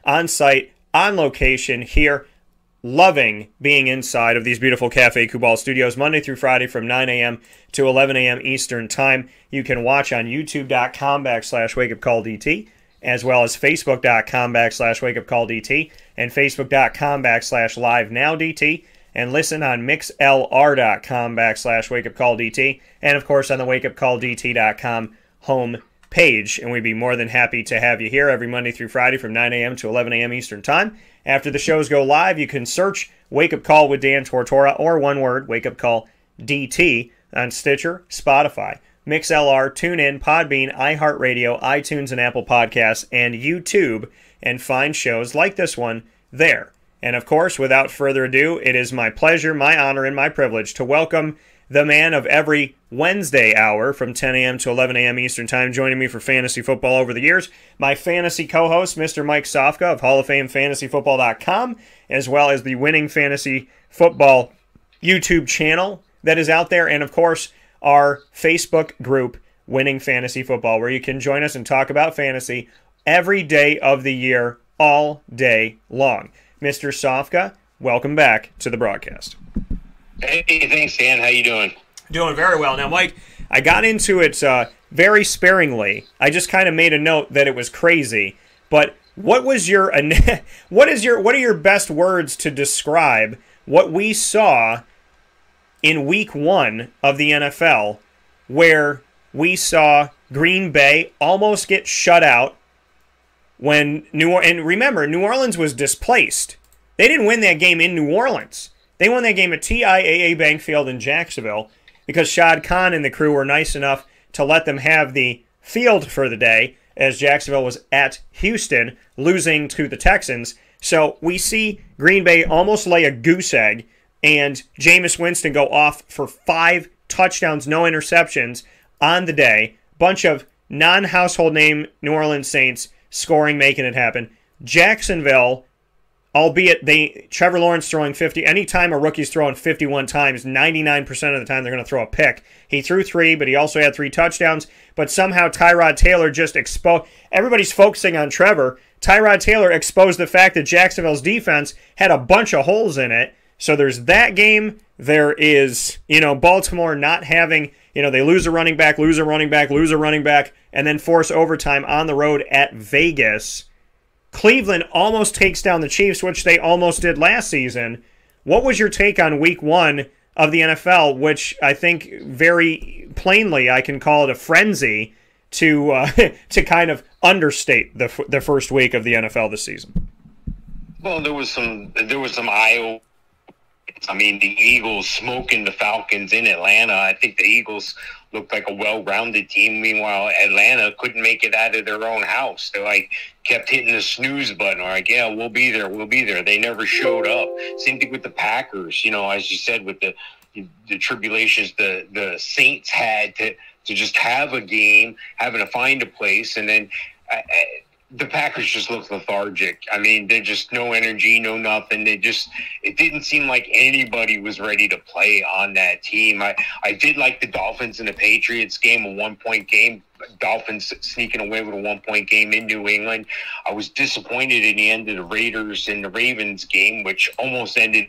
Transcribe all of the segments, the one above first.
on site, on location here. Loving being inside of these beautiful Cafe Kubal studios Monday through Friday from 9 a.m. to 11 a.m. Eastern Time. You can watch on youtube.com/wakeupcalldt, as well as facebook.com/wakeupcalldt and facebook.com/livenowdt, and listen on mixlr.com/wakeupcalldt, and of course on the wakeupcalldt.com home page. And we'd be more than happy to have you here every Monday through Friday from 9 a.m. to 11 a.m. Eastern Time. After the shows go live, you can search Wake Up Call with Dan Tortora, or one word, Wake Up Call DT, on Stitcher, Spotify, MixLR, TuneIn, Podbean, iHeartRadio, iTunes, and Apple Podcasts, and YouTube, and find shows like this one there. And of course, without further ado, it is my pleasure, my honor, and my privilege to welcome the man of every Wednesday hour from 10 a.m. to 11 a.m. Eastern Time, joining me for fantasy football over the years, my fantasy co-host, Mr. Mike Sofka of Hall of Fame FantasyFootball.com, as well as the Winning Fantasy Football YouTube channel that is out there, and of course, our Facebook group, Winning Fantasy Football, where you can join us and talk about fantasy every day of the year, all day long. Mr. Sofka, welcome back to the broadcast. Hey, thanks, Dan. How you doing? Doing very well. Now, Mike, I got into it very sparingly. I just kind of made a note that it was crazy. But what was your what are your best words to describe what we saw in Week 1 of the NFL, where we saw Green Bay almost get shut out when and remember, New Orleans was displaced. They didn't win that game in New Orleans. They won that game at TIAA Bank Field in Jacksonville because Shad Khan and the crew were nice enough to let them have the field for the day, as Jacksonville was at Houston, losing to the Texans. So we see Green Bay almost lay a goose egg, and Jameis Winston go off for 5 touchdowns, no interceptions on the day. Bunch of non-household name New Orleans Saints scoring, making it happen. Jacksonville, albeit Trevor Lawrence throwing 50, anytime a rookie's throwing 51 times, 99% of the time they're going to throw a pick. He threw 3, but he also had 3 touchdowns. But somehow Tyrod Taylor just exposed, everybody's focusing on Trevor. Tyrod Taylor exposed the fact that Jacksonville's defense had a bunch of holes in it. So there's that game. There is, Baltimore not having, they lose a running back, and then force overtime on the road at Vegas. Cleveland almost takes down the Chiefs, which they almost did last season. What was your take on Week 1 of the NFL, which I think very plainly I can call it a frenzy to kind of understate the first week of the NFL this season? Well, there was some eye. I mean, the Eagles smoking the Falcons in Atlanta. I think the Eagles looked like a well-rounded team. Meanwhile, Atlanta couldn't make it out of their own house. They kept hitting the snooze button. Yeah, we'll be there. They never showed up. Same thing with the Packers. As you said, with the tribulations the Saints had to just have a game, having to find a place, and then the Packers just looked lethargic. I mean, they're just no energy, no nothing. It didn't seem like anybody was ready to play on that team. I did like the Dolphins and the Patriots game, a 1-point game. Dolphins sneaking away with a 1-point game in New England. I was disappointed in the end of the Raiders and the Ravens game, which almost ended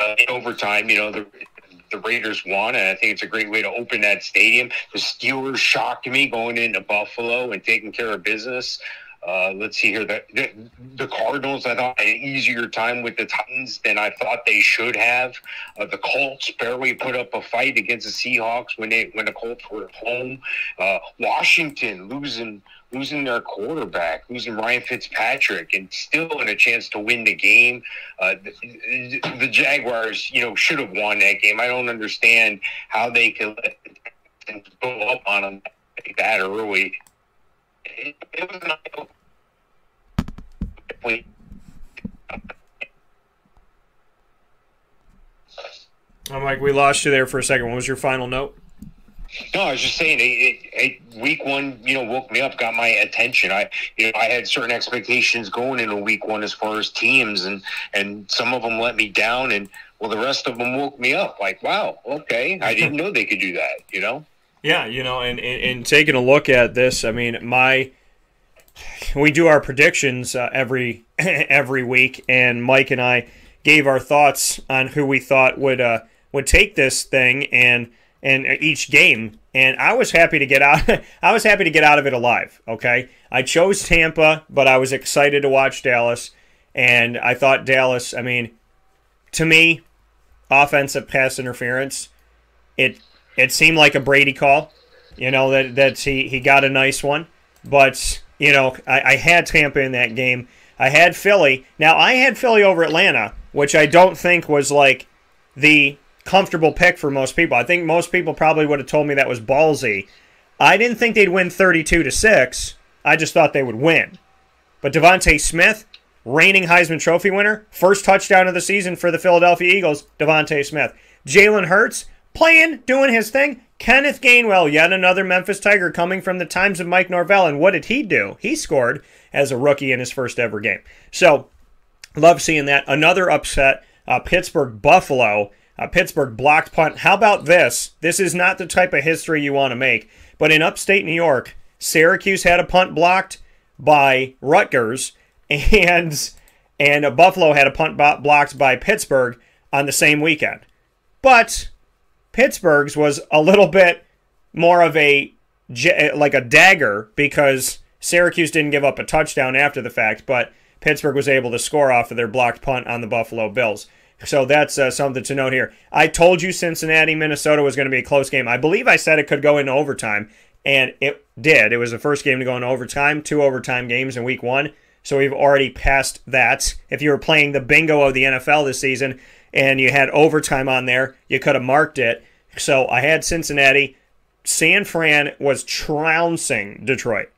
in overtime. The Raiders won, and I think it's a great way to open that stadium. The Steelers shocked me going into Buffalo and taking care of business. Let's see here. The Cardinals, I thought, had an easier time with the Titans than I thought they should have. The Colts barely put up a fight against the Seahawks when the Colts were at home. Washington losing their quarterback, losing Ryan Fitzpatrick, and still in a chance to win the game. The Jaguars, should have won that game. I don't understand how they could let things go up on them like that early. It was not. I'm like, we lost you there for a second. What was your final note? No, I was just saying, Week 1, woke me up, got my attention. I had certain expectations going into Week 1 as far as teams, and some of them let me down, and the rest of them woke me up. Like, wow, okay, I didn't know they could do that. Yeah, and taking a look at this, I mean, we do our predictions every every week, and Mike and I gave our thoughts on who we thought would take this thing and each game. And I was happy to get out. I was happy to get out of it alive. Okay, I chose Tampa, but I was excited to watch Dallas, and I thought Dallas. I mean, to me, offensive pass interference. It seemed like a Brady call. You know that he got a nice one, but you know I had Tampa in that game. I had Philly. Now I had Philly over Atlanta, which I don't think was like the comfortable pick for most people. I think most people probably would have told me that was ballsy. I didn't think they'd win 32-6. I just thought they would win. But Devontae Smith, reigning Heisman Trophy winner, first touchdown of the season for the Philadelphia Eagles, Devontae Smith. Jalen Hurts, playing, doing his thing. Kenneth Gainwell, yet another Memphis Tiger coming from the times of Mike Norvell. And what did he do? He scored as a rookie in his first ever game. So, love seeing that. Another upset, Pittsburgh-Buffalo. Pittsburgh blocked punt. How about this? This is not the type of history you want to make. But in upstate New York, Syracuse had a punt blocked by Rutgers, and Buffalo had a punt blocked by Pittsburgh on the same weekend. But Pittsburgh's was a little bit more of like a dagger because Syracuse didn't give up a touchdown after the fact, but Pittsburgh was able to score off of their blocked punt on the Buffalo Bills. So that's something to note here. I told you Cincinnati, Minnesota was going to be a close game. I believe I said it could go into overtime, and it did. It was the first game to go into overtime, 2 overtime games in week 1. So we've already passed that. If you were playing the bingo of the NFL this season and you had overtime on there, you could have marked it. So I had Cincinnati. San Fran was trouncing Detroit.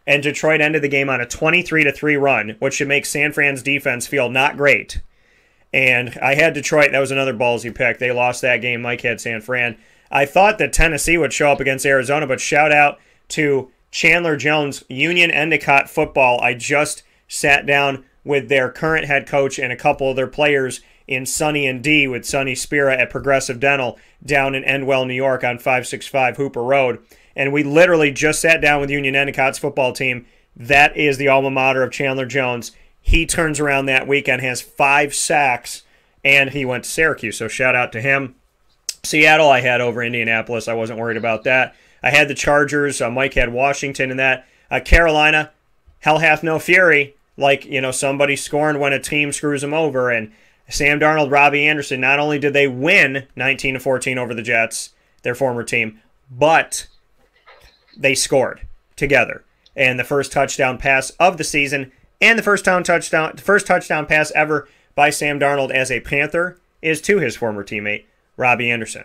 And Detroit ended the game on a 23-3 run, which should make San Fran's defense feel not great. And I had Detroit. That was another ballsy pick. They lost that game. Mike had San Fran. I thought that Tennessee would show up against Arizona, but shout out to Chandler Jones, Union Endicott football. I just sat down with their current head coach and a couple of their players in Sonny and D with Sonny Spira at Progressive Dental down in Endwell, New York on 565 Hooper Road. And we literally just sat down with Union Endicott's football team. That is the alma mater of Chandler Jones. He turns around that weekend, has 5 sacks, and he went to Syracuse. So shout out to him. Seattle, I had over Indianapolis. I wasn't worried about that. I had the Chargers. Mike had Washington in that. Carolina, hell hath no fury. Like, you know, somebody scoring when a team screws them over. And Sam Darnold, Robbie Anderson, not only did they win 19-14 over the Jets, their former team, but they scored together. And the first touchdown pass of the season and the first touchdown pass ever by Sam Darnold as a Panther is to his former teammate, Robbie Anderson.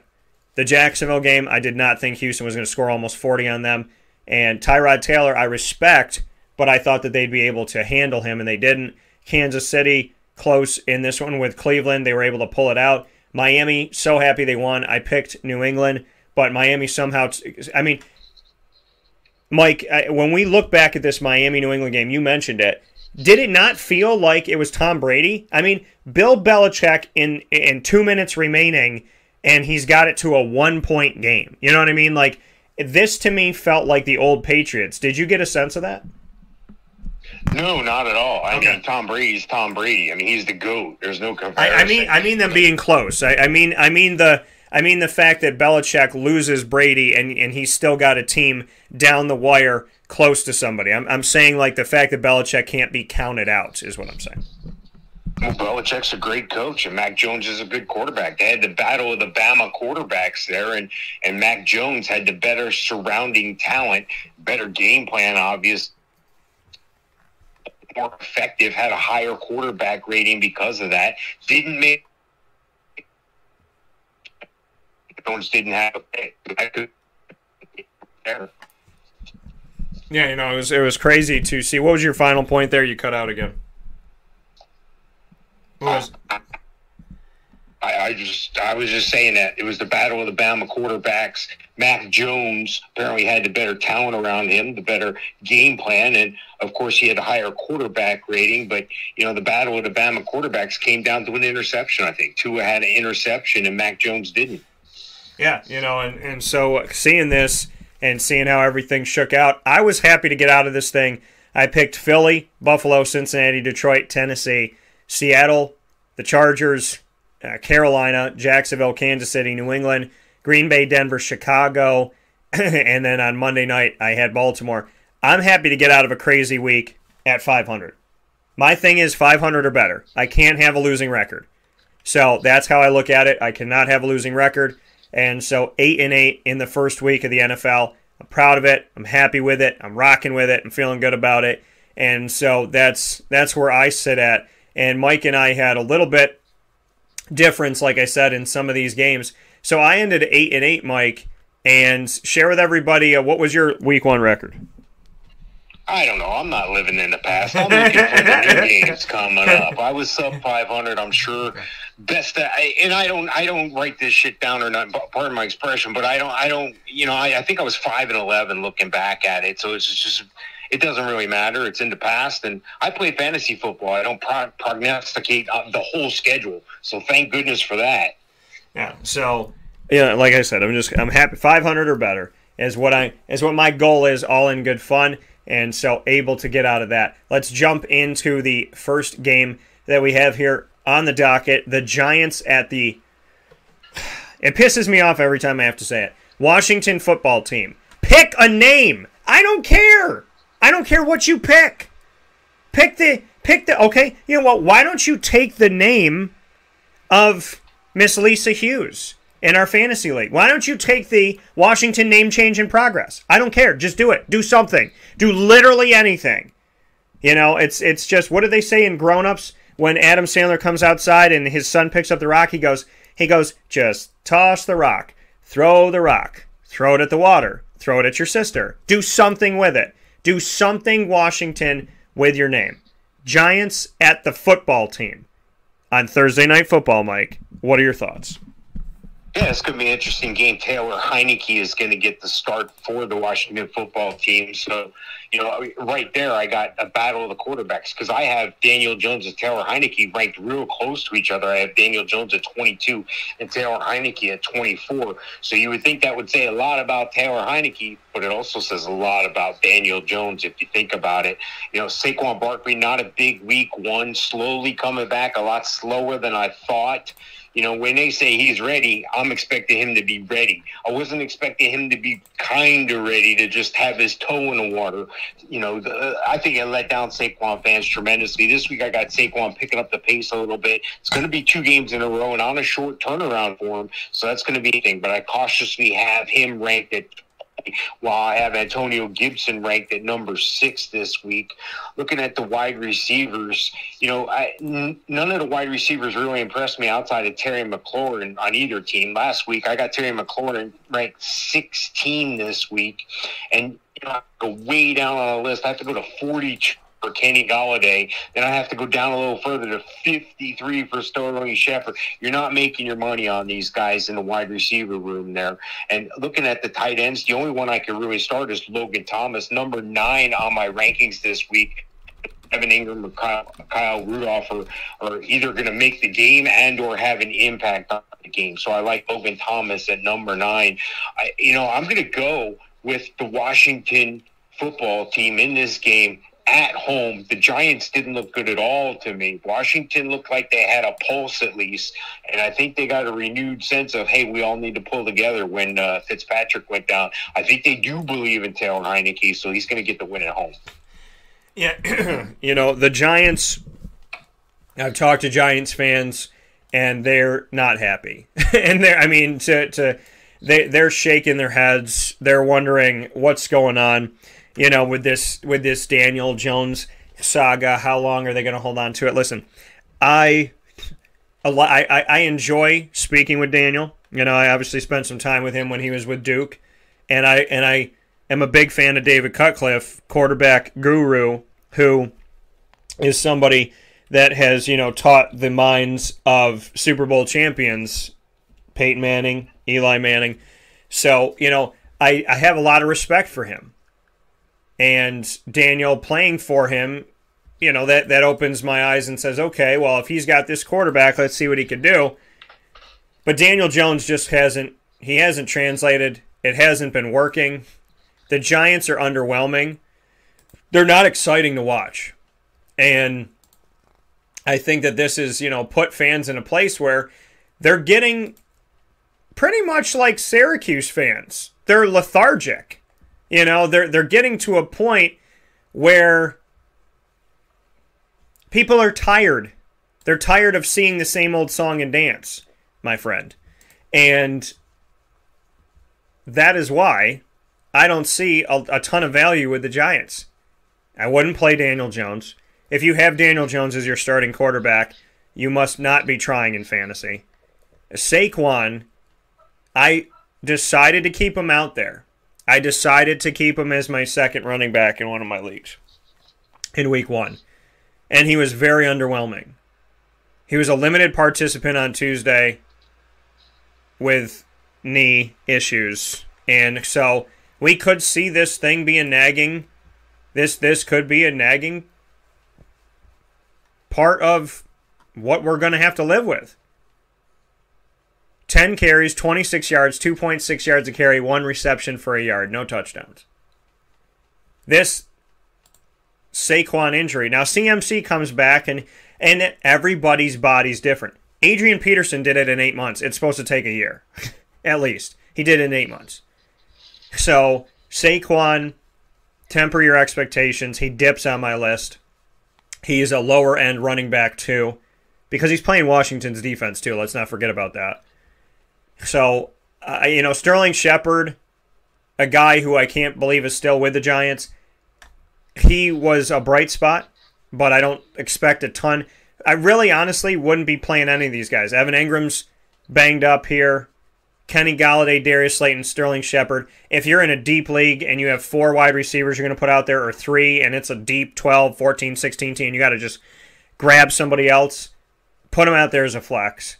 The Jacksonville game, I did not think Houston was going to score almost 40 on them. And Tyrod Taylor, I respect, but I thought that they'd be able to handle him, and they didn't. Kansas City, close in this one with Cleveland. They were able to pull it out. Miami, so happy they won. I picked New England, but Miami somehow... I mean, Mike, when we look back at this Miami-New England game, you mentioned it. Did it not feel like it was Tom Brady? I mean, Bill Belichick in 2 minutes remaining, and he's got it to a 1-point game. You know what I mean? Like, this to me felt like the old Patriots. Did you get a sense of that? No, not at all. I mean, Tom Brady's Tom Brady. I mean, he's the GOAT. There's no comparison. I mean them being close. I mean the fact that Belichick loses Brady and he's still got a team down the wire close to somebody. I'm saying like the fact that Belichick can't be counted out is what I'm saying. Well, Belichick's a great coach, and Mac Jones is a good quarterback. They had the battle of the Bama quarterbacks there, and Mac Jones had the better surrounding talent, better game plan, obvious, more effective, had a higher quarterback rating because of that. Didn't make Jones didn't have a pick. Yeah, you know, it was crazy to see. What was your final point there? You cut out again. I was just saying that it was the battle of the Bama quarterbacks. Mac Jones apparently had the better talent around him, the better game plan, and of course he had a higher quarterback rating. But you know, the battle of the Bama quarterbacks came down to an interception. I think Tua had an interception and Mac Jones didn't. Yeah, you know, and so seeing this and seeing how everything shook out, I was happy to get out of this thing I picked Philly, Buffalo, Cincinnati, Detroit, Tennessee, Seattle, the Chargers, Carolina, Jacksonville, Kansas City, New England, Green Bay, Denver, Chicago, and then on Monday night I had Baltimore. I'm happy to get out of a crazy week at 500. My thing is 500 or better. I can't have a losing record. So that's how I look at it. I cannot have a losing record. And so 8-8 in the first week of the NFL. I'm proud of it. I'm happy with it. I'm rocking with it. I'm feeling good about it. And so that's where I sit at. And Mike and I had a little bit difference, like I said, in some of these games. So I ended 8-8, Mike, and share with everybody what was your week 1 record? I don't know. I'm not living in the past. I'm looking for the new games coming up. I was sub 500. I'm sure. I don't write this shit down or not. Pardon my expression, but I don't. I think I was 5-11 looking back at it. So it's just. It doesn't really matter. It's in the past, and I play fantasy football. I don't prognosticate the whole schedule. So thank goodness for that. Yeah. So like I said, I'm happy. 500 or better is what my goal is. All in good fun. And so able to get out of that. Let's jump into the first game that we have here on the docket. The Giants at the... It pisses me off every time I have to say it. Washington football team. Pick a name. I don't care. I don't care what you pick. Pick the... Okay, you know what? Why don't you take the name of Miss Lisa Hughes in our fantasy league? Why don't you take the Washington name change in progress? I don't care. Just do it. Do something. Do literally anything. It's just, what do they say in Grown Ups? When Adam Sandler comes outside and his son picks up the rock, he goes, just toss the rock. Throw the rock. Throw it at the water. Throw it at your sister. Do something with it. Do something, Washington, with your name. Giants at the football team on Thursday Night Football, Mike. What are your thoughts? Yeah, it's going to be an interesting game. Taylor Heineke is going to get the start for the Washington football team. So, right there, I got a battle of the quarterbacks because I have Daniel Jones and Taylor Heineke ranked real close to each other. I have Daniel Jones at 22 and Taylor Heineke at 24. So you would think that would say a lot about Taylor Heineke, but it also says a lot about Daniel Jones if you think about it. Saquon Barkley, not a big week 1, slowly coming back, a lot slower than I thought. When they say he's ready, I'm expecting him to be ready. I wasn't expecting him to be kind of ready to just have his toe in the water. I think it let down Saquon fans tremendously. This week I got Saquon picking up the pace a little bit. It's going to be 2 games in a row and on a short turnaround for him. So that's going to be a thing. But I cautiously have him ranked at while I have Antonio Gibson ranked at number 6 this week. Looking at the wide receivers, none of the wide receivers really impressed me outside of Terry McLaurin on either team. Last week, I got Terry McLaurin ranked 16 this week. And I have to go way down on the list. I have to go to 42 for Kenny Golladay. Then I have to go down a little further to 53 for Sterling Shepard. You're not making your money on these guys in the wide receiver room there. And looking at the tight ends, the only one I can really start is Logan Thomas, number 9 on my rankings this week. Evan Ingram or Kyle Rudolph are either going to make the game and or have an impact on the game. So I like Logan Thomas at number 9. I'm going to go with the Washington football team in this game. At home, the Giants didn't look good at all to me. Washington looked like they had a pulse at least, and I think they got a renewed sense of, hey, we all need to pull together when Fitzpatrick went down. I think they do believe in Taylor Heineke, so he's going to get the win at home. Yeah, the Giants, I've talked to Giants fans, and they're not happy. And they're shaking their heads. They're wondering what's going on. With this Daniel Jones saga, how long are they going to hold on to it? Listen, I enjoy speaking with Daniel. I obviously spent some time with him when he was with Duke, and I am a big fan of David Cutcliffe, quarterback guru, who is somebody that has taught the minds of Super Bowl champions, Peyton Manning, Eli Manning. So I have a lot of respect for him. And Daniel playing for him, that opens my eyes and says, okay, well, if he's got this quarterback, let's see what he can do. But Daniel Jones just hasn't translated. It hasn't been working. The Giants are underwhelming. they're not exciting to watch. And I think that this is, put fans in a place where they're getting pretty much like Syracuse fans. They're lethargic. They're getting to a point where people are tired. They're tired of seeing the same old song and dance, my friend. And that is why I don't see a ton of value with the Giants. I wouldn't play Daniel Jones. If you have Daniel Jones as your starting quarterback, you must not be trying in fantasy. Saquon, I decided to keep him out there. I decided to keep him as my second running back in one of my leagues in week 1. And he was very underwhelming. He was a limited participant on Tuesday with knee issues. And so we could see this thing be a nagging. This could be a nagging part of what we're going to have to live with. 10 carries, 26 yards, 2.6 yards a carry, 1 reception for a yard, no touchdowns. This Saquon injury. Now, CMC comes back, and everybody's body's different. Adrian Peterson did it in 8 months. It's supposed to take a year, at least. He did it in 8 months. So, Saquon, temper your expectations. He dips on my list. He's a lower-end running back, too, because he's playing Washington's defense, too. Let's not forget about that. So, Sterling Shepard, a guy who I can't believe is still with the Giants, he was a bright spot, but I don't expect a ton. I really, honestly, wouldn't be playing any of these guys. Evan Ingram's banged up here. Kenny Galladay, Darius Slayton, Sterling Shepard. If you're in a deep league and you have 4 wide receivers you're going to put out there, or 3, and it's a deep 12, 14, 16 team, you got to just grab somebody else, put them out there as a flex.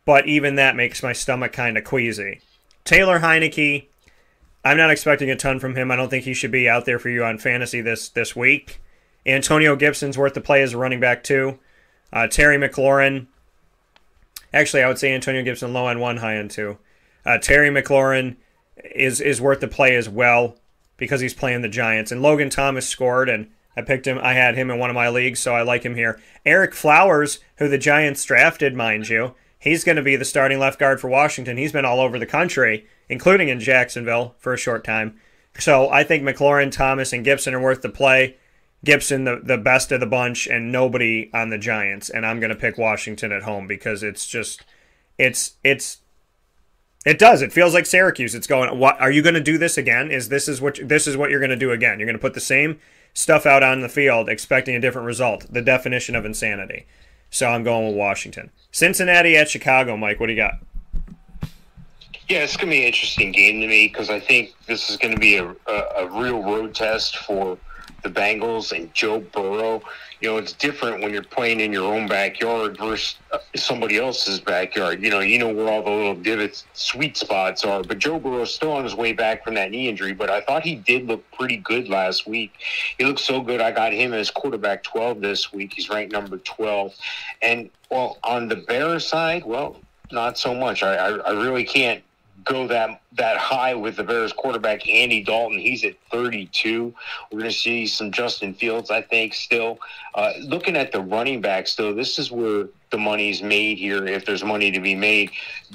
But even that makes my stomach kind of queasy. Taylor Heineke, I'm not expecting a ton from him. I don't think he should be out there for you on fantasy this week. Antonio Gibson's worth the play as a running back, too. Terry McLaurin. Actually, I would say Antonio Gibson low on 1, high on 2. Terry McLaurin is worth the play as well because he's playing the Giants. And Logan Thomas scored, and I picked him. I had him in one of my leagues, so I like him here. Eric Flowers, who the Giants drafted, mind you, he's going to be the starting left guard for Washington. He's been all over the country, including in Jacksonville for a short time. So I think McLaurin, Thomas, and Gibson are worth the play. Gibson, the best of the bunch, and nobody on the Giants. And I'm going to pick Washington at home because it does. It feels like Syracuse. It's going, what are you going to do this again? This is what you're going to do again. You're going to put the same stuff out on the field expecting a different result. The definition of insanity. So I'm going with Washington. Cincinnati at Chicago, Mike. What do you got? Yeah, it's going to be an interesting game to me because I think this is going to be a real road test for the Bengals and Joe Burrow. It's different when you're playing in your own backyard versus somebody else's backyard. You know where all the little divots, sweet spots are. But Joe Burrow's still on his way back from that knee injury. But I thought he did look pretty good last week. He looked so good. I got him as quarterback 12 this week. He's ranked number 12. And, well, on the Bears side, well, not so much. I really can't go that high with the Bears quarterback Andy Dalton. He's at 32. We're going to see some Justin Fields, I think, still. Looking at the running backs, though, this is where the money's made here, if there's money to be made.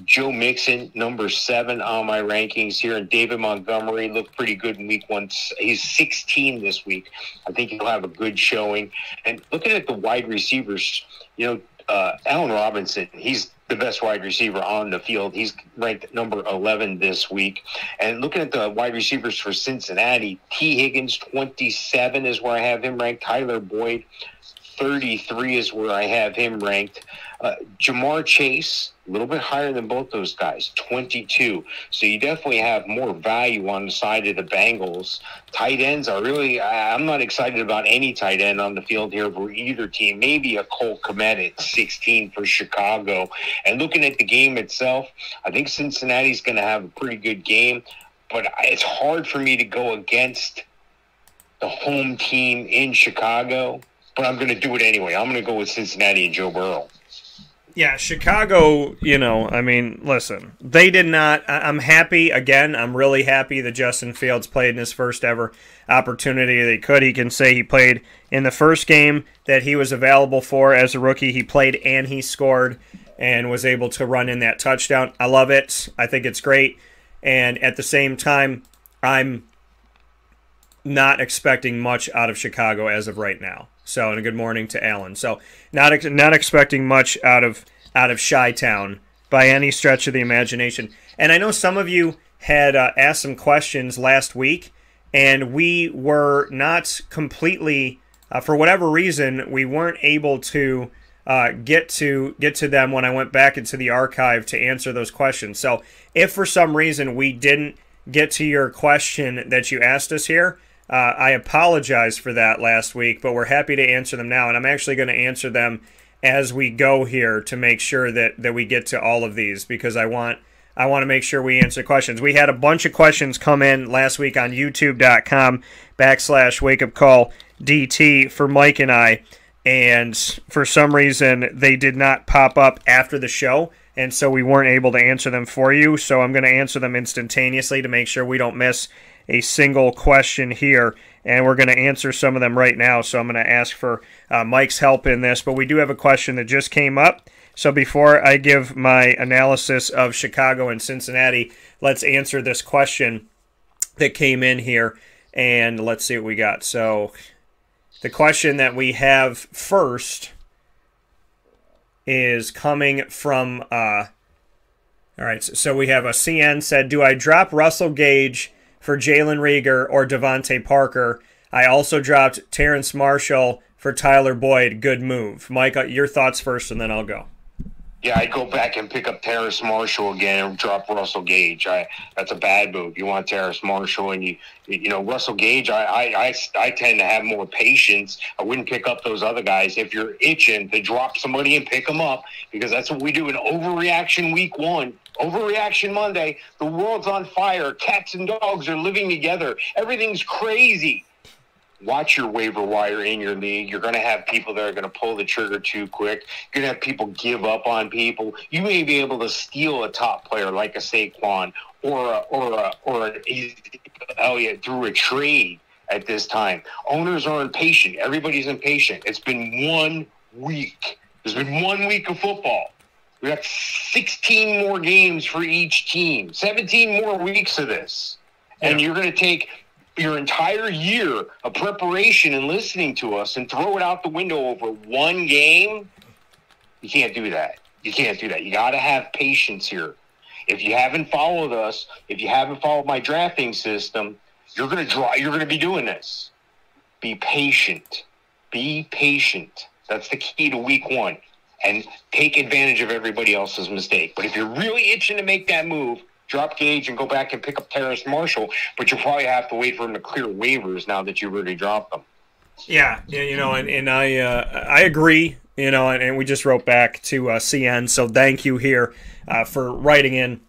Joe Mixon, number 7 on my rankings here, and David Montgomery looked pretty good in week 1. He's 16 this week. I think he'll have a good showing. And looking at the wide receivers, Allen Robinson, he's the best wide receiver on the field. He's ranked number 11 this week. And looking at the wide receivers for Cincinnati, T. Higgins, 27 is where I have him ranked. Tyler Boyd, 33 is where I have him ranked. Jamar Chase, a little bit higher than both those guys, 22. So you definitely have more value on the side of the Bengals. Tight ends are really, I'm not excited about any tight end on the field here for either team. Maybe a Cole Kmet at 16 for Chicago. And looking at the game itself, I think Cincinnati's going to have a pretty good game. But it's hard for me to go against the home team in Chicago. But I'm going to do it anyway. I'm going to go with Cincinnati and Joe Burrow. Yeah, Chicago, I mean, listen, they did not. I'm happy, again, I'm really happy that Justin Fields played in his first ever opportunity that he could. He can say he played in the first game that he was available for as a rookie. He played and he scored and was able to run in that touchdown. I love it. I think it's great. And at the same time, I'm not expecting much out of Chicago as of right now. So, and a good morning to Alan. So, not expecting much out of Chi-Town by any stretch of the imagination. And I know some of you had asked some questions last week, and we were not completely, for whatever reason, we weren't able to get to them when I went back into the archive to answer those questions. So, if for some reason we didn't get to your question that you asked us here, I apologize for that last week, but we're happy to answer them now, and I'm actually going to answer them as we go here to make sure that we get to all of these, because I want to make sure we answer questions. We had a bunch of questions come in last week on youtube.com/wakeupcalldt for Mike and I, and for some reason they did not pop up after the show, and so we weren't able to answer them for you, so I'm going to answer them instantaneously to make sure we don't miss a single question here, and we're going to answer some of them right now, so I'm going to ask for Mike's help in this, but we do have a question that just came up, so before I give my analysis of Chicago and Cincinnati, let's answer this question that came in here, and let's see what we got. So the question that we have first is coming from, all right, so we have a CN said, do I drop Russell Gage for Jalen Reagor or Devontae Parker? I also dropped Terrence Marshall for Tyler Boyd. Good move. Mike, your thoughts first, and then I'll go. Yeah, I'd go back and pick up Terrace Marshall again and drop Russell Gage. That's a bad move. You want Terrace Marshall, and you Russell Gage. I tend to have more patience. I wouldn't pick up those other guys if you're itching to drop somebody and pick them up, because that's what we do in overreaction week 1. Overreaction Monday. The world's on fire. Cats and dogs are living together. Everything's crazy. Watch your waiver wire in your league. You're going to have people that are going to pull the trigger too quick. You're going to have people give up on people. You may be able to steal a top player like a Saquon or Elliott through a trade at this time. Owners are impatient. Everybody's impatient. It's been 1 week. There's been 1 week of football. We got 16 more games for each team, 17 more weeks of this. And you're going to take your entire year of preparation and listening to us and throw it out the window over one game? You can't do that. You can't do that. You got to have patience here. If you haven't followed us, if you haven't followed my drafting system, you're going to be doing this. Be patient. Be patient. That's the key to week 1. And take advantage of everybody else's mistake. But if you're really itching to make that move, drop Gage and go back and pick up Terrace Marshall, but you'll probably have to wait for him to clear waivers now that you've already dropped them. Yeah, and I agree, and we just wrote back to CN, so thank you here for writing in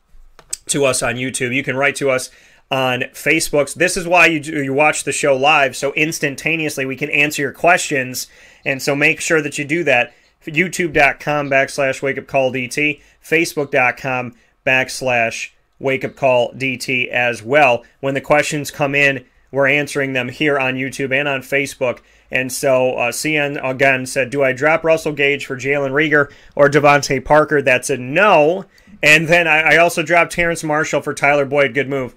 to us on YouTube. You can write to us on Facebook. This is why you watch the show live, so instantaneously we can answer your questions, and so make sure that you do that. YouTube.com/wakeupcalldt, Facebook.com/wakeupcalldt as well. When the questions come in, we're answering them here on YouTube and on Facebook. And so CN again said, do I drop Russell Gage for Jalen Reagor or Devontae Parker? That's a no. And then I also dropped Terrence Marshall for Tyler Boyd. Good move.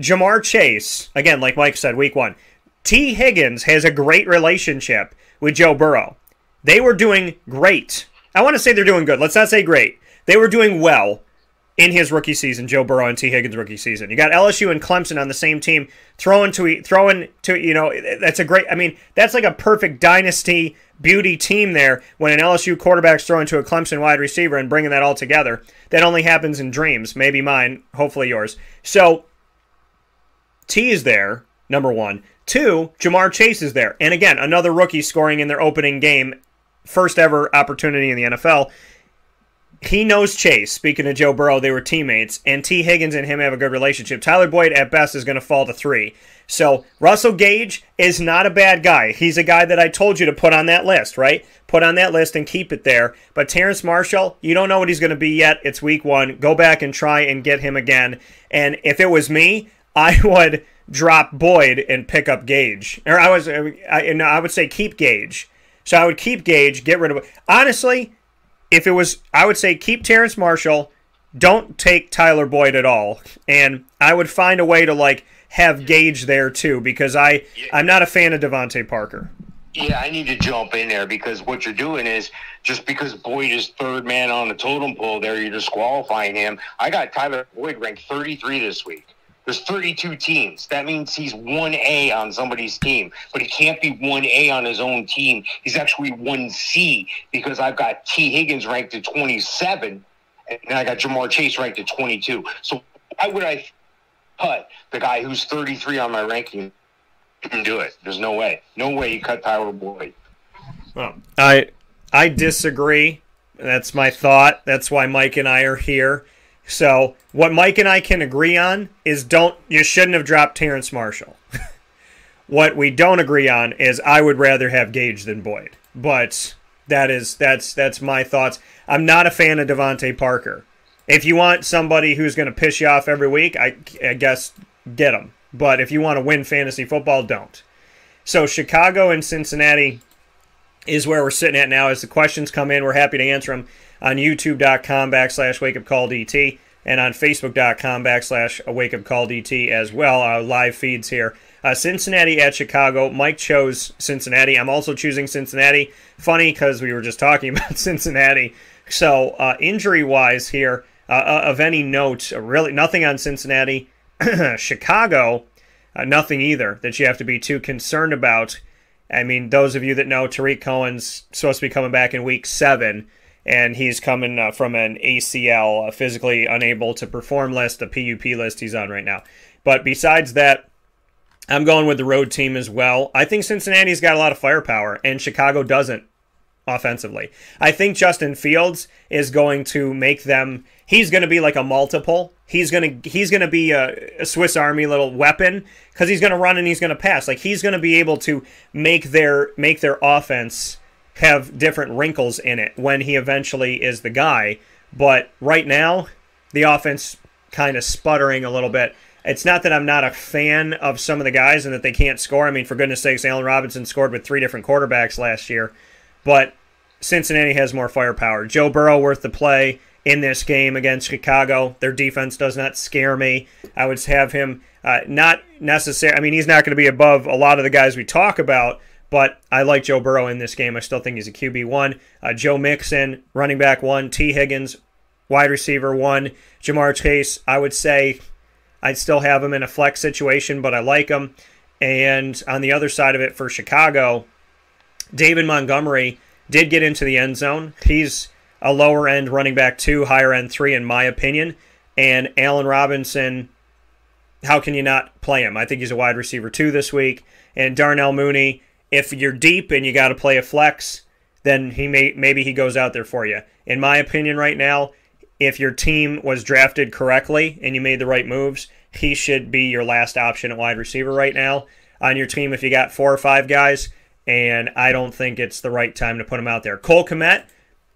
Jamar Chase, again, like Mike said, week 1. T. Higgins has a great relationship with Joe Burrow. They were doing great. I want to say they're doing good. Let's not say great. They were doing well in his rookie season, Joe Burrow and T. Higgins' rookie season. You got LSU and Clemson on the same team, throwing to that's a great, that's like a perfect dynasty beauty team there when an LSU quarterback's throwing to a Clemson wide receiver and bringing that all together. That only happens in dreams, maybe mine, hopefully yours. So, T is there, number 1. 2, Jamar Chase is there. And again, another rookie scoring in their opening game, first ever opportunity in the NFL. he knows Chase. Speaking of Joe Burrow, they were teammates, and T. Higgins and him have a good relationship. Tyler Boyd, at best, is going to fall to 3. So Russell Gage is not a bad guy. He's a guy that I told you to put on that list, right? Put on that list and keep it there. But Terrace Marshall, you don't know what he's going to be yet. It's week 1. Go back and try and get him again. And if it was me, I would drop Boyd and pick up Gage. Or I would say keep Gage. So I would keep Gage, get rid of it. Honestly, if it was, I would say keep Terrace Marshall, don't take Tyler Boyd at all. And I would find a way to, like, have Gage there too, because I'm not a fan of Devontae Parker. Yeah, I need to jump in there, because what you're doing is, just because Boyd is third man on the totem pole there, you're disqualifying him. I got Tyler Boyd ranked 33 this week. There's 32 teams. That means he's 1A on somebody's team, but he can't be 1A on his own team. He's actually 1C, because I've got T. Higgins ranked at 27, and I got Jamar Chase ranked at 22. So why would I cut the guy who's 33 on my ranking? Didn't do it. There's no way. No way you cut Tyler Boyd. Well, I disagree. That's my thought. That's why Mike and I are here. So what Mike and I can agree on is you shouldn't have dropped Terrace Marshall. What we don't agree on is I would rather have Gage than Boyd. But that's my thoughts. I'm not a fan of Devontae Parker. If you want somebody who's going to piss you off every week, I guess get him. But if you want to win fantasy football, don't. So Chicago and Cincinnati is where we're sitting at now. As the questions come in, we're happy to answer them on youtube.com/wakeupcalldt and on facebook.com/wakeupcalldt as well. Our live feeds here. Cincinnati at Chicago. Mike chose Cincinnati. I'm also choosing Cincinnati. Funny, because we were just talking about Cincinnati. So injury-wise here, of any note, really nothing on Cincinnati. Chicago, nothing either that you have to be too concerned about. I mean, those of you that know, Tariq Cohen's supposed to be coming back in week 7, and he's coming from an ACL, physically unable to perform list, the PUP list he's on right now. But besides that, I'm going with the road team as well. I think Cincinnati's got a lot of firepower, and Chicago doesn't offensively. I think Justin Fields is going to make them. He's going to be like a multiple. He's going to be a Swiss Army little weapon, because he's going to run and he's going to pass. Like, he's going to be able to make their offense have different wrinkles in it when he eventually is the guy. But right now, the offense kind of sputtering a little bit. It's not that I'm not a fan of some of the guys and that they can't score. I mean, for goodness sakes, Allen Robinson scored with 3 different quarterbacks last year. But Cincinnati has more firepower. Joe Burrow worth the play in this game against Chicago. Their defense does not scare me. I would have him not necessarily. I mean, he's not going to be above a lot of the guys we talk about, but I like Joe Burrow in this game. I still think he's a QB1. Joe Mixon, running back 1. T. Higgins, wide receiver 1. Jamar Chase, I would say I'd still have him in a flex situation, but I like him. And on the other side of it for Chicago, David Montgomery did get into the end zone. He's a lower end running back 2, higher end 3 in my opinion. And Allen Robinson, how can you not play him? I think he's a wide receiver 2 this week. And Darnell Mooney, if you're deep and you got to play a flex, then maybe he goes out there for you. In my opinion right now, if your team was drafted correctly and you made the right moves, he should be your last option at wide receiver right now on your team if you got 4 or 5 guys. And I don't think it's the right time to put him out there. Cole Kmet,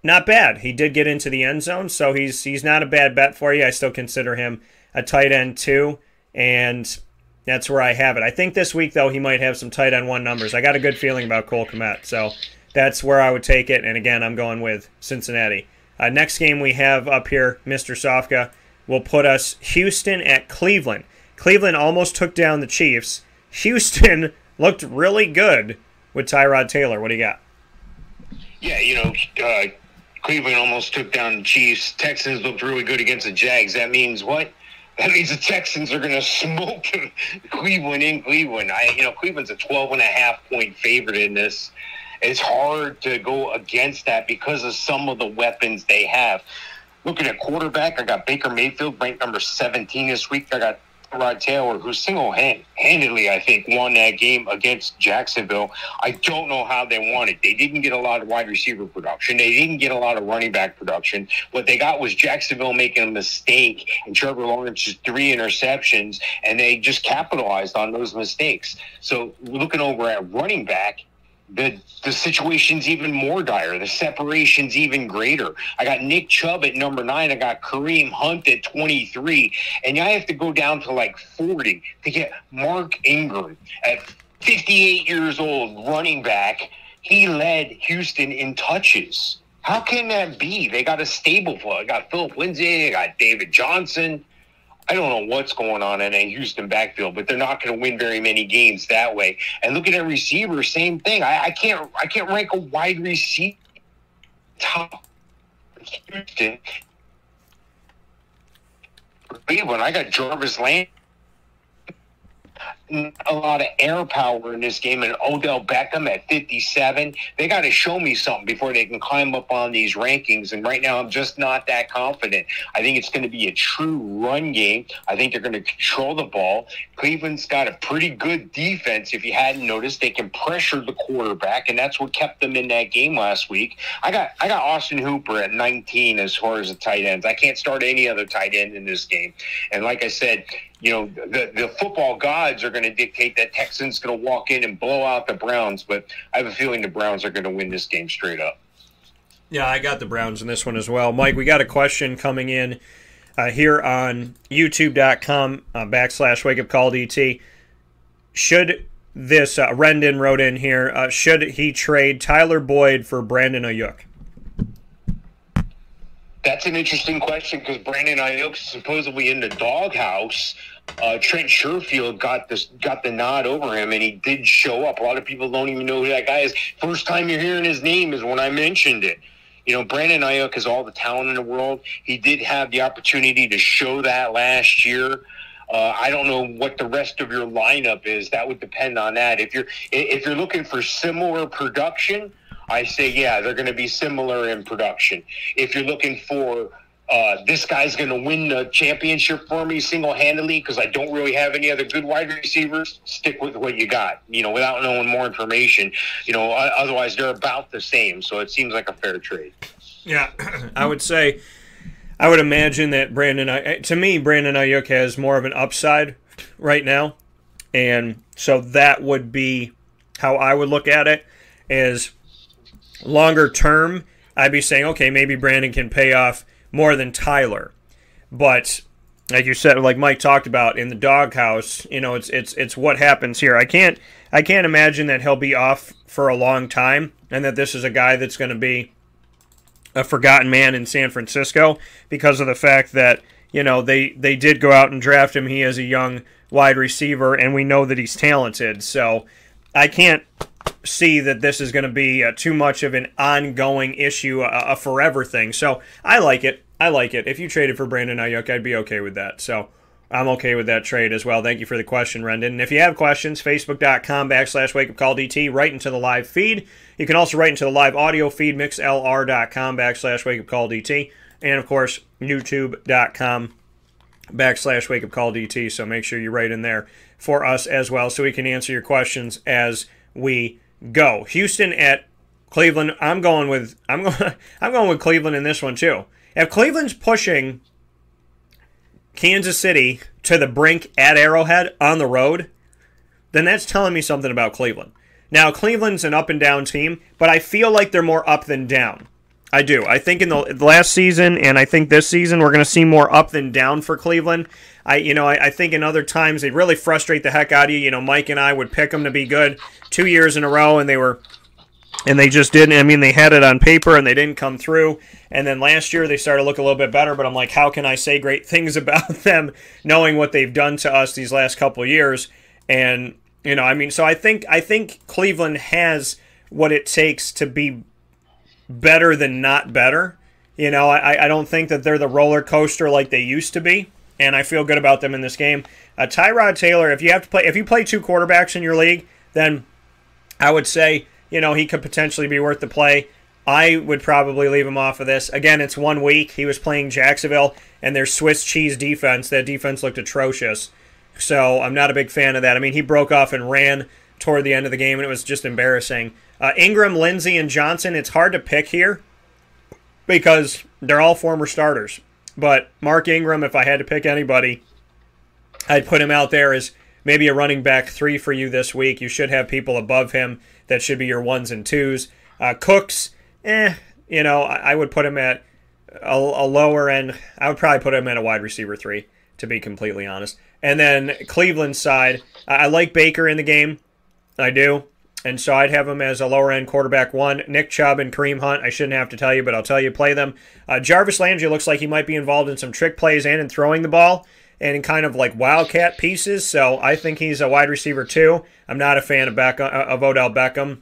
not bad. He did get into the end zone, so he's not a bad bet for you. I still consider him a tight end 2, and that's where I have it. I think this week, though, he might have some tight end 1 numbers. I got a good feeling about Cole Kmet, so that's where I would take it. And again, I'm going with Cincinnati. Next game we have up here, Mr. Sofka, will put us Houston at Cleveland. Cleveland almost took down the Chiefs. Houston looked really good with Tyrod Taylor. What do you got? Yeah, Cleveland almost took down the Chiefs. Texans looked really good against the Jags. That means what? That means the Texans are going to smoke Cleveland in Cleveland. Cleveland's a 12.5-point favorite in this. It's hard to go against that because of some of the weapons they have. Looking at quarterback, I got Baker Mayfield ranked number 17 this week. I got Rod Taylor, who single-handedly, I think, won that game against Jacksonville. I don't know how they won it. They didn't get a lot of wide receiver production. They didn't get a lot of running back production. What they got was Jacksonville making a mistake and Trevor Lawrence's 3 interceptions, and they just capitalized on those mistakes. So looking over at running back, the situation's even more dire. The separation's even greater. I got Nick Chubb at number 9. I got Kareem Hunt at 23. And I have to go down to like 40 to get Mark Ingram at 58 years old, running back. He led Houston in touches. How can that be? They got a stable for it. I got Philip Lindsay. I got David Johnson. I don't know what's going on in a Houston backfield, but they're not going to win very many games that way. And looking at receivers, same thing. I can't rank a wide receiver top Houston. Cleveland, I got Jarvis Landry. A lot of air power in this game, and Odell Beckham at 57. They got to show me something before they can climb up on these rankings, and right now I'm just not that confident. I think it's going to be a true run game. I think they're going to control the ball. Cleveland's got a pretty good defense. If you hadn't noticed, they can pressure the quarterback, and that's what kept them in that game last week. I got Austin Hooper at 19 as far as the tight ends. I can't start any other tight end in this game. And like I said, you know, the football gods are going to dictate that Texans going to walk in and blow out the Browns, but I have a feeling the Browns are going to win this game straight up. Yeah, I got the Browns in this one as well. Mike, we got a question coming in here on youtube.com /wakeupcalldt. Should this, Rendon wrote in here, should he trade Tyler Boyd for Brandon Ayuk? That's an interesting question because Brandon Ayuk's supposedly in the doghouse. Trent Sherfield got the nod over him, and he did show up. A lot of people don't even know who that guy is. First time you're hearing his name is when I mentioned it. You know, Brandon Ayuk has all the talent in the world. He did have the opportunity to show that last year. I don't know what the rest of your lineup is. That would depend on that. If you're looking for similar production, I say, yeah, they're going to be similar in production. If you're looking for this guy's going to win the championship for me single-handedly because I don't really have any other good wide receivers, stick with what you got, you know, without knowing more information. You know, otherwise they're about the same, so it seems like a fair trade. Yeah, I would imagine that Brandon Ayuk has more of an upside right now, and so that would be how I would look at it is longer term, I'd be saying, okay, maybe Brandon can pay off more than Tyler. But like you said, like Mike talked about in the doghouse, you know, it's what happens here. I can't imagine that he'll be off for a long time and that this is a guy that's going to be a forgotten man in San Francisco because of the fact that, you know, they did go out and draft him. He is a young wide receiver, and we know that he's talented. So I can't see that this is going to be too much of an ongoing issue, a forever thing. So I like it. If you traded for Brandon Ayuk, I'd be okay with that. So I'm okay with that trade as well. Thank you for the question, Rendon. And if you have questions, facebook.com /wakeupcalldt, right into the live feed. You can also write into the live audio feed, mixlr.com /wakeupcalldt. And, of course, youtube.com /wakeupcalldt. So make sure you write in there for us as well so we can answer your questions as we go. Houston at Cleveland. I'm going with Cleveland in this one too. If Cleveland's pushing Kansas City to the brink at Arrowhead on the road, then that's telling me something about Cleveland. Now, Cleveland's an up and down team, but I feel like they're more up than down. I do. I think in the last season and I think this season we're going to see more up than down for Cleveland. I think in other times they really frustrate the heck out of you. You know, Mike and I would pick them to be good 2 years in a row, and they just didn't. I mean, they had it on paper and they didn't come through. And then last year they started to look a little bit better, but I'm like, how can I say great things about them knowing what they've done to us these last couple of years? And, you know, I mean, so I think Cleveland has what it takes to be better than not better. You know, I don't think that they're the roller coaster like they used to be, and I feel good about them in this game. Tyrod Taylor, if you play two quarterbacks in your league, then I would say, you know, he could potentially be worth the play. I would probably leave him off of this. Again, it's 1 week. He was playing Jacksonville and their Swiss cheese defense. That defense looked atrocious. So I'm not a big fan of that. I mean, he broke off and ran toward the end of the game, and it was just embarrassing. Ingram, Lindsey, and Johnson, it's hard to pick here because they're all former starters. But Mark Ingram, if I had to pick anybody, I'd put him out there as maybe a running back 3 for you this week. You should have people above him that should be your 1s and 2s. Cooks, I would put him at a lower end. I would probably put him at a wide receiver 3, to be completely honest. And then Cleveland's side, I like Baker in the game. I do. And so I'd have him as a lower-end quarterback 1. Nick Chubb and Kareem Hunt, I shouldn't have to tell you, but I'll tell you, play them. Jarvis Landry looks like he might be involved in some trick plays and in throwing the ball and in kind of like wildcat pieces, so I think he's a wide receiver 2. I'm not a fan of Odell Beckham,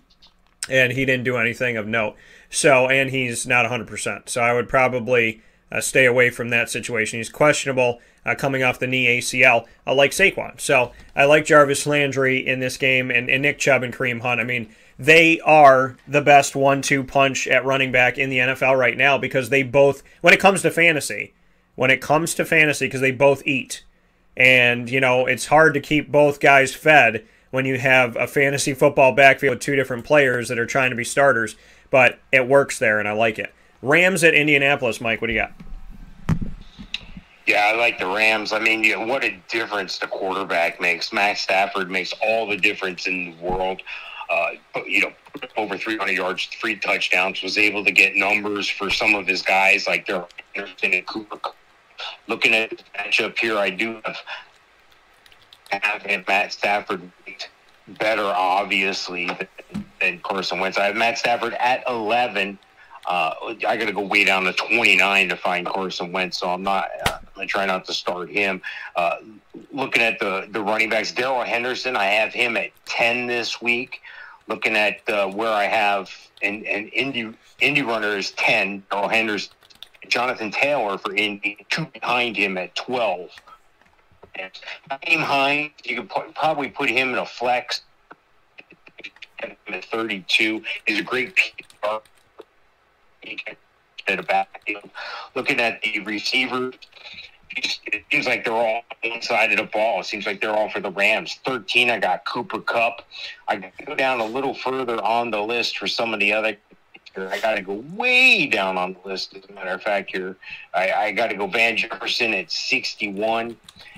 and he didn't do anything of note. So, and he's not 100%. So I would probably stay away from that situation. He's questionable coming off the knee ACL, like Saquon. So I like Jarvis Landry in this game, and Nick Chubb and Kareem Hunt. I mean, they are the best 1-2 punch at running back in the NFL right now because they both, when it comes to fantasy, because they both eat. And, it's hard to keep both guys fed when you have a fantasy football backfield with 2 different players that are trying to be starters. But it works there, and I like it. Rams at Indianapolis, Mike, what do you got? Yeah, I like the Rams. I mean, what a difference the quarterback makes. Matt Stafford makes all the difference in the world. Over 300 yards, 3 touchdowns, was able to get numbers for some of his guys like Darrell Henderson and Cooper. Looking at the matchup here, I do have Matt Stafford better, obviously, than Carson Wentz. I have Matt Stafford at 11. I got to go way down to 29 to find Carson Wentz, so I'm going to try not to start him. Looking at the running backs, Darrell Henderson, I have him at 10 this week. Looking at where I have an Indy runner is 10, Darrell Henderson. Jonathan Taylor for Indy, 2 behind him at 12. And Naeem Hines, you could probably put him in a flex at 32. He's a great PR at a backfield. Looking at the receivers, it seems like they're all one side of the ball. It seems like they're all for the Rams. 13, I got Cooper Kupp. I go down a little further on the list for some of the other. I got to go way down on the list, as a matter of fact, here. I got to go Van Jefferson at 61,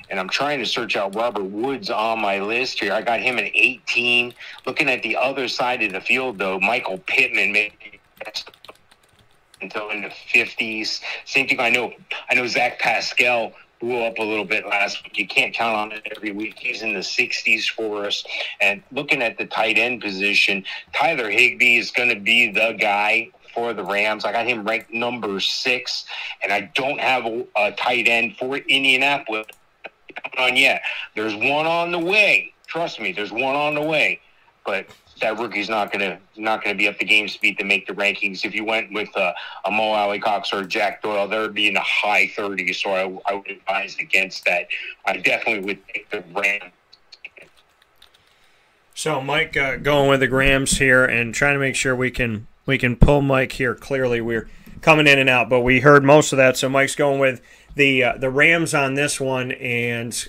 and I'm trying to search out Robert Woods on my list here. I got him at 18. Looking at the other side of the field, though, Michael Pittman maybe until in the 50s. Same thing, I know Zach Pascal blew up a little bit last week. You can't count on it every week. He's in the 60s for us. And looking at the tight end position, Tyler Higbee is going to be the guy for the Rams. I got him ranked number 6, and I don't have a tight end for Indianapolis on yet. There's one on the way. Trust me, there's one on the way. But that rookie's not gonna be up to game speed to make the rankings. If you went with a Mo Alley-Cox or Jack Doyle, they would be in the high 30s. So I would advise against that. I definitely would take the Rams. So Mike going with the Rams here and trying to make sure we can pull Mike here. Clearly we're coming in and out, but we heard most of that. So Mike's going with the Rams on this one, and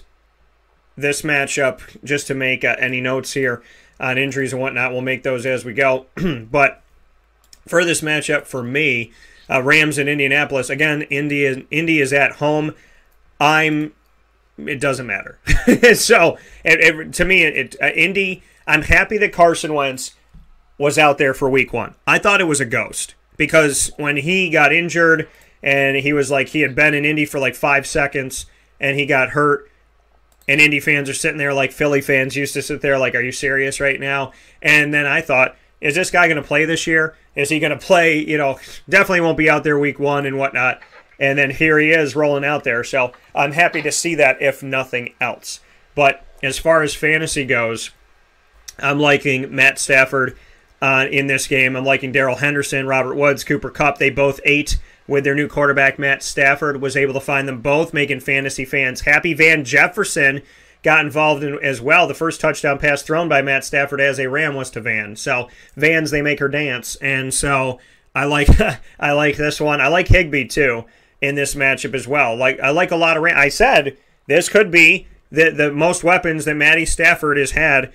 this matchup, just to make any notes here on injuries and whatnot, we'll make those as we go. But for this matchup, for me, Rams in Indianapolis, again, Indy is at home. It doesn't matter. So, to me, Indy, I'm happy that Carson Wentz was out there for week 1. I thought it was a ghost because when he got injured and he was like, he had been in Indy for like 5 seconds and he got hurt, and Indy fans are sitting there like Philly fans used to sit there like, are you serious right now? And then I thought, is this guy going to play this year? Is he going to play? Definitely won't be out there week 1 and whatnot. And then here he is rolling out there. So I'm happy to see that, if nothing else. But as far as fantasy goes, I'm liking Matt Stafford in this game. I'm liking Darrell Henderson, Robert Woods, Cooper Kupp. They both ate with their new quarterback, Matt Stafford. Was able to find them both, making fantasy fans happy. Van Jefferson got involved in as well. The first touchdown pass thrown by Matt Stafford as a Ram was to Van. So Vans, they make her dance. And so I like I like this one. I like Higbee too in this matchup as well. I like a lot of I said this could be the most weapons that Matty Stafford has had,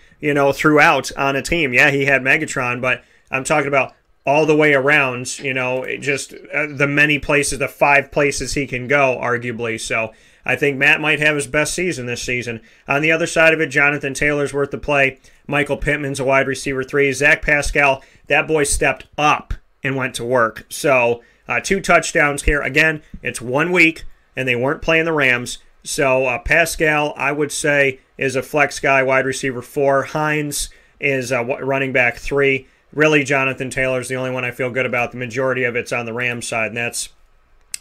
throughout on a team. Yeah, he had Megatron, but I'm talking about all the way around, just the many places, the 5 places he can go, arguably. So I think Matt might have his best season this season. On the other side of it, Jonathan Taylor's worth the play. Michael Pittman's a wide receiver 3. Zach Pascal, that boy stepped up and went to work. So 2 touchdowns here. Again, it's 1 week, and they weren't playing the Rams. So Pascal, I would say, is a flex guy, wide receiver 4. Hines is running back 3. Really, Jonathan Taylor's the only one I feel good about. The majority of it's on the Rams side, and that's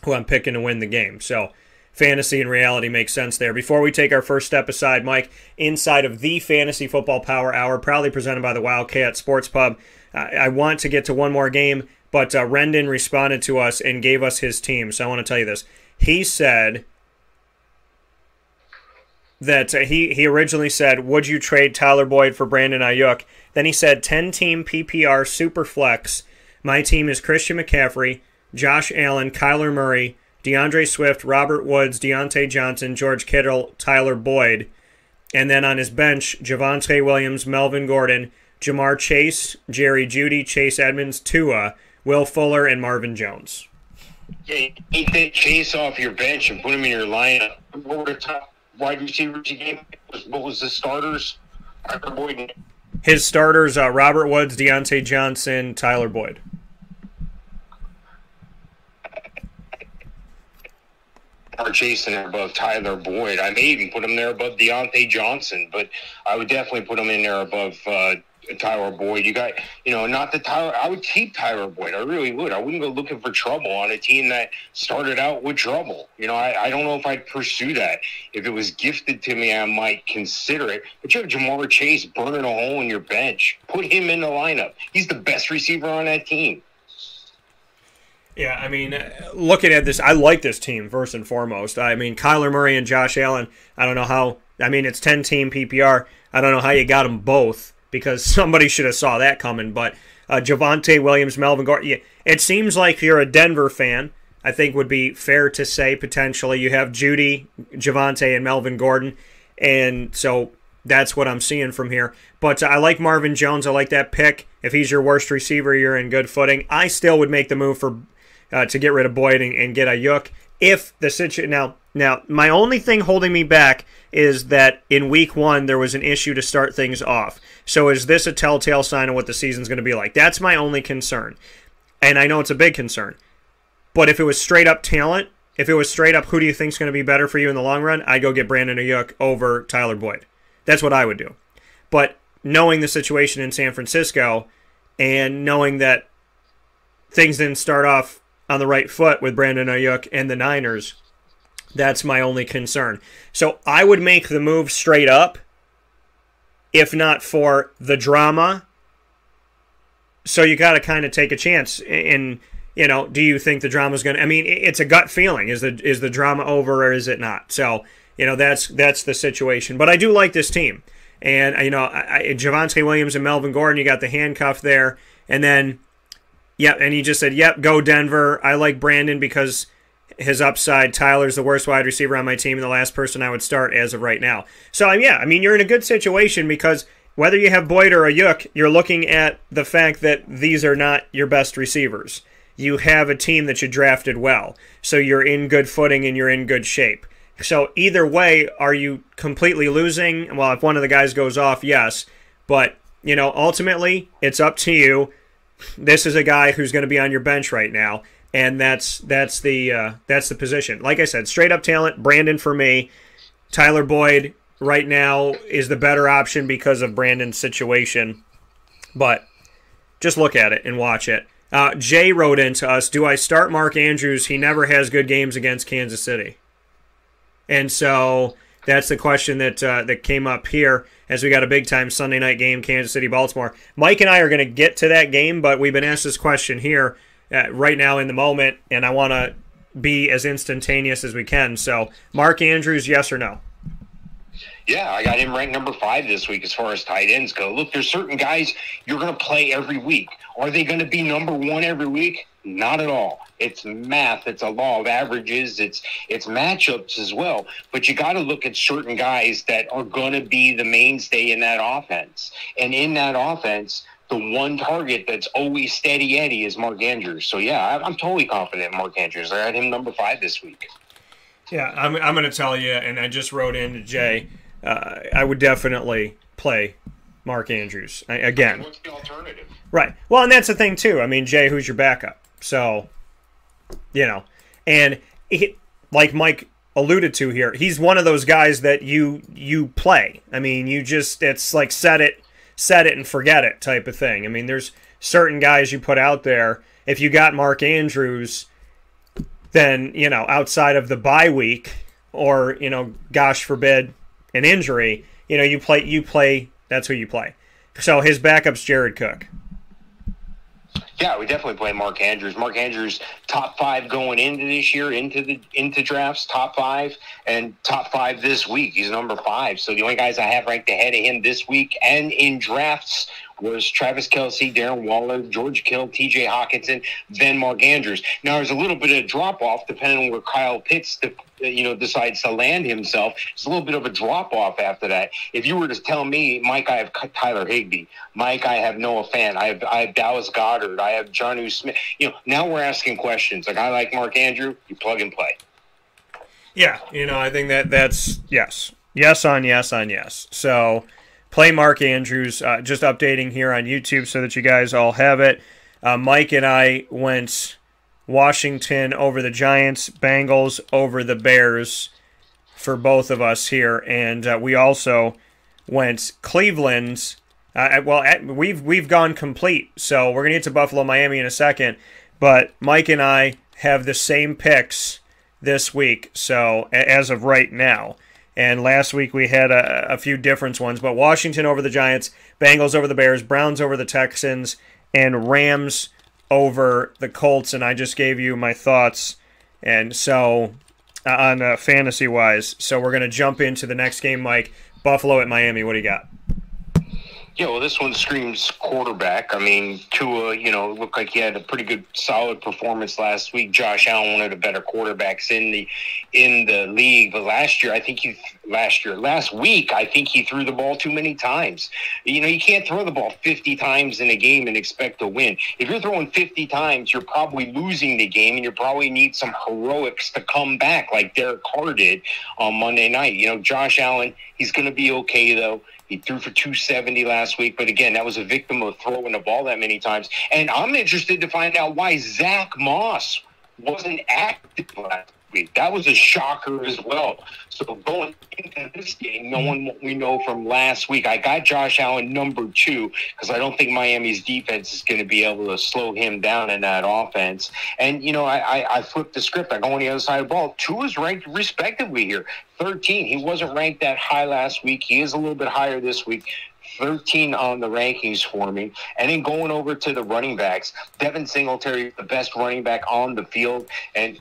who I'm picking to win the game. So fantasy and reality makes sense there. Before we take our first step aside, Mike, inside of the Fantasy Football Power Hour, proudly presented by the Wildcat Sports Pub, I want to get to one more game, but Rendon responded to us and gave us his team. So I want to tell you this. He said that he originally said, would you trade Tyler Boyd for Brandon Ayuk? Then he said 10-team PPR Superflex. My team is Christian McCaffrey, Josh Allen, Kyler Murray, DeAndre Swift, Robert Woods, Deontay Johnson, George Kittle, Tyler Boyd. And then on his bench, Javonte Williams, Melvin Gordon, Jamar Chase, Jerry Jeudy, Chase Edmonds, Tua, Will Fuller, and Marvin Jones. Yeah, take that Chase off your bench and put him in your lineup. What were the top wide receivers you gave? What was the starters? Boyd. His starters, Robert Woods, Deontay Johnson, Tyler Boyd. Chase there above Tyler Boyd. I may even put him there above Deontay Johnson, but I would definitely put him in there above Tyler Boyd. You got, not that Tyler. I would keep Tyler Boyd. I really would. I wouldn't go looking for trouble on a team that started out with trouble. I don't know if I'd pursue that. If it was gifted to me, I might consider it. But you have Jamar Chase burning a hole in your bench. Put him in the lineup. He's the best receiver on that team. Yeah, I mean, looking at this, I like this team, first and foremost. I mean, Kyler Murray and Josh Allen, I don't know how, it's 10-team PPR. I don't know how you got them both, because somebody should have saw that coming. But Javonte Williams, Melvin Gordon, it seems like you're a Denver fan, I think would be fair to say, potentially. You have Jeudy, Javonte, and Melvin Gordon, and so that's what I'm seeing from here. But I like Marvin Jones. I like that pick. If he's your worst receiver, you're in good footing. I still would make the move for to get rid of Boyd and get Ayuk. If the situation now, my only thing holding me back is that in week 1 there was an issue to start things off. So is this a telltale sign of what the season's going to be like? That's my only concern, and I know it's a big concern. But if it was straight up talent, if it was straight up who do you think's going to be better for you in the long run, I'd go get Brandon Ayuk over Tyler Boyd. That's what I would do. But knowing the situation in San Francisco and knowing that things didn't start off on the right foot with Brandon Ayuk and the Niners, that's my only concern. So I would make the move straight up, if not for the drama. So you got to kind of take a chance. And, do you think the drama's going to... it's a gut feeling. Is the drama over or is it not? So, that's the situation. But I do like this team. And, Javonte Williams and Melvin Gordon, you got the handcuff there. And then... Yep, and he just said, yep, go Denver. I like Brandon because his upside. Tyler's the worst wide receiver on my team and the last person I would start as of right now. So, you're in a good situation because whether you have Boyd or Ayuk, you're looking at the fact that these are not your best receivers. You have a team that you drafted well, so you're in good footing and you're in good shape. So either way, are you completely losing? Well, if one of the guys goes off, yes. But, ultimately, it's up to you. This is a guy who's going to be on your bench right now, and that's the position. Like I said, straight up talent, Brandon for me. Tyler Boyd right now is the better option because of Brandon's situation. But just look at it and watch it. Jay wrote into us, do I start Mark Andrews? He never has good games against Kansas City. And so that's the question that came up here as we got a big-time Sunday night game, Kansas City-Baltimore. Mike and I are going to get to that game, but we've been asked this question here right now in the moment, and I want to be as instantaneous as we can. So, Mark Andrews, yes or no? Yeah, I got him ranked number 5 this week as far as tight ends go. Look, there's certain guys you're going to play every week. Are they going to be number 1 every week? Not at all. It's math. It's a law of averages. It's matchups as well. But you got to look at certain guys that are going to be the mainstay in that offense. And in that offense, the one target that's always steady Eddie is Mark Andrews. So, yeah, I'm totally confident in Mark Andrews. I had him number 5 this week. Yeah, I'm going to tell you, and I just wrote in to Jay, I would definitely play Mark Andrews again. What's the alternative? Right. Well, and that's the thing, too. I mean, Jay, who's your backup? So, and like Mike alluded to here, he's one of those guys that you play. I mean, it's like set it and forget it type of thing. I mean, there's certain guys you put out there. If you got Mark Andrews, then, outside of the bye week or, gosh forbid, an injury, you play, that's who you play. So his backup's Jared Cook. Yeah, we definitely play Mark Andrews. Mark Andrews, top 5 going into this year, into drafts, top 5, and top 5 this week. He's number 5. So the only guys I have ranked ahead of him this week and in drafts was Travis Kelce, Darren Waller, George Kittle, T.J. Hawkinson, then Mark Andrews. Now, there's a little bit of drop-off depending on where Kyle Pitts decides to land himself. It's a little bit of a drop-off after that. If you were to tell me, Mike, I have Tyler Higbee. Mike, I have Noah Fant. I have Dallas Goedert. I have Jonnu Smith. Now we're asking questions. Like, I like Mark Andrew, you plug and play. Yeah, I think that's yes. Yes on yes on yes. So play Mark Andrews. Just updating here on YouTube so that you guys all have it. Mike and I went Washington over the Giants, Bengals over the Bears for both of us here, and we also went Cleveland. We've gone complete, so we're gonna get to Buffalo, Miami in a second. But Mike and I have the same picks this week, so as of right now. And last week we had a few different ones, but Washington over the Giants, Bengals over the Bears, Browns over the Texans, and Rams over the Colts. And I just gave you my thoughts, and so on fantasy-wise. So we're going to jump into the next game, Mike. Buffalo at Miami. What do you got? Yeah, well, this one screams quarterback. I mean, Tua, looked like he had a pretty good, solid performance last week. Josh Allen, one of the better quarterbacks in the league. But last week, I think he threw the ball too many times. You can't throw the ball 50 times in a game and expect to win. If you're throwing 50 times, you're probably losing the game, and you probably need some heroics to come back, like Derek Carr did on Monday night. Josh Allen, he's going to be okay, though. He threw for 270 last week, but again, that was a victim of throwing the ball that many times. And I'm interested to find out why Zach Moss wasn't active last week. That was a shocker as well. So going into this game, knowing what we know from last week, I got Josh Allen number 2 because I don't think Miami's defense is going to be able to slow him down in that offense. And, I flipped the script. I go on the other side of the ball. 2 is ranked respectively here. 13. He wasn't ranked that high last week. He is a little bit higher this week. 13 on the rankings for me. And then going over to the running backs, Devin Singletary, the best running back on the field. And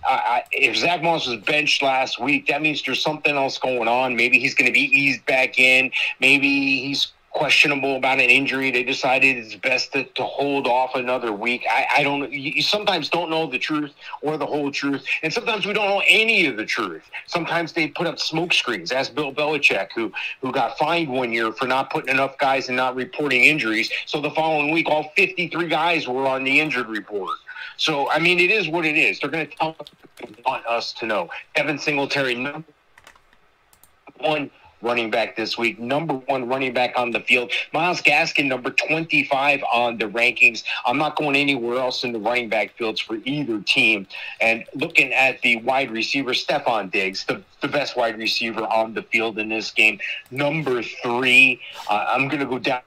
if Zach Moss was benched last week, that means there's something else going on. Maybe he's going to be eased back in. Maybe he's questionable about an injury. They decided it's best to hold off another week. I don't. You sometimes don't know the truth or the whole truth, and sometimes we don't know any of the truth. Sometimes they put up smoke screens. Ask Bill Belichick, who got fined one year for not putting enough guys and not reporting injuries. So the following week, all 53 guys were on the injured report. So, I mean, it is what it is. They're going to tell us what they want us to know. Evan Singletary, number 1 running back this week, number 1 running back on the field. Myles Gaskin, number 25 on the rankings. I'm not going anywhere else in the running back fields for either team. And looking at the wide receiver, Stephon Diggs, the best wide receiver on the field in this game, number 3. I'm going to go down,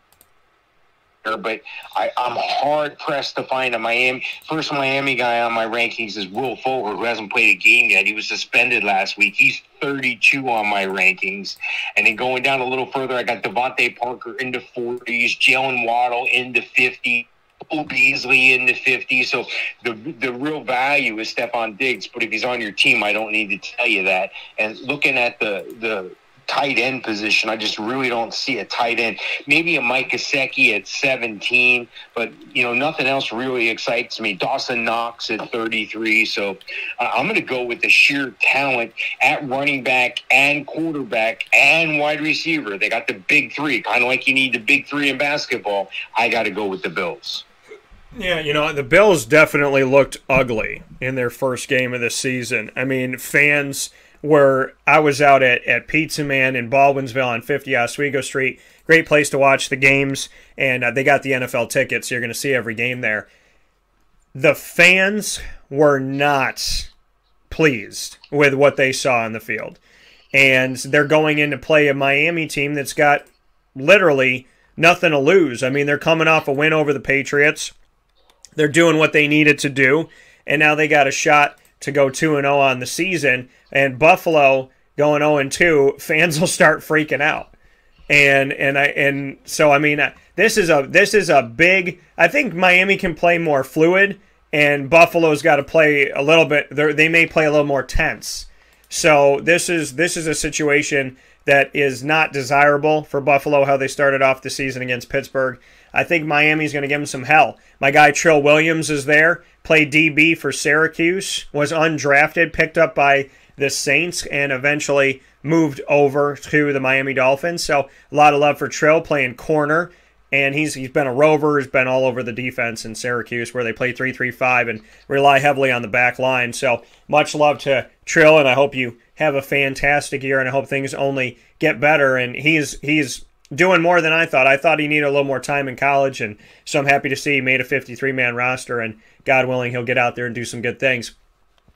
but I'm hard-pressed to find a first Miami guy on my rankings is Will Fuller, who hasn't played a game yet. He was suspended last week. He's 32 on my rankings. And then going down a little further, I got Devontae Parker into 40s, Jalen Waddle into 50, Cole Beasley into 50. So the real value is Stephon Diggs. But if he's on your team, I don't need to tell you that. And looking at the tight end position. I just really don't see a tight end. Maybe a Mike Gesicki at 17, but, nothing else really excites me. Dawson Knox at 33. So I'm going to go with the sheer talent at running back and quarterback and wide receiver. They got the big three, kind of like you need the big three in basketball. I got to go with the Bills. Yeah, the Bills definitely looked ugly in their first game of the season. I mean, fans were – I was out at Pizza Man in Baldwinsville on 50 Oswego Street. Great place to watch the games, and they got the NFL tickets, so you're going to see every game there. The fans were not pleased with what they saw on the field. And they're going in to play a Miami team that's got literally nothing to lose. I mean, they're coming off a win over the Patriots. They're doing what they needed to do, and now they got a shot to go 2-0 on the season. And Buffalo going 0-2, fans will start freaking out. So I mean, this is a big. I think Miami can play more fluid, and Buffalo's got to play a little bit. They may play a little more tense. So this is a situation that is not desirable for Buffalo. How they started off the season against Pittsburgh. I think Miami's going to give them some hell. My guy Trill Williams is there, played DB for Syracuse, was undrafted, picked up by the Saints, and eventually moved over to the Miami Dolphins. So a lot of love for Trill playing corner, and he's been a rover, he's been all over the defense in Syracuse where they play 3-3-5 and rely heavily on the back line. So much love to Trill, and I hope you have a fantastic year, and I hope things only get better. And he's doing more than I thought. I thought he needed a little more time in college, and so I'm happy to see he made a 53-man roster, and God willing, he'll get out there and do some good things.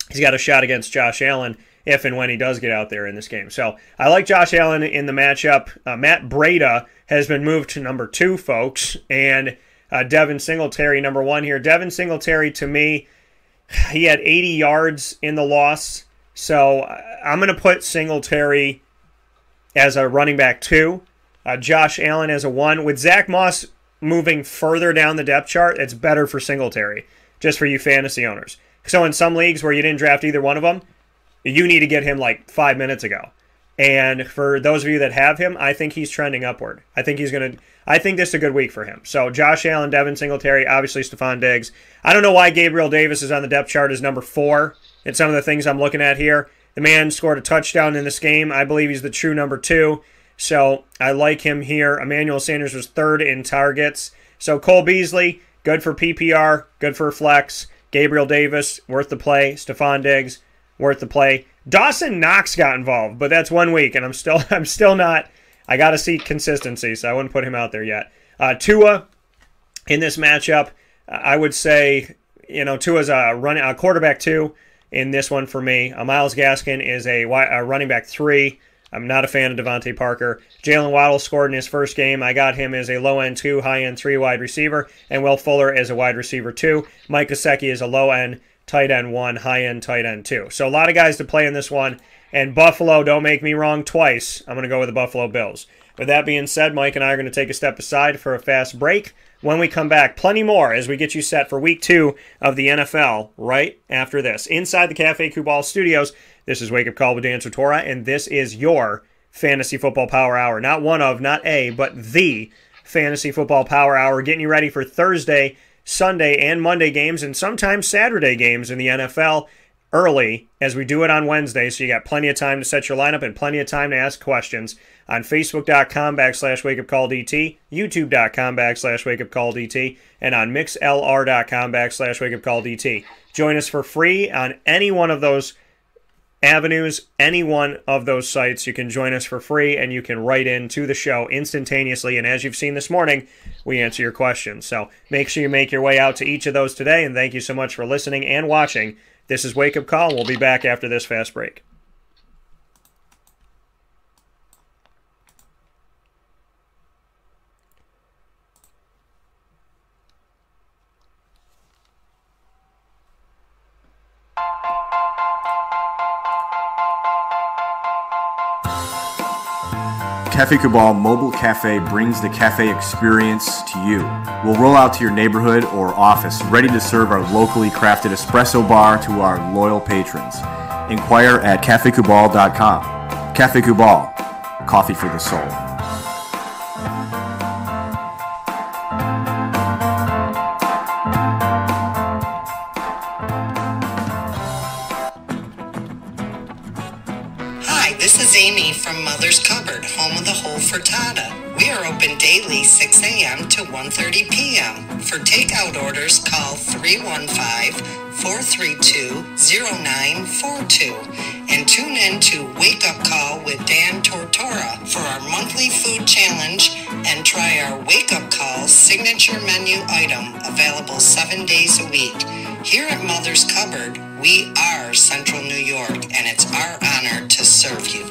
He's got a shot against Josh Allen if and when he does get out there in this game. So I like Josh Allen in the matchup. Matt Breida has been moved to number 2, folks, and Devin Singletary number 1 here. Devin Singletary, to me, he had 80 yards in the loss, so I'm going to put Singletary as a running back 2. Josh Allen as a 1. With Zach Moss moving further down the depth chart, it's better for Singletary, just for you fantasy owners. So in some leagues where you didn't draft either one of them, you need to get him like 5 minutes ago. And for those of you that have him, I think he's trending upward. I think this is a good week for him. So Josh Allen, Devin Singletary, obviously Stephon Diggs. I don't know why Gabriel Davis is on the depth chart as number 4. It's some of the things I'm looking at here. The man scored a touchdown in this game. I believe he's the true number 2. So I like him here. Emmanuel Sanders was 3rd in targets. So Cole Beasley, good for PPR, good for flex. Gabriel Davis, worth the play. Stephon Diggs, worth the play. Dawson Knox got involved, but that's 1 week, and I'm still not. I got to see consistency, so I wouldn't put him out there yet. Tua in this matchup, I would say, Tua's a quarterback 2 in this one for me. Myles Gaskin is a running back 3. I'm not a fan of Devontae Parker. Jalen Waddle scored in his first game. I got him as a low-end 2, high-end 3 wide receiver, and Will Fuller as a wide receiver 2. Mike Gesicki is a low-end tight end 1, high-end tight end 2. So a lot of guys to play in this one. And Buffalo, don't make me wrong twice. I'm going to go with the Buffalo Bills. With that being said, Mike and I are going to take a step aside for a fast break. When we come back, plenty more as we get you set for Week 2 of the NFL right after this. Inside the Cafe Kubal Studios, this is Wake Up Call with Dan Tortora, and this is your Fantasy Football Power Hour. Not one of, not a, but the Fantasy Football Power Hour, getting you ready for Thursday, Sunday, and Monday games, and sometimes Saturday games in the NFL early, as we do it on Wednesday, so you got plenty of time to set your lineup and plenty of time to ask questions on Facebook.com/WakeUpCallDT, YouTube.com/WakeUpCallDT, and on MixLR.com/WakeUpCallDT. Join us for free on any one of those avenues, any one of those sites. You can join us for free, and you can write in to the show instantaneously, and as you've seen this morning, we answer your questions. So make sure you make your way out to each of those today, and thank you so much for listening and watching. This is Wake Up Call, and we'll be back after this fast break. Cafe Kubal Mobile Cafe brings the cafe experience to you. We'll roll out to your neighborhood or office, ready to serve our locally crafted espresso bar to our loyal patrons. Inquire at cafekubal.com. Cafe Kubal, coffee for the soul. Hi, this is Amy from Mother's Cupboard, home of the whole frittata. We are open daily 6 a.m. to 1:30 p.m. For takeout orders, call 315-432-0942 and tune in to Wake Up Call with Dan Tortora for our monthly food challenge and try our Wake Up Call signature menu item available 7 days a week. Here at Mother's Cupboard, we are Central New York, and it's our honor to serve you.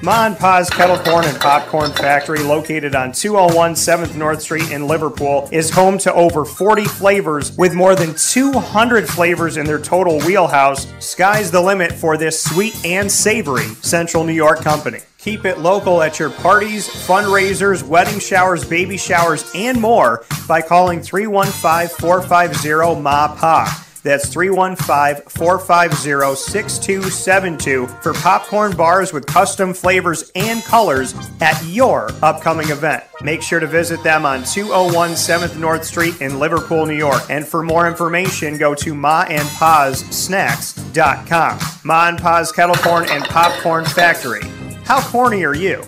Ma and Pa's Kettle Corn and Popcorn Factory, located on 201 7th North Street in Liverpool, is home to over 40 flavors with more than 200 flavors in their total wheelhouse. Sky's the limit for this sweet and savory Central New York company. Keep it local at your parties, fundraisers, wedding showers, baby showers, and more by calling 315-450-MA-PA. That's 315-450-6272 for popcorn bars with custom flavors and colors at your upcoming event. Make sure to visit them on 201 7th North Street in Liverpool, New York. And for more information, go to maandpazsnacks.com. Ma and Pa's Kettle Corn and Popcorn Factory. How corny are you?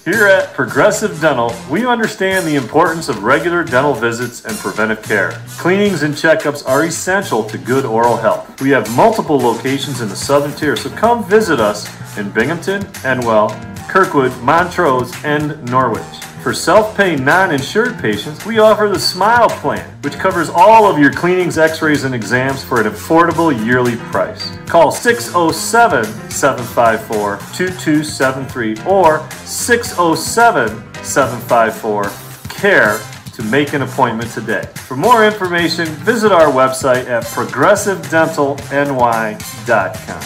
Here at Progressive Dental, we understand the importance of regular dental visits and preventive care. Cleanings and checkups are essential to good oral health. We have multiple locations in the Southern Tier, so come visit us in Binghamton, Enwell, Kirkwood, Montrose, and Norwich. For self-pay non-insured patients, we offer the Smile Plan, which covers all of your cleanings, x-rays, and exams for an affordable yearly price. Call 607-754-2273 or 607-754-CARE to make an appointment today. For more information, visit our website at progressivedentalny.com.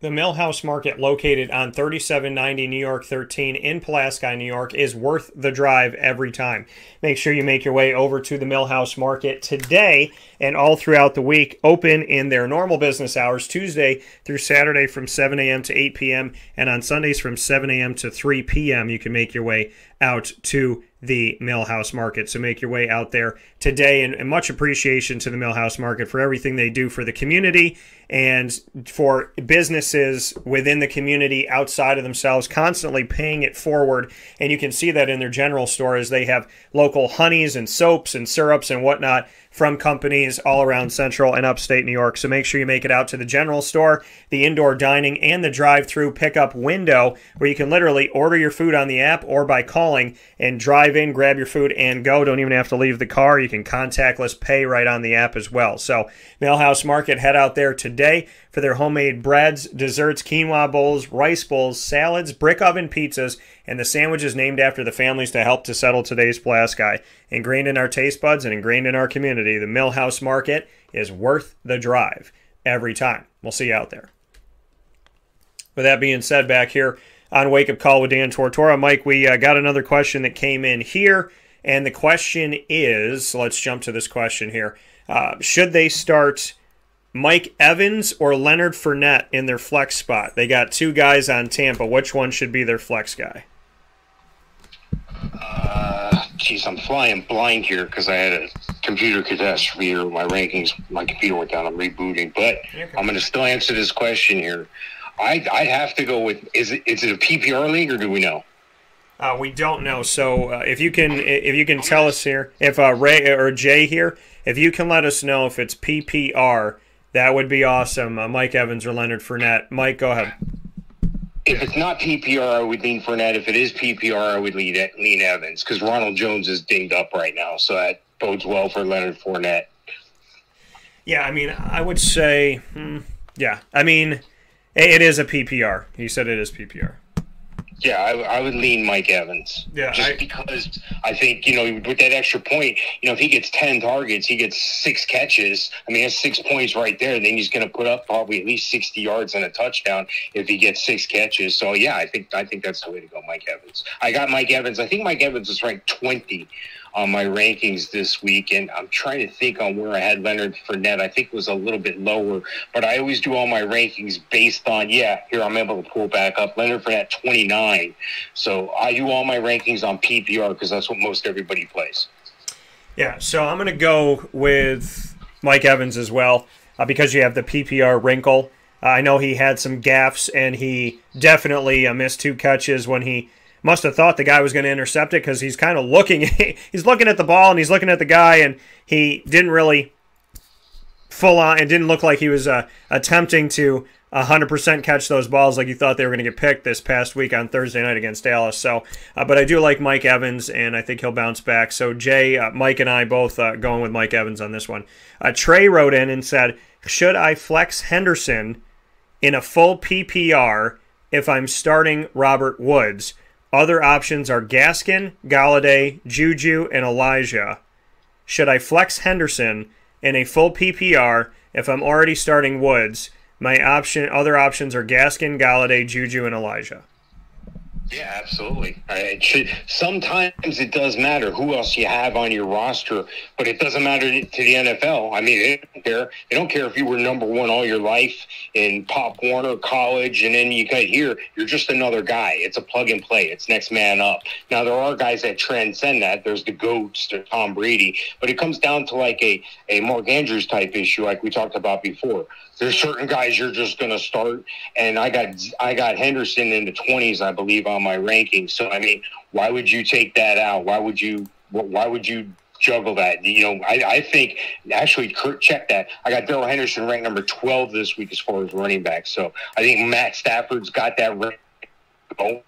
The Millhouse Market, located on 3790 New York 13 in Pulaski, New York, is worth the drive every time. Make sure you make your way over to the Millhouse Market today and all throughout the week. Open in their normal business hours, Tuesday through Saturday from 7 a.m. to 8 p.m. and on Sundays from 7 a.m. to 3 p.m. You can make your way out to the Millhouse Market. So make your way out there today, and much appreciation to the Millhouse Market for everything they do for the community and for businesses within the community outside of themselves, constantly paying it forward. And you can see that in their general store as they have local honeys and soaps and syrups and whatnot from companies all around central and upstate New York. So make sure you make it out to the general store, the indoor dining, and the drive-through pickup window, where you can literally order your food on the app or by calling and drive in, grab your food, and go. Don't even have to leave the car. You can contactless pay right on the app as well. So Millhouse Market, head out there today for their homemade breads, desserts, quinoa bowls, rice bowls, salads, brick oven pizzas, and the sandwiches named after the families to help to settle today's Pulaski. Ingrained in our taste buds and ingrained in our community, the Millhouse Market is worth the drive every time. We'll see you out there. With that being said, back here on Wake Up Call with Dan Tortora, Mike, we got another question that came in here, and the question is, let's jump to this question here. Should they start Mike Evans or Leonard Fournette in their flex spot? They got two guys on Tampa. Which one should be their flex guy? Geez, I'm flying blind here because I had a computer catastrophe here. My rankings, my computer went down. I'm rebooting, but okay. I'm going to still answer this question here. I'd have to go with, is it a PPR league, or do we know? We don't know. So if you can tell us here, if Ray or Jay here, if you can let us know if it's PPR, that would be awesome. Mike Evans or Leonard Fournette. Mike, go ahead. If it's not PPR, I would lean Fournette. If it is PPR, I would lean Evans, because Ronald Jones is dinged up right now, so that bodes well for Leonard Fournette. Yeah, I mean, I would say, yeah. I mean, it is a PPR. He said it is PPR. Yeah, I would lean Mike Evans. Yeah, just because I think, with that extra point, if he gets 10 targets, he gets 6 catches. I mean, that's 6 points right there. Then he's going to put up probably at least 60 yards and a touchdown if he gets 6 catches. So, yeah, I think that's the way to go, Mike Evans. I got Mike Evans. I think Mike Evans is ranked 20 on my rankings this week, and I'm trying to think on where I had Leonard Fournette. I think it was a little bit lower, but I always do all my rankings based on, here I'm able to pull back up. Leonard Fournette, 29. So I do all my rankings on PPR because that's what most everybody plays. Yeah, so I'm going to go with Mike Evans as well because you have the PPR wrinkle. I know he had some gaffes, and he definitely missed 2 catches when he must have thought the guy was going to intercept it because he's kind of looking at the ball and he's looking at the guy, and he didn't really full on. It didn't look like he was attempting to 100% catch those balls like you thought they were going to get picked this past week on Thursday night against Dallas. So, but I do like Mike Evans, and I think he'll bounce back. So Jay, Mike, and I both going with Mike Evans on this one. Trey wrote in and said, should I flex Henderson in a full PPR if I'm starting Robert Woods? Other options are Gaskin, Galladay, Juju, and Elijah. Should I flex Henderson in a full PPR if I'm already starting Woods? Other options are Gaskin, Galladay, Juju, and Elijah. Yeah, absolutely. Sometimes it does matter who else you have on your roster, but it doesn't matter to the NFL. I mean, they don't care. They don't care if you were number 1 all your life in Pop Warner, college, and then you get here, you're just another guy. It's a plug and play. It's next man up. Now, there are guys that transcend that. There's the GOATs, there's Tom Brady, but it comes down to like a Mark Andrews type issue like we talked about before. There's certain guys you're just going to start, and I got Henderson in the 20s, I believe, on my rankings. So I mean, why would you take that out? Why would you juggle that? I think actually, Kurt, check that. I got Darrell Henderson ranked number 12 this week as far as running back. So I think Matt Stafford's got that ranked. I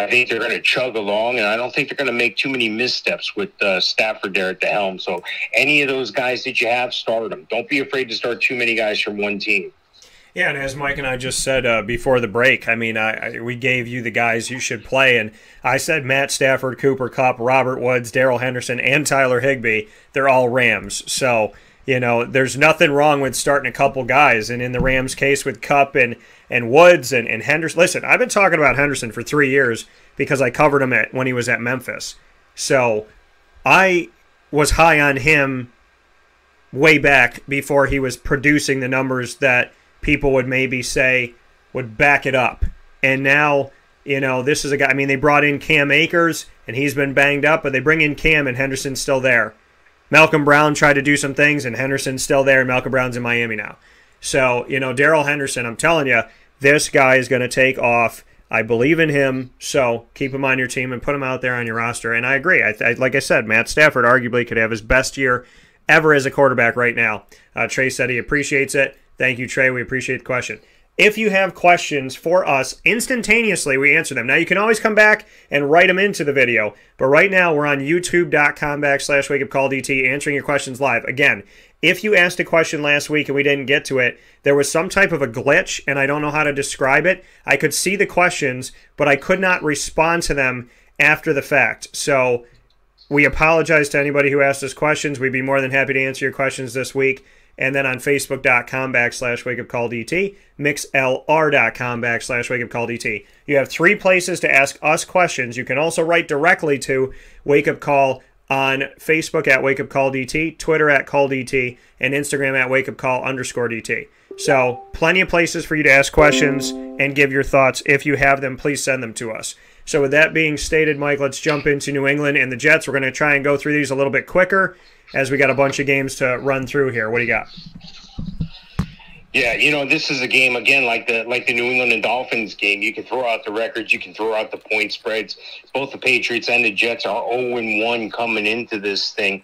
think they're going to chug along, and I don't think they're going to make too many missteps with Stafford there at the helm. So any of those guys that you have, start them. Don't be afraid to start too many guys from one team. Yeah, and as Mike and I just said before the break, I mean, we gave you the guys you should play, and I said Matt Stafford, Cooper Kupp, Robert Woods, Darrell Henderson, and Tyler Higbee. They're all Rams. So, there's nothing wrong with starting a couple guys, and in the Rams' case with Kupp and Woods and Henderson. Listen, I've been talking about Henderson for 3 years because I covered him when he was at Memphis. So I was high on him way back before he was producing the numbers that people would maybe say would back it up. And now, this is a guy, I mean, they brought in Cam Akers, and he's been banged up, but they bring in Cam, and Henderson's still there. Malcolm Brown tried to do some things, and Henderson's still there, and Malcolm Brown's in Miami now. So, Darrell Henderson, I'm telling you, this guy is going to take off. I believe in him, so keep him on your team and put him out there on your roster. And I agree. Like I said, Matt Stafford arguably could have his best year ever as a quarterback right now. Trey said he appreciates it. Thank you, Trey. We appreciate the question. If you have questions for us, instantaneously we answer them. Now, you can always come back and write them into the video, but right now we're on youtube.com/wakeupcalldt answering your questions live. Again, if you asked a question last week and we didn't get to it, there was some type of a glitch, and I don't know how to describe it. I could see the questions, but I could not respond to them after the fact. So we apologize to anybody who asked us questions. We'd be more than happy to answer your questions this week. And then on Facebook.com/wakeupcalldt, mixlr.com/wakeupcalldt. You have 3 places to ask us questions. You can also write directly to Wake Up Call on Facebook at Wake Up Call DT, Twitter at Call DT, and Instagram at Wake Up Call _DT. So plenty of places for you to ask questions and give your thoughts. If you have them, please send them to us. So with that being stated, Mike, let's jump into New England and the Jets. We're going to try and go through these a little bit quicker as we got a bunch of games to run through here. What do you got? Yeah, this is a game, again, like the New England and Dolphins game. You can throw out the records. You can throw out the point spreads. Both the Patriots and the Jets are 0-1 coming into this thing,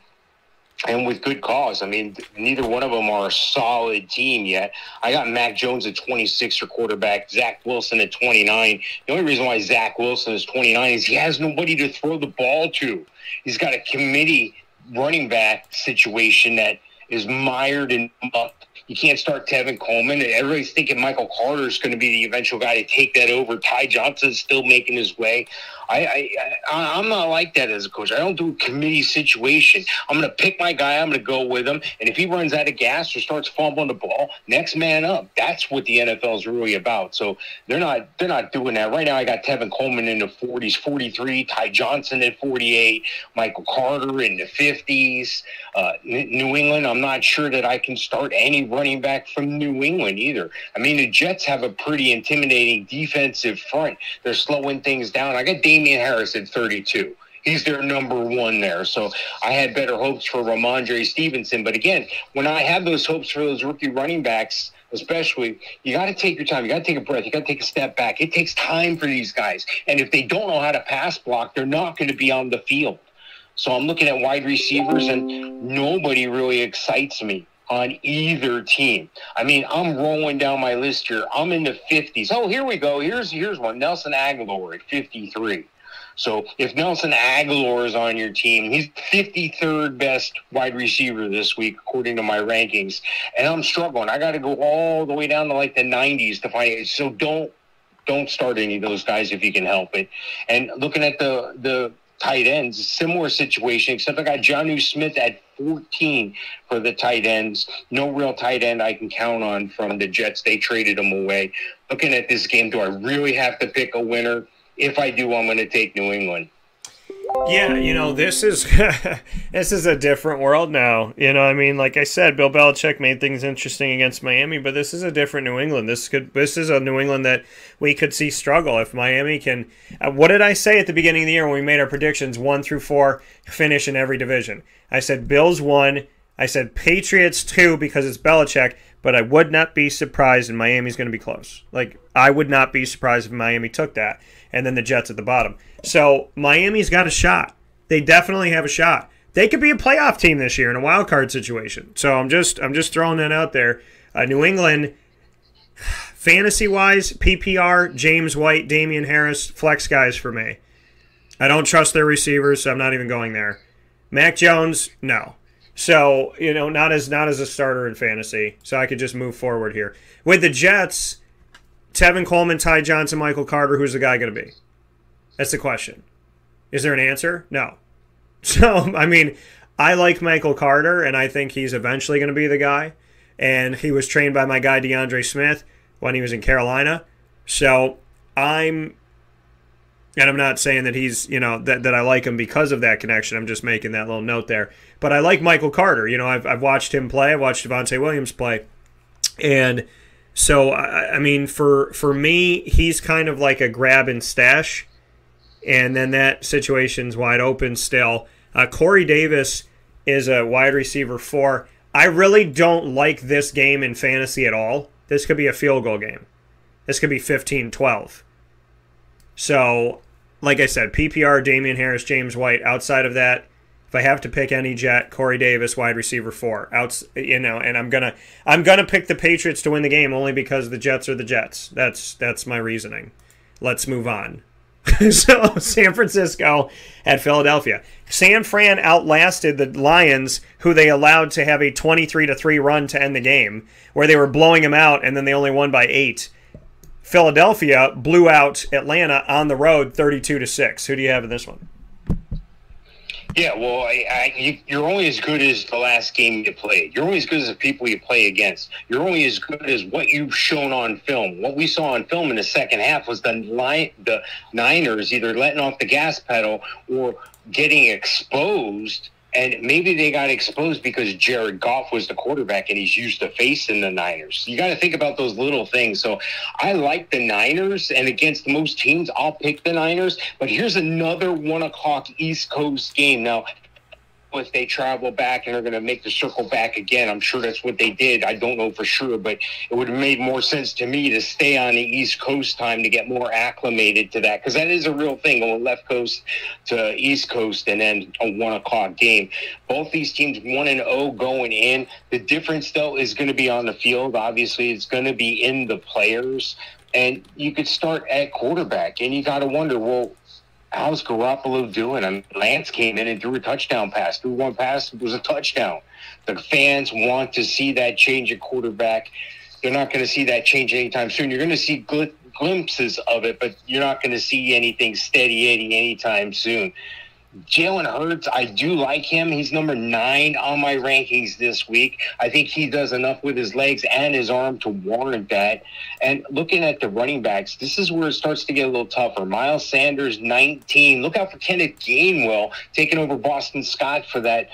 and with good cause. I mean, neither one of them are a solid team yet. I got Mac Jones at 26 for quarterback, Zach Wilson at 29. The only reason why Zach Wilson is 29 is he has nobody to throw the ball to. He's got a committee running back situation that is mired in muck. You can't start Tevin Coleman. Everybody's thinking Michael Carter is going to be the eventual guy to take that over. Ty Johnson's still making his way. I'm not like that as a coach. I don't do a committee situation. I'm going to pick my guy. I'm going to go with him. And if he runs out of gas or starts fumbling the ball, next man up. That's what the NFL is really about. So they're not doing that. Right now I got Tevin Coleman in the 40s, 43, Ty Johnson at 48, Michael Carter in the 50s. New England, I'm not sure that I can start any running back from New England either. I mean, the Jets have a pretty intimidating defensive front. They're slowing things down. I got Damian Harris at 32. He's their number one there. So I had better hopes for Ramondre Stevenson. But again, when I have those hopes for those rookie running backs, especially, you got to take your time. You got to take a breath. You got to take a step back. It takes time for these guys. And if they don't know how to pass block, they're not going to be on the field. So I'm looking at wide receivers, and nobody really excites me on either team. I mean, I'm rolling down my list here. I'm in the 50s. Oh, here we go. Here's one. Nelson Aguilar at 53. So if Nelson Aguilar is on your team, he's 53rd best wide receiver this week, according to my rankings. And I'm struggling. I got to go all the way down to like the 90s to find it. So don't start any of those guys if you can help it. And looking at the tight ends, similar situation, except I got Jonnu Smith at 14 for the tight ends. No real tight end I can count on from the Jets. They traded him away. Looking at this game, do I really have to pick a winner? If I do, I'm going to take New England. Yeah, this is this is a different world now. I mean, like I said, Bill Belichick made things interesting against Miami, but this is a different New England. This is a New England that we could see struggle if Miami can. What did I say at the beginning of the year when we made our predictions 1 through 4 finish in every division? I said Bills 1. I said Patriots 2 because it's Belichick, but I would not be surprised and Miami's going to be close. Like, I would not be surprised if Miami took that, and then the Jets at the bottom. So Miami's got a shot. They definitely have a shot. They could be a playoff team this year in a wild card situation. So I'm just throwing that out there. New England, fantasy-wise, PPR, James White, Damian Harris, flex guys for me. I don't trust their receivers, so I'm not even going there. Mac Jones, no. So, not as a starter in fantasy. So I could just move forward here. With the Jets, Tevin Coleman, Ty Johnson, Michael Carter, who's the guy going to be? That's the question. Is there an answer? No. So, I mean, I like Michael Carter, and I think he's eventually going to be the guy. And he was trained by my guy DeAndre Smith when he was in Carolina. So, I'm not saying that he's, that I like him because of that connection. I'm just making that little note there. But I like Michael Carter. I've watched him play. I watched Devontae Williams play. And so, I mean, for me, he's kind of like a grab and stash. And then that situation's wide open still. Corey Davis is a wide receiver 4. I really don't like this game in fantasy at all. This could be a field goal game. This could be 15-12. So, like I said, PPR, Damian Harris, James White. Outside of that, if I have to pick any Jet, Corey Davis, wide receiver 4. And I'm gonna pick the Patriots to win the game only because the Jets are the Jets. That's my reasoning. Let's move on. So, San Francisco at Philadelphia. San Fran outlasted the Lions, who they allowed to have a 23-3 run to end the game, where they were blowing them out, and then they only won by 8. Philadelphia blew out Atlanta on the road 32-6. Who do you have in this one? Yeah, well, you're only as good as the last game you played. You're only as good as the people you play against. You're only as good as what you've shown on film. What we saw on film in the second half was the Niners either letting off the gas pedal or getting exposed. And maybe they got exposed because Jared Goff was the quarterback and he's used to facing the Niners. You got to think about those little things. So I like the Niners, and against most teams, I'll pick the Niners. But here's another 1 o'clock East Coast game. Now, if they travel back and are going to make the circle back again, I'm sure that's what they did. I don't know for sure, but it would have made more sense to me to stay on the East Coast time to get more acclimated to that, because that is a real thing, going left coast to East Coast and then a 1 o'clock game. Both these teams 1-0 going in. The difference, though, is going to be on the field. Obviously, it's going to be in the players. And you could start at quarterback, and you got to wonder, well, how's Garoppolo doing? I mean, Lance came in and threw a touchdown pass. Threw one pass, it was a touchdown. The fans want to see that change at quarterback. They're not going to see that change anytime soon. You're going to see glimpses of it, but you're not going to see anything steady Eddie anytime soon. Jalen Hurts, I do like him. He's number 9 on my rankings this week. I think he does enough with his legs and his arm to warrant that. And looking at the running backs, this is where it starts to get a little tougher. Miles Sanders, 19. Look out for Kenneth Gainwell taking over Boston Scott for that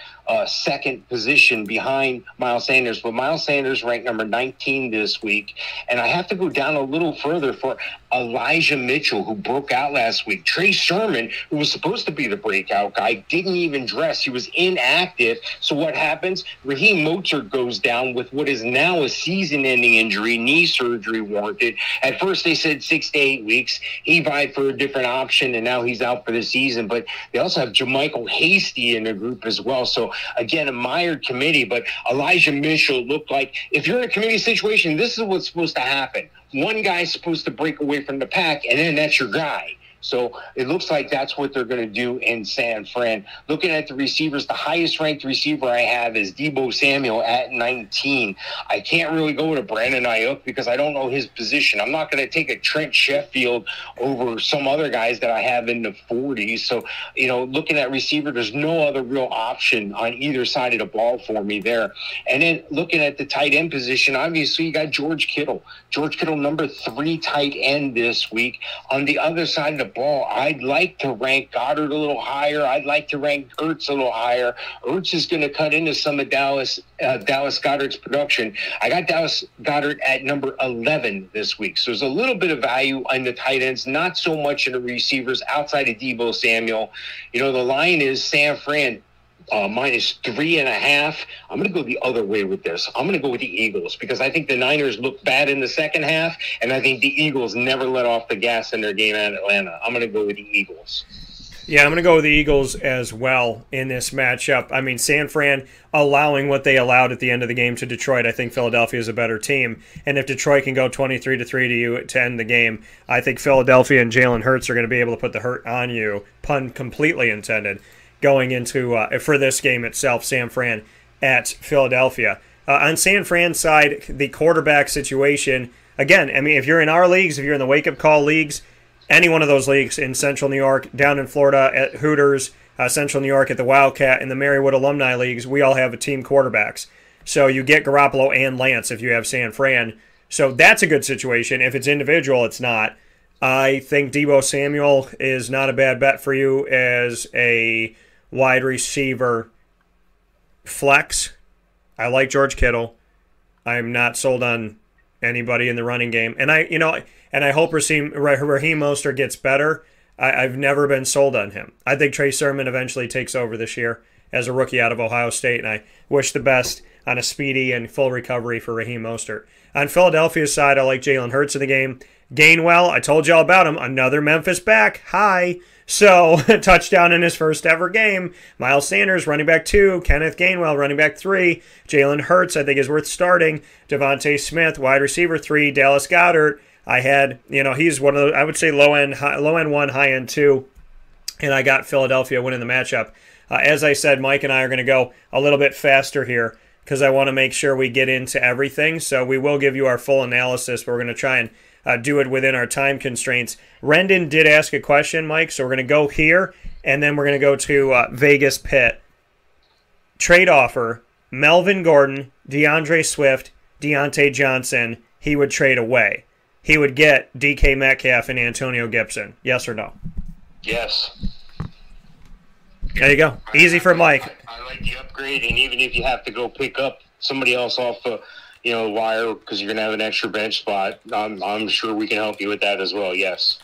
second position behind Miles Sanders. But Miles Sanders ranked number 19 this week. And I have to go down a little further for Elijah Mitchell, who broke out last week. Trey Sermon, who was supposed to be the breakout guy, didn't even dress. He was inactive. So what happens? Raheem Mostert goes down with what is now a season-ending injury, knee surgery warranted. At first they said 6 to 8 weeks. He vied for a different option, and now he's out for the season. But they also have JaMychal Hasty in the group as well. So again, a mired committee, but Elijah Mitchell looked like, if you're in a committee situation, this is what's supposed to happen. One guy's supposed to break away from the pack, and then that's your guy. So it looks like that's what they're going to do in San Fran. Looking at the receivers, the highest ranked receiver I have is Deebo Samuel at 19. I can't really go to Brandon Ayuk because I don't know his position. I'm not going to take a Trent Sheffield over some other guys that I have in the 40s. So, looking at receiver, there's no other real option on either side of the ball for me there. And then looking at the tight end position, obviously you got George Kittle. George Kittle, number 3 tight end this week. On the other side of the ball, I'd like to rank Goddard a little higher. I'd like to rank Ertz a little higher. Ertz is going to cut into some of Dallas Goddard's production. I got Dallas Goddard at number 11 this week. So there's a little bit of value on the tight ends, not so much in the receivers outside of Deebo Samuel. The line is San Fran minus 3.5. I'm going to go the other way with this. I'm going to go with the Eagles because I think the Niners look bad in the second half, and I think the Eagles never let off the gas in their game at Atlanta. I'm going to go with the Eagles. Yeah, I'm going to go with the Eagles as well in this matchup. I mean, San Fran allowing what they allowed at the end of the game to Detroit. I think Philadelphia is a better team. And if Detroit can go 23-3 to you to end the game, I think Philadelphia and Jalen Hurts are going to be able to put the hurt on you, pun completely intended, going into, for this game itself, San Fran at Philadelphia. On San Fran's side, the quarterback situation, again, I mean, if you're in our leagues, if you're in the wake-up call leagues, any one of those leagues in Central New York, down in Florida at Hooters, Central New York at the Wildcat, and the Marywood Alumni Leagues, we all have team quarterbacks. So you get Garoppolo and Lance if you have San Fran. So that's a good situation. If it's individual, it's not. I think Deebo Samuel is not a bad bet for you as a wide receiver flex. I like George Kittle. I'm not sold on anybody in the running game. And I hope Raheem Mostert gets better. I've never been sold on him. I think Trey Sermon eventually takes over this year as a rookie out of Ohio State, and I wish the best on a speedy and full recovery for Raheem Mostert. On Philadelphia's side, I like Jalen Hurts in the game. Gainwell, I told you all about him. Another Memphis back. Hi. So, touchdown in his first ever game. Miles Sanders, running back 2. Kenneth Gainwell, running back 3. Jalen Hurts, I think, is worth starting. Devontae Smith, wide receiver 3. Dallas Goedert. I had, he's one of the, I would say low end 1, high end 2. And I got Philadelphia winning the matchup. As I said, Mike and I are going to go a little bit faster here because I want to make sure we get into everything. So we will give you our full analysis, but we're going to try and do it within our time constraints. Rendon did ask a question, Mike, so we're going to go here, and then we're going to go to Vegas Pitt. Trade offer, Melvin Gordon, DeAndre Swift, Deontay Johnson, he would trade away. He would get DK Metcalf and Antonio Gibson. Yes or no? Yes. There you go. Easy for Mike. I like the upgrade, and even if you have to go pick up somebody else off the wire because you're going to have an extra bench spot, I'm sure we can help you with that as well, yes.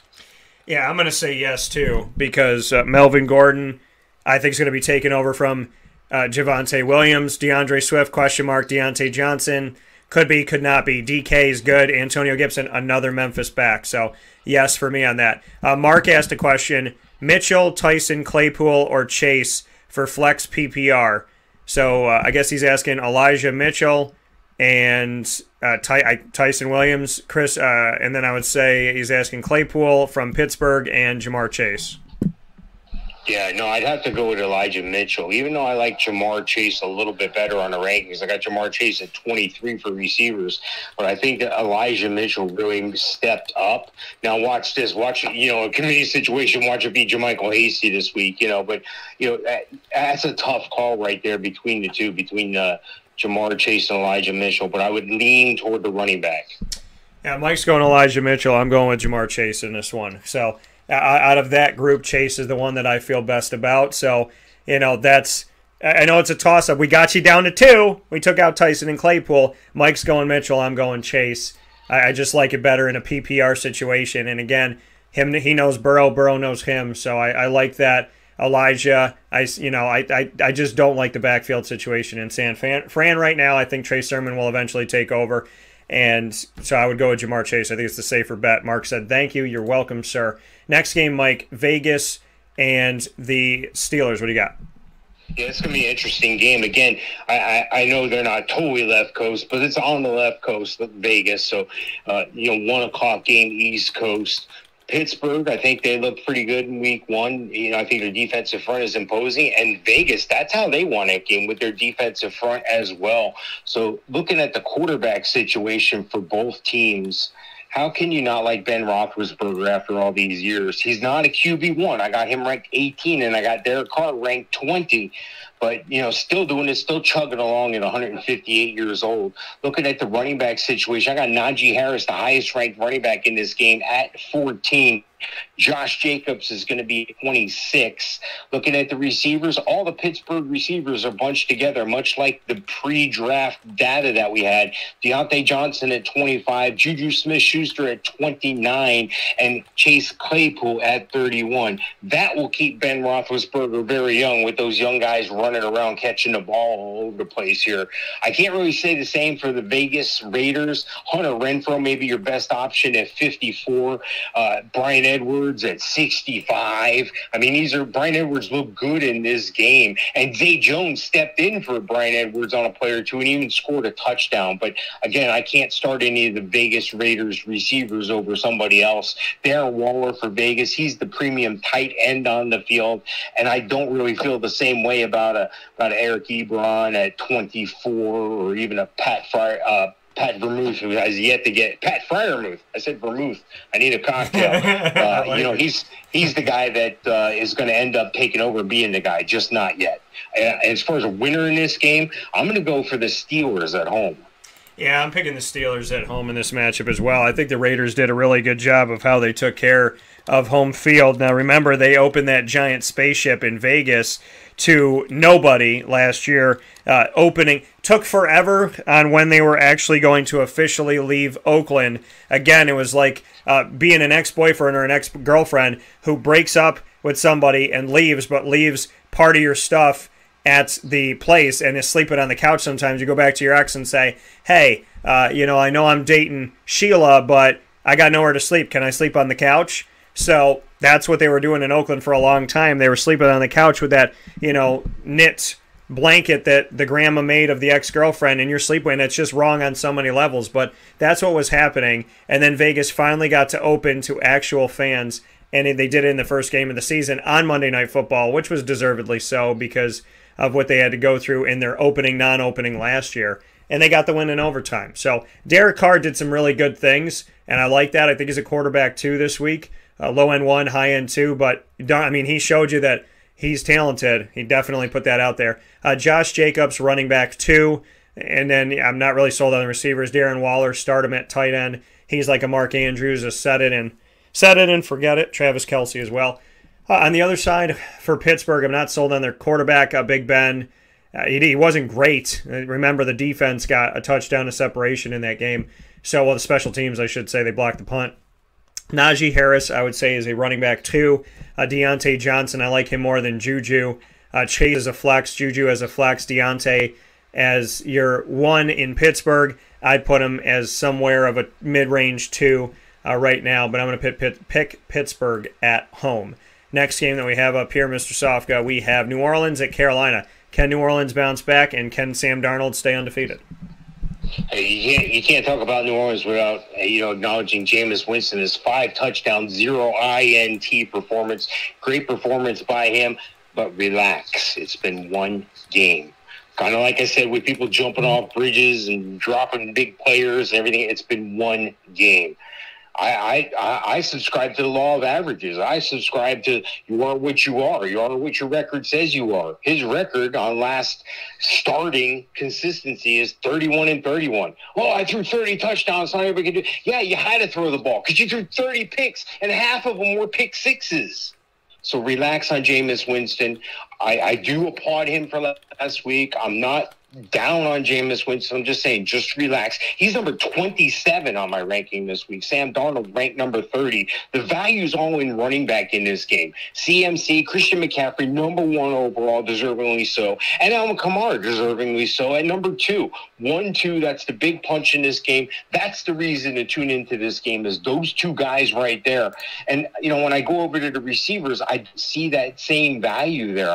Yeah, I'm going to say yes, too, because Melvin Gordon, I think, is going to be taken over from Javonte Williams. DeAndre Swift, question mark. Deontay Johnson, could be, could not be. DK is good. Antonio Gibson, another Memphis back. So, yes for me on that. Mark asked a question, Mitchell, Tyson, Claypool, or Chase for flex PPR. So, I guess he's asking Elijah Mitchell and Tyson Williams, Chris, and then I would say he's asking Claypool from Pittsburgh and Jamar Chase. Yeah, no, I'd have to go with Elijah Mitchell. Even though I like Jamar Chase a little bit better on the rankings, I got Jamar Chase at 23 for receivers, but I think that Elijah Mitchell really stepped up. Now watch this, watch a community situation, watch it be Jermichael Hasty this week, but that's a tough call right there between the two, between Jamar Chase and Elijah Mitchell, but I would lean toward the running back. Yeah, Mike's going Elijah Mitchell. I'm going with Jamar Chase in this one. So out of that group, Chase is the one that I feel best about. So, I know it's a toss-up. We got you down to 2. We took out Tyson and Claypool. Mike's going Mitchell. I'm going Chase. I just like it better in a PPR situation. And again, he knows Burrow. Burrow knows him. So I like that. Elijah, I just don't like the backfield situation in San Fran right now. I think Trey Sermon will eventually take over. And so I would go with Jamar Chase. I think it's the safer bet. Mark said, thank you. You're welcome, sir. Next game, Mike, Vegas and the Steelers. What do you got? Yeah, it's going to be an interesting game. Again, I know they're not totally left coast, but it's on the left coast, Vegas. So, 1 o'clock game, East Coast. Pittsburgh, I think they look pretty good in week 1. I think their defensive front is imposing. And Vegas, that's how they won that game, with their defensive front as well. So looking at the quarterback situation for both teams, how can you not like Ben Roethlisberger after all these years? He's not a QB1. I got him ranked 18, and I got Derek Carr ranked 20. But, still doing this, still chugging along at 158 years old. Looking at the running back situation, I got Najee Harris, the highest-ranked running back in this game, at 14. Josh Jacobs is going to be 26. Looking at the receivers, all the Pittsburgh receivers are bunched together, much like the pre-draft data that we had. Deontay Johnson at 25, Juju Smith-Schuster at 29, and Chase Claypool at 31. That will keep Ben Roethlisberger very young, with those young guys running around catching the ball all over the place here. I can't really say the same for the Vegas Raiders. Hunter Renfrow may be your best option at 54. Brian Edwards at 65. I mean, Brian Edwards looked good in this game, and Zay Jones stepped in for Brian Edwards on a play or two and even scored a touchdown. But again, I can't start any of the Vegas Raiders receivers over somebody else. Darren Waller for Vegas, he's the premium tight end on the field, and I don't really feel the same way about Eric Ebron at 24, or even a Pat Vermouth, who has yet to get Pat Fryermuth. I said Vermouth. I need a cocktail. He's the guy that is going to end up taking over, being the guy, just not yet. As far as a winner in this game, I'm going to go for the Steelers at home. Yeah, I'm picking the Steelers at home in this matchup as well. I think the Raiders did a really good job of how they took care of home field. Now, remember, they opened that giant spaceship in Vegas to nobody last year. Took forever on when they were actually going to officially leave Oakland. Again, it was like being an ex-boyfriend or an ex-girlfriend who breaks up with somebody and leaves, but leaves part of your stuff at the place and is sleeping on the couch sometimes. You go back to your ex and say, hey, I know I'm dating Sheila, but I got nowhere to sleep. Can I sleep on the couch? So that's what they were doing in Oakland for a long time. They were sleeping on the couch with that, knit blanket that the grandma made of the ex-girlfriend, and you're sleeping, and it's just wrong on so many levels. But that's what was happening. And then Vegas finally got to open to actual fans, and they did it in the first game of the season on Monday Night Football, which was deservedly so because of what they had to go through in their opening, non-opening last year. And they got the win in overtime. So Derek Carr did some really good things, and I like that. I think he's a quarterback 2 this week. Low end 1, high end 2, but he showed you that he's talented. He definitely put that out there. Josh Jacobs, running back 2, and then I'm not really sold on the receivers. Darren Waller, start him at tight end. He's like a Mark Andrews, just set it and forget it. Travis Kelce as well. On the other side for Pittsburgh, I'm not sold on their quarterback, Big Ben. He wasn't great. Remember, the defense got a touchdown of separation in that game. So, the special teams, I should say, they blocked the punt. Najee Harris, I would say, is a running back 2. Deontay Johnson, I like him more than Juju. Chase as a flex, Juju as a flex, Deontay as your 1 in Pittsburgh. I'd put him as somewhere of a mid-range 2 right now, but I'm going to pick Pittsburgh at home. Next game that we have up here, Mr. Sofka, we have New Orleans at Carolina. Can New Orleans bounce back, and can Sam Darnold stay undefeated? Hey, you can't talk about New Orleans without acknowledging Jameis Winston. His 5 touchdowns, 0 INT performance. Great performance by him, but relax. It's been one game. Kind of like I said, with people jumping off bridges and dropping big players and everything, it's been one game. I subscribe to the law of averages. I subscribe to you are what you are. You are what your record says you are. His record on last starting consistency is 31-31. Oh, I threw 30 touchdowns. Not everybody can do. Yeah, you had to throw the ball because you threw 30 picks, and half of them were pick sixes. So relax on Jameis Winston. I do applaud him for last week. I'm not down on Jameis Winston. I'm just saying, just relax. He's number 27 on my ranking this week. Sam Darnold ranked number 30. The value's all in running back in this game. CMC, Christian McCaffrey, number 1 overall, deservingly so. And Alvin Kamara, deservingly so, at number 2. 1-2, that's the big punch in this game. That's the reason to tune into this game, is those 2 guys right there. And, when I go over to the receivers, I see that same value there.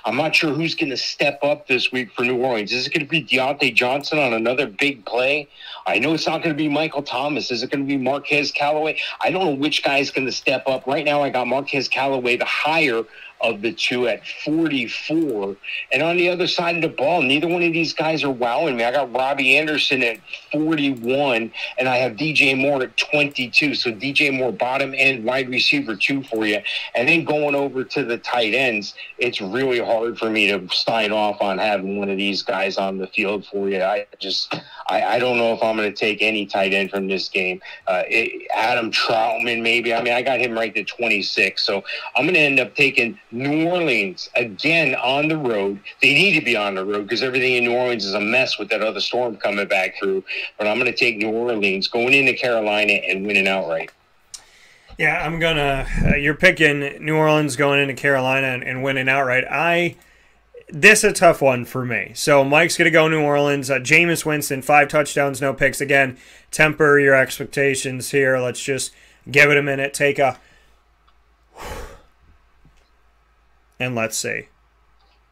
I'm not sure who's going to step up this week for New Orleans. Is it going to be Deontay Johnson on another big play? I know it's not going to be Michael Thomas. Is it going to be Marquez Callaway? I don't know which guy's going to step up. Right now I got Marquez Callaway, the higher of the 2, at 44. And on the other side of the ball, neither one of these guys are wowing me. I got Robbie Anderson at 41, and I have DJ Moore at 22. So DJ Moore, bottom end wide receiver 2 for you. And then going over to the tight ends, it's really hard for me to sign off on having one of these guys on the field for you. I don't know if I'm going to take any tight end from this game. Adam Troutman, maybe. I got him ranked at 26. So I'm going to end up taking New Orleans again on the road. They need to be on the road because everything in New Orleans is a mess with that other storm coming back through. But I'm going to take New Orleans going into Carolina and winning outright. Yeah, I'm going to you're picking New Orleans going into Carolina and winning outright. This is a tough one for me. So Mike's going to go New Orleans. Jameis Winston, 5 touchdowns, no picks. Again, temper your expectations here. Let's just give it a minute. Take a... And let's see.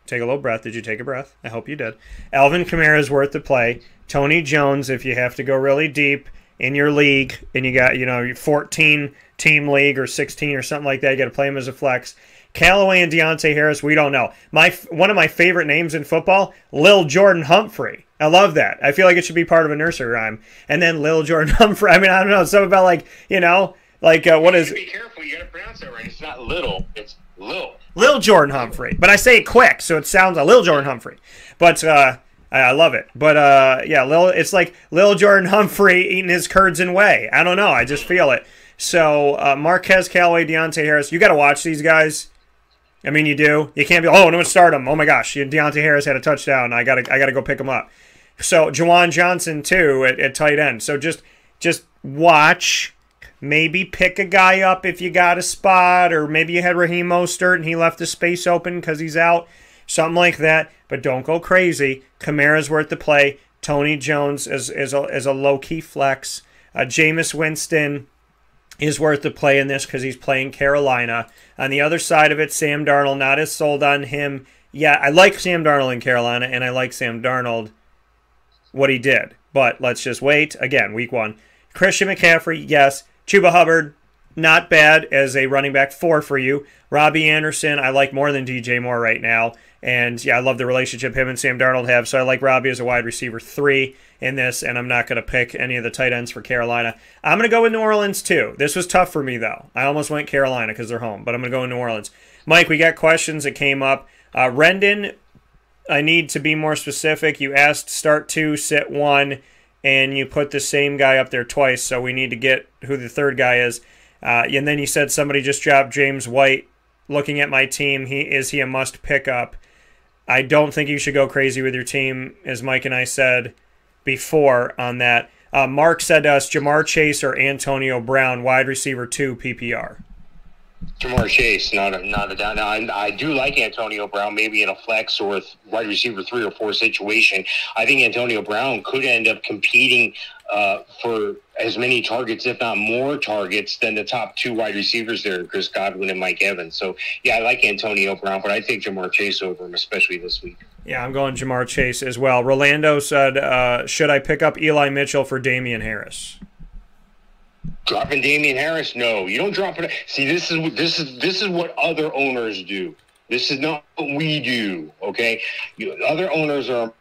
Take a little breath. Did you take a breath? I hope you did. Alvin Kamara is worth the play. Tony Jones, if you have to go really deep in your league, and you got, your 14-team league or 16 or something like that, you got to play him as a flex. Callaway and Deontay Harris, we don't know. One of my favorite names in football, Lil Jordan Humphrey. I love that. I feel like it should be part of a nursery rhyme. And then Lil Jordan Humphrey. I don't know. Something about what is... Be careful. You got to pronounce that right. It's not little. It's Lil. Lil Jordan Humphrey. But I say it quick, so it sounds like Lil Jordan Humphrey. But I love it. But, it's like Lil Jordan Humphrey eating his curds and whey. I don't know. I just feel it. So, Marquez Callaway, Deontay Harris. You got to watch these guys. You do. You can't be, no one start him. Oh, my gosh. Deontay Harris had a touchdown. I gotta go pick him up. So, Juwan Johnson, too, at tight end. So, just watch. Maybe pick a guy up if you got a spot, or maybe you had Raheem Mostert and he left the space open because he's out, something like that. But don't go crazy. Kamara's worth the play. Tony Jones is a low-key flex. Jameis Winston is worth the play in this because he's playing Carolina. On the other side of it, Sam Darnold, not as sold on him. Yeah, I like Sam Darnold in Carolina, and I like Sam Darnold, what he did. But let's just wait. Again, week 1. Christian McCaffrey, yes. Chuba Hubbard, not bad as a running back 4 for you. Robbie Anderson, I like more than DJ Moore right now. And, yeah, I love the relationship him and Sam Darnold have. So I like Robbie as a wide receiver 3 in this, and I'm not going to pick any of the tight ends for Carolina. I'm going to go with New Orleans, too. This was tough for me, though. I almost went Carolina because they're home, but I'm going to go in New Orleans. Mike, we got questions that came up. Rendon, I need to be more specific. You asked start 2, sit 1. And you put the same guy up there twice, so we need to get who the third guy is. And then you said somebody just dropped James White. Looking at my team, is he a must pick up? I don't think you should go crazy with your team, as Mike and I said before on that. Mark said to us, Jamar Chase or Antonio Brown, wide receiver 2 PPR. Jamar Chase, not a down. Now, I do like Antonio Brown, maybe in a flex or a wide receiver 3 or 4 situation. I think Antonio Brown could end up competing for as many targets, if not more targets, than the top 2 wide receivers there, Chris Godwin and Mike Evans. So, yeah, I like Antonio Brown, but I take Jamar Chase over him, especially this week. Yeah, I'm going Jamar Chase as well. Rolando said, should I pick up Eli Mitchell for Damian Harris? Dropping Damian Harris? No, you don't drop it. See, this is what other owners do. This is not what we do. Okay, other owners are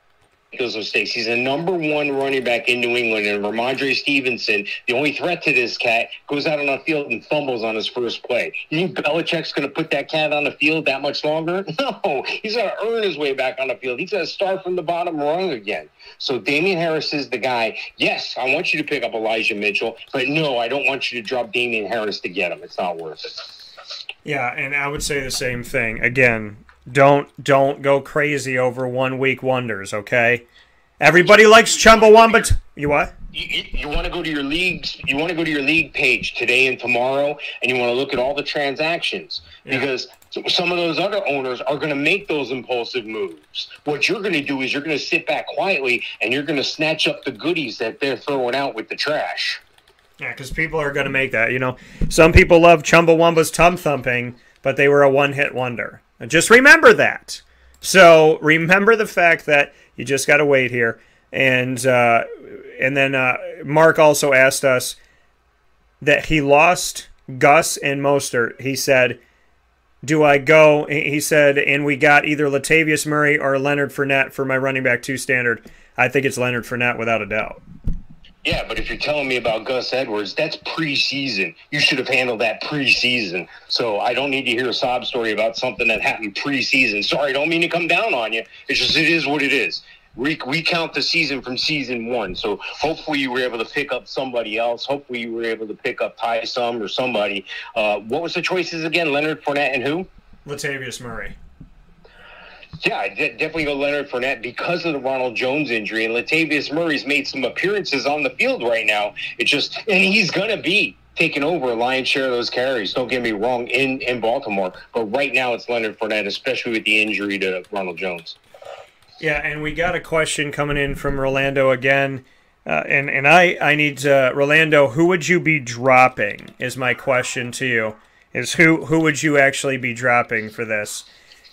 those mistakes. He's a number one running back in New England, and Ramondre Stevenson, the only threat to this cat, goes out on the field and fumbles on his first play. You think Belichick's going to put that cat on the field that much longer? No, he's got to earn his way back on the field. He's got to start from the bottom rung again. So Damian Harris is the guy. Yes, I want you to pick up Elijah Mitchell, but no, I don't want you to drop Damian Harris to get him. It's not worth it. Yeah, and I would say the same thing. Again, don't go crazy over 1 week wonders, okay? Everybody likes Chumbawamba. You what? You want to go to your leagues. You want to go to your league page today and tomorrow, and you want to look at all the transactions because some of those other owners are going to make those impulsive moves. What you're going to do is you're going to sit back quietly and you're going to snatch up the goodies that they're throwing out with the trash. Yeah, because people are going to make that. You know, some people love Chumbawamba's tum thumping, but they were a one-hit wonder. And just remember that. So remember the fact that you just got to wait here. And then Mark also asked us that he lost Gus and Mostert. He said, do I go? He said, and we got either Latavius Murray or Leonard Fournette for my running back 2 standard. I think it's Leonard Fournette without a doubt. Yeah, but if you're telling me about Gus Edwards, that's preseason. You should have handled that preseason. So I don't need to hear a sob story about something that happened preseason. Sorry, I don't mean to come down on you. It's just it is what it is. We count the season from season 1. So hopefully you were able to pick up somebody else. Hopefully you were able to pick up Tysum or somebody. What was the choices again? Leonard Fournette and who? Latavius Murray. Yeah, I definitely go Leonard Fournette because of the Ronald Jones injury. And Latavius Murray's made some appearances on the field right now. And he's going to be taking over a lion's share of those carries. Don't get me wrong, in Baltimore. But right now it's Leonard Fournette, especially with the injury to Ronald Jones. Yeah, and we got a question coming in from Rolando again. And I need to, Rolando, who would you be dropping is my question to you. Is who would you actually be dropping for this?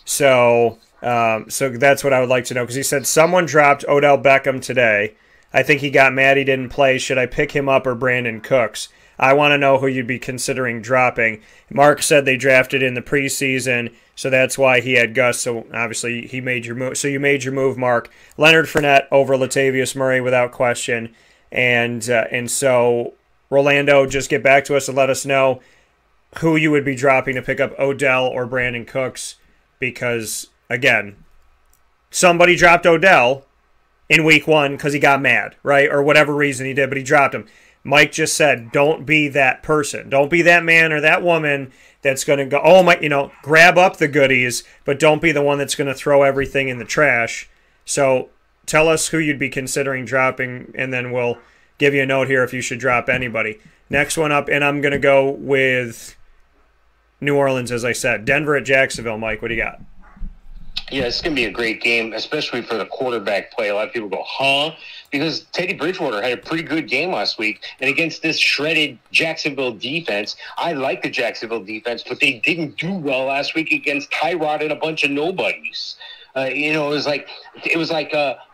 So that's what I would like to know, because he said someone dropped Odell Beckham today. I think he got mad he didn't play. Should I pick him up or Brandon Cooks? I want to know who you'd be considering dropping. Mark said they drafted in the preseason, so that's why he had Gus. So obviously he made your move. So you made your move, Mark. Leonard Fournette over Latavius Murray without question. And so Rolando, just get back to us and let us know who you would be dropping to pick up Odell or Brandon Cooks, because again, somebody dropped Odell in week 1 because he got mad, right? Or whatever reason he did, but he dropped him. Mike just said, don't be that person. Don't be that man or that woman that's going to go, grab up the goodies, but don't be the one that's going to throw everything in the trash. So tell us who you'd be considering dropping, and then we'll give you a note here if you should drop anybody. Next one up, and I'm going to go with New Orleans, as I said. Denver at Jacksonville. Mike, what do you got? Yeah, it's going to be a great game, especially for the quarterback play. A lot of people go, huh? Because Teddy Bridgewater had a pretty good game last week. And against this shredded Jacksonville defense, I like the Jacksonville defense, but they didn't do well last week against Tyrod and a bunch of nobodies. It was like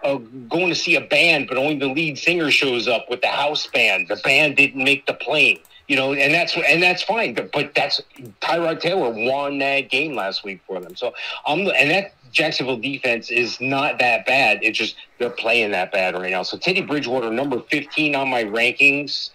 going to see a band, but only the lead singer shows up with the house band. The band didn't make the plane. And that's fine. But that's Tyrod Taylor won that game last week for them. So and that Jacksonville defense is not that bad. It's just they're playing that bad right now. So Teddy Bridgewater, number 15 on my rankings.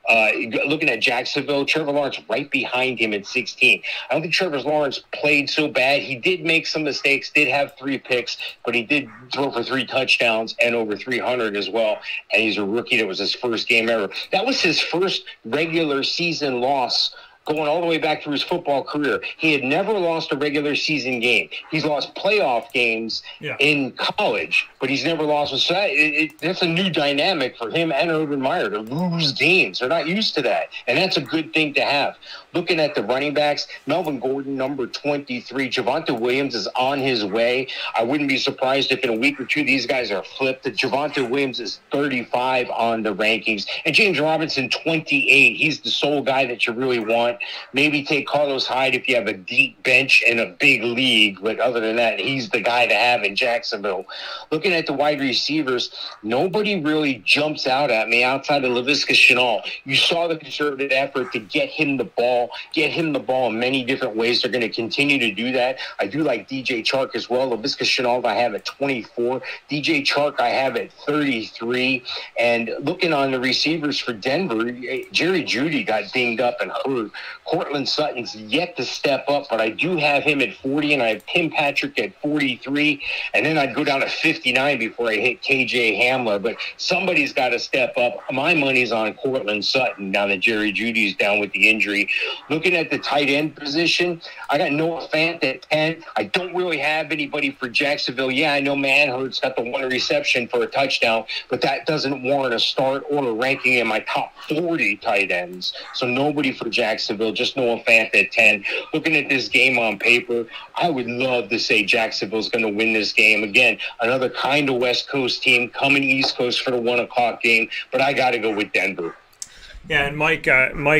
Looking at Jacksonville, Trevor Lawrence right behind him at 16. I don't think Trevor Lawrence played so bad. He did make some mistakes, did have 3 picks, but he did throw for 3 touchdowns and over 300 as well. And he's a rookie. That was his first game ever. That was his first regular season loss going all the way back through his football career. He had never lost a regular season game. He's lost playoff games in college, but he's never lost a set. That's a new dynamic for him and Urban Meyer to lose games. They're not used to that, and that's a good thing to have. Looking at the running backs, Melvin Gordon, number 23. Javonte Williams is on his way. I wouldn't be surprised if in a week or two these guys are flipped. Javonte Williams is 35 on the rankings. And James Robinson, 28. He's the sole guy that you really want. want. Maybe take Carlos Hyde if you have a deep bench in a big league, but other than that, he's the guy to have in Jacksonville. Looking at the wide receivers, nobody really jumps out at me outside of Laviska Shenault. You saw the concerted effort to get him the ball in many different ways. They're going to continue to do that. I do like DJ Chark as well. Laviska Shenault I have at 24. DJ Chark I have at 33. And looking on the receivers for Denver, Jerry Jeudy got dinged up and hurt. Cortland Sutton's yet to step up, but I do have him at 40, and I have Tim Patrick at 43. And then I'd go down to 59 before I hit KJ Hamler. But somebody's got to step up. My money's on Cortland Sutton now that Jerry Jeudy's down with the injury. Looking at the tight end position, I got Noah Fant at 10. I don't really have anybody for Jacksonville. Yeah, I know Manhurt's got the one reception for a touchdown, but that doesn't warrant a start or a ranking in my top 40 tight ends. So nobody for Jacksonville, just Noah Fant at 10. Looking at this game on paper, I would love to say Jacksonville's going to win this game. Again, another kind of West Coast team coming East Coast for the 1 o'clock game, but I got to go with Denver. Yeah, and Mike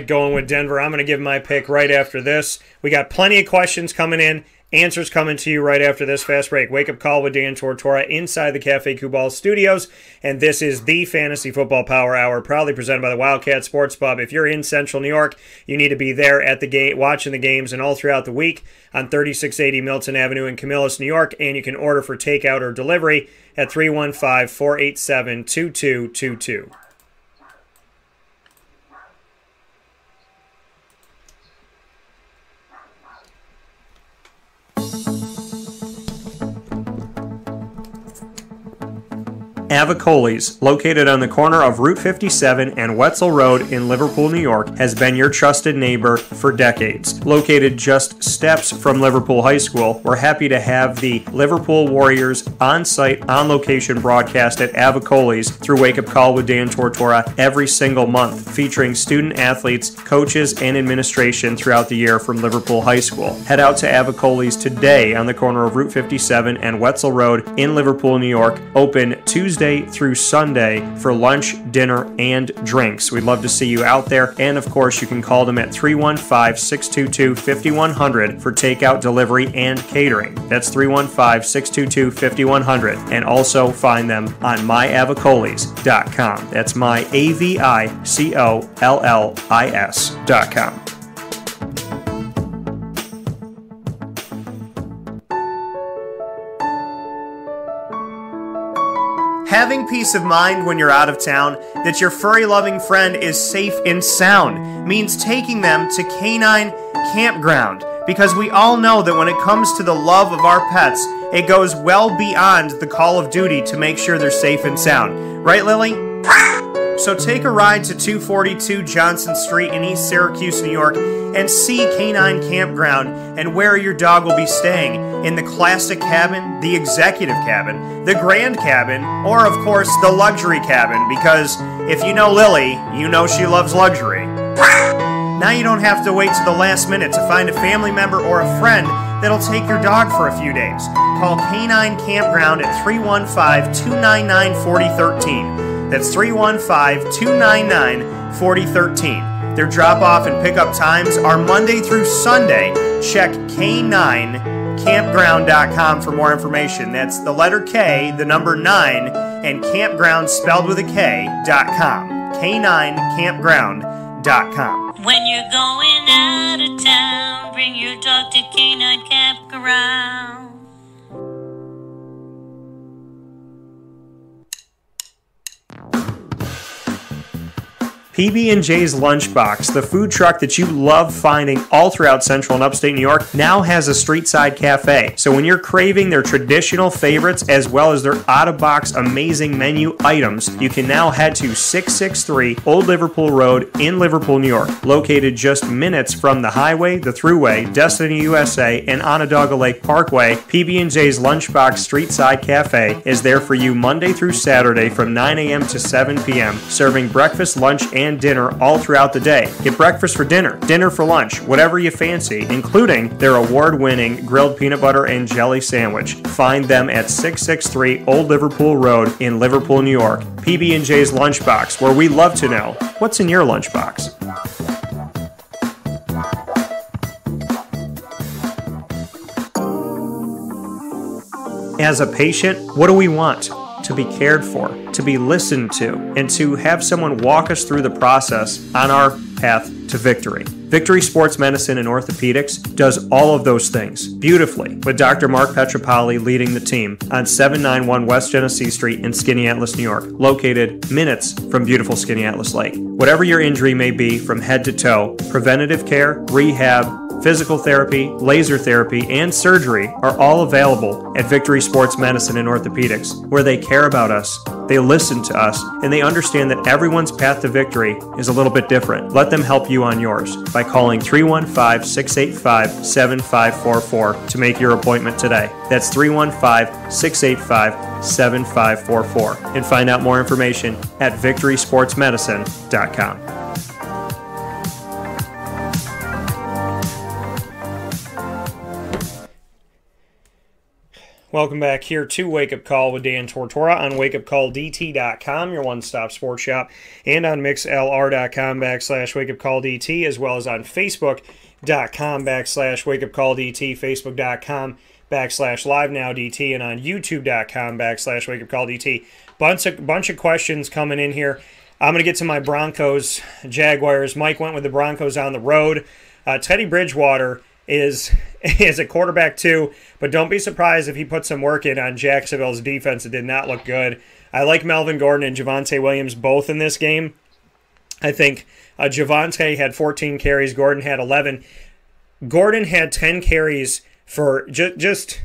going with Denver. I'm going to give my pick right after this. We got plenty of questions coming in. Answers coming to you right after this fast break. Wake Up Call with Dan Tortora inside the Cafe Kubal studios. And this is the Fantasy Football Power Hour, proudly presented by the Wildcat Sports Pub. If you're in Central New York, you need to be there at the game, watching the games and all throughout the week on 3680 Milton Avenue in Camillus, New York. And you can order for takeout or delivery at 315-487-2222. Avicoli's, located on the corner of Route 57 and Wetzel Road in Liverpool, New York, has been your trusted neighbor for decades. Located just steps from Liverpool High School, we're happy to have the Liverpool Warriors on-site, on-location broadcast at Avicoli's through Wake Up Call with Dan Tortora every single month, featuring student athletes, coaches, and administration throughout the year from Liverpool High School. Head out to Avicoli's today on the corner of Route 57 and Wetzel Road in Liverpool, New York, open Tuesday through Sunday for lunch, dinner, and drinks. We'd love to see you out there. And of course, you can call them at 315-622-5100 for takeout, delivery, and catering. That's 315-622-5100. And also find them on myavicolis.com. That's myavicollis.com. Having peace of mind when you're out of town that your furry-loving friend is safe and sound means taking them to Canine Campground, because we all know that when it comes to the love of our pets, it goes well beyond the call of duty to make sure they're safe and sound. Right, Lily? So take a ride to 242 Johnson Street in East Syracuse, New York, and see Canine Campground and where your dog will be staying, in the classic cabin, the executive cabin, the grand cabin, or of course the luxury cabin, because if you know Lily, you know she loves luxury. Now you don't have to wait to the last minute to find a family member or a friend that'll take your dog for a few days. Call Canine Campground at 315-299-4013. That's 315-299-4013. Their drop-off and pickup times are Monday through Sunday. Check K9campground.com for more information. That's the letter K, the number 9, and campground spelled with a K.com. K9campground.com. When you're going out of town, bring your dog to Canine Campground. PB&J's Lunchbox, the food truck that you love finding all throughout Central and Upstate New York, now has a street-side cafe. So when you're craving their traditional favorites as well as their out-of-box amazing menu items, you can now head to 663 Old Liverpool Road in Liverpool, New York. Located just minutes from the highway, the Thruway, Destiny USA, and Onondaga Lake Parkway, PB&J's Lunchbox Street-Side Cafe is there for you Monday through Saturday from 9 a.m. to 7 p.m., serving breakfast, lunch, and dinner all throughout the day. Get breakfast for dinner, dinner for lunch, whatever you fancy, including their award-winning grilled peanut butter and jelly sandwich. Find them at 663 Old Liverpool Road in Liverpool, New York. PB&J's Lunchbox, where we love to know what's in your lunchbox. As a patient, what do we want? To be cared for, to be listened to, and to have someone walk us through the process on our path to victory. Victory Sports Medicine and Orthopedics does all of those things beautifully, with Dr. Mark Petropoli leading the team on 791 West Genesee Street in Skaneateles, New York, located minutes from beautiful Skaneateles Lake. Whatever your injury may be from head to toe, preventative care, rehab, physical therapy, laser therapy, and surgery are all available at Victory Sports Medicine and Orthopedics, where they care about us, they listen to us, and they understand that everyone's path to victory is a little bit different. Let them help you on yours by calling 315-685-7544 to make your appointment today. That's 315-685-7544. And find out more information at victorysportsmedicine.com. Welcome back here to Wake Up Call with Dan Tortora on wakeupcalldt.com, your one-stop sports shop, and on mixlr.com/wakeupcalldt, as well as on facebook.com/wakeupcalldt, facebook.com/livenowdt, and on youtube.com/wakeupcalldt. Bunch of questions coming in here. I'm going to get to my Broncos, Jaguars. Mike went with the Broncos on the road. Teddy Bridgewater is a quarterback too, but don't be surprised if he puts some work in on Jacksonville's defense. It did not look good. I like Melvin Gordon and Javonte Williams both in this game. I think Javonte had 14 carries, Gordon had 11. Gordon had 10 carries for, just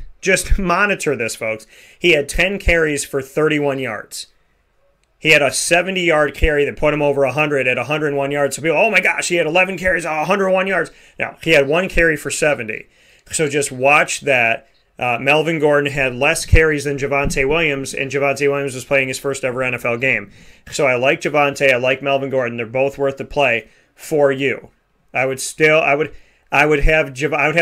monitor this, folks. He had 10 carries for 31 yards. He had a 70-yard carry that put him over 100 at 101 yards. So people, oh my gosh, he had 11 carries, 101 yards. No, he had one carry for 70. So just watch that. Melvin Gordon had less carries than Javonte Williams, and Javonte Williams was playing his first ever NFL game. So I like Javonte, I like Melvin Gordon. They're both worth the play for you. I would have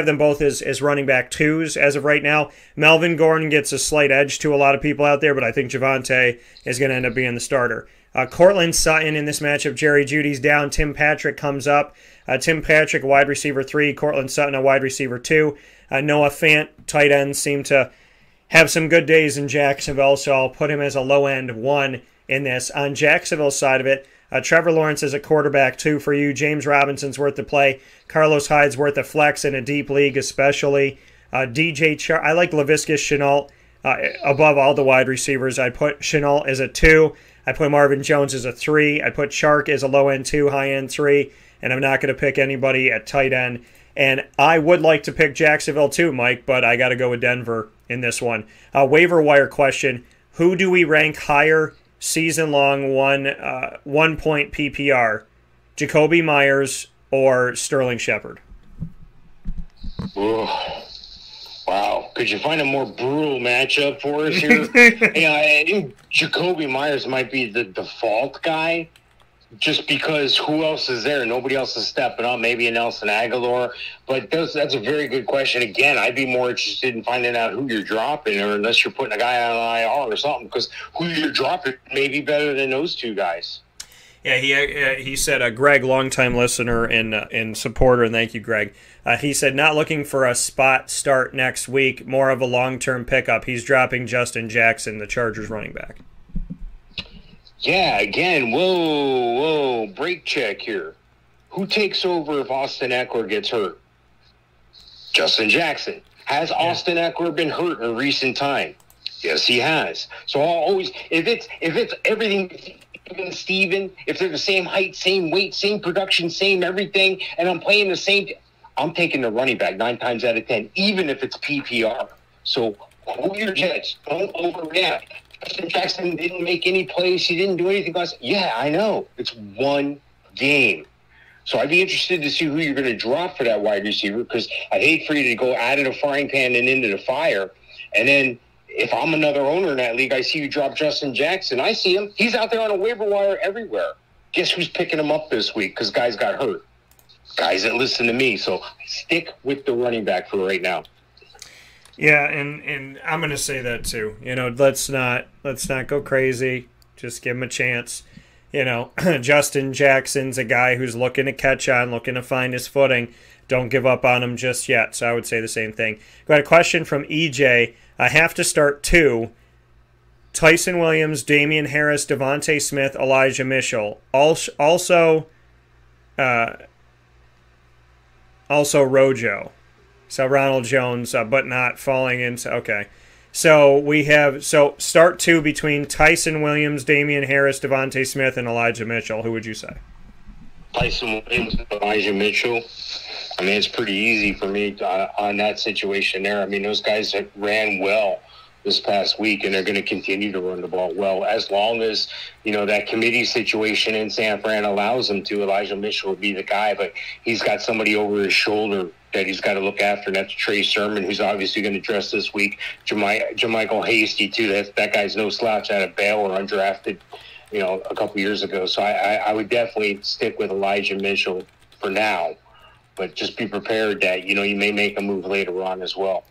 them both as running back twos as of right now. Melvin Gordon gets a slight edge to a lot of people out there, but I think Javonte is going to end up being the starter. Cortland Sutton in this matchup, Jerry Jeudy's down. Tim Patrick comes up. Tim Patrick, wide receiver 3. Cortland Sutton, a wide receiver 2. Noah Fant, tight ends, seem to have some good days in Jacksonville, so I'll put him as a low-end 1 in this. On Jacksonville's side of it, Trevor Lawrence is a quarterback 2 for you. James Robinson's worth the play. Carlos Hyde's worth a flex in a deep league especially. I like Laviska Shenault above all the wide receivers. I put Shenault as a 2. I put Marvin Jones as a 3. I put Chark as a low-end 2, high-end 3. And I'm not going to pick anybody at tight end. And I would like to pick Jacksonville too, Mike, but I got to go with Denver in this one. Waiver wire question. Who do we rank higher season-long one-point PPR? Jacoby Myers or Sterling Shepard? Wow. Could you find a more brutal matchup for us here? I think Jacoby Myers might be the default guy just because who else is there? Nobody else is stepping up. Maybe a Nelson Aguilar. But that's a very good question. Again, I'd be more interested in finding out who you're dropping, or unless you're putting a guy on an IR or something, because who you're dropping may be better than those two guys. Yeah, he said, Greg, longtime listener and supporter, and thank you, Greg. He said, not looking for a spot start next week, more of a long-term pickup. He's dropping Justin Jackson, the Chargers running back. Yeah, again, whoa, break check here. Who takes over if Austin Eckler gets hurt? Justin Jackson. Has Austin Eckler been hurt in recent time? Yes, he has. So I'll always, if it's everything, Steven, if they're the same height, same weight, same production, same everything, and I'm playing the same, I'm taking the running back 9 times out of 10, even if it's PPR. So hold your jets. Don't overreact. Justin Jackson didn't make any plays. He didn't do anything else. Yeah, I know. It's one game. So I'd be interested to see who you're going to drop for that wide receiver, because I'd hate for you to go out of the frying pan and into the fire. And then if I'm another owner in that league, I see you drop Justin Jackson. I see him. He's out there on a waiver wire everywhere. Guess who's picking him up this week because guys got hurt? Guys that listen to me. So stick with the running back for right now. Yeah, and I'm going to say that too. Let's not go crazy. Just give him a chance. Justin Jackson's a guy who's looking to catch on, looking to find his footing. Don't give up on him just yet. So I would say the same thing. Got a question from EJ. I have to start 2. Tyson Williams, Damian Harris, Devontae Smith, Elijah Mitchell. Also Rojo. So Ronald Jones, but not falling into... Okay. So we have... So start 2 between Tyson Williams, Damian Harris, Devontae Smith, and Elijah Mitchell. Who would you say? Tyson Williams, Elijah Mitchell. I mean, it's pretty easy for me on that situation there. I mean, those guys have ran well this past week, and they're going to continue to run the ball well as long as, that committee situation in San Fran allows them to. Elijah Mitchell will be the guy, but he's got somebody over his shoulder that he's got to look after, and that's Trey Sermon, who's obviously going to dress this week. Jermichael Hasty, too. That guy's no slouch out of Baylor, undrafted, a couple years ago. So I would definitely stick with Elijah Mitchell for now, but just be prepared that, you may make a move later on as well.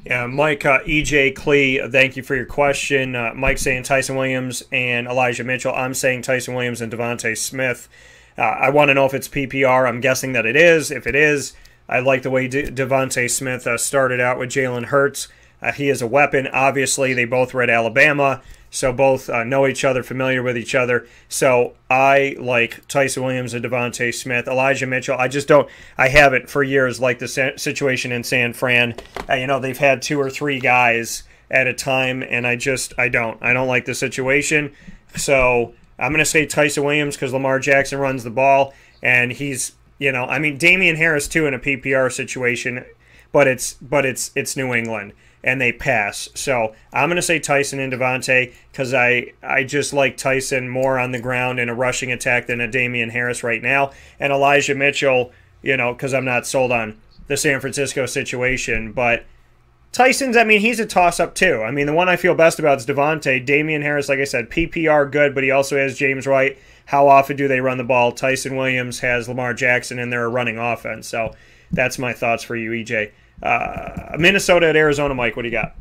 Yeah, Mike, EJ Klee, thank you for your question. Mike saying Tyson Williams and Elijah Mitchell. I'm saying Tyson Williams and Devontae Smith. I want to know if it's PPR. I'm guessing that it is. If it is, I like the way Devontae Smith started out with Jalen Hurts. He is a weapon. Obviously, they both were at Alabama, so both know each other, familiar with each other. So I like Tyson Williams and Devontae Smith. Elijah Mitchell, I haven't for years liked the situation in San Fran. They've had 2 or 3 guys at a time, and I don't like the situation. So I'm going to say Tyson Williams because Lamar Jackson runs the ball, and he's, Damian Harris too in a PPR situation, but it's New England, and they pass. So I'm going to say Tyson and Devontae because I just like Tyson more on the ground in a rushing attack than a Damian Harris right now. And Elijah Mitchell, because I'm not sold on the San Francisco situation. But Tyson's, he's a toss-up too. The one I feel best about is Devontae. Damian Harris, like I said, PPR good, but he also has James White. How often do they run the ball? Tyson Williams has Lamar Jackson, and they're a running offense. So that's my thoughts for you, EJ. Minnesota at Arizona, Mike, what do you got?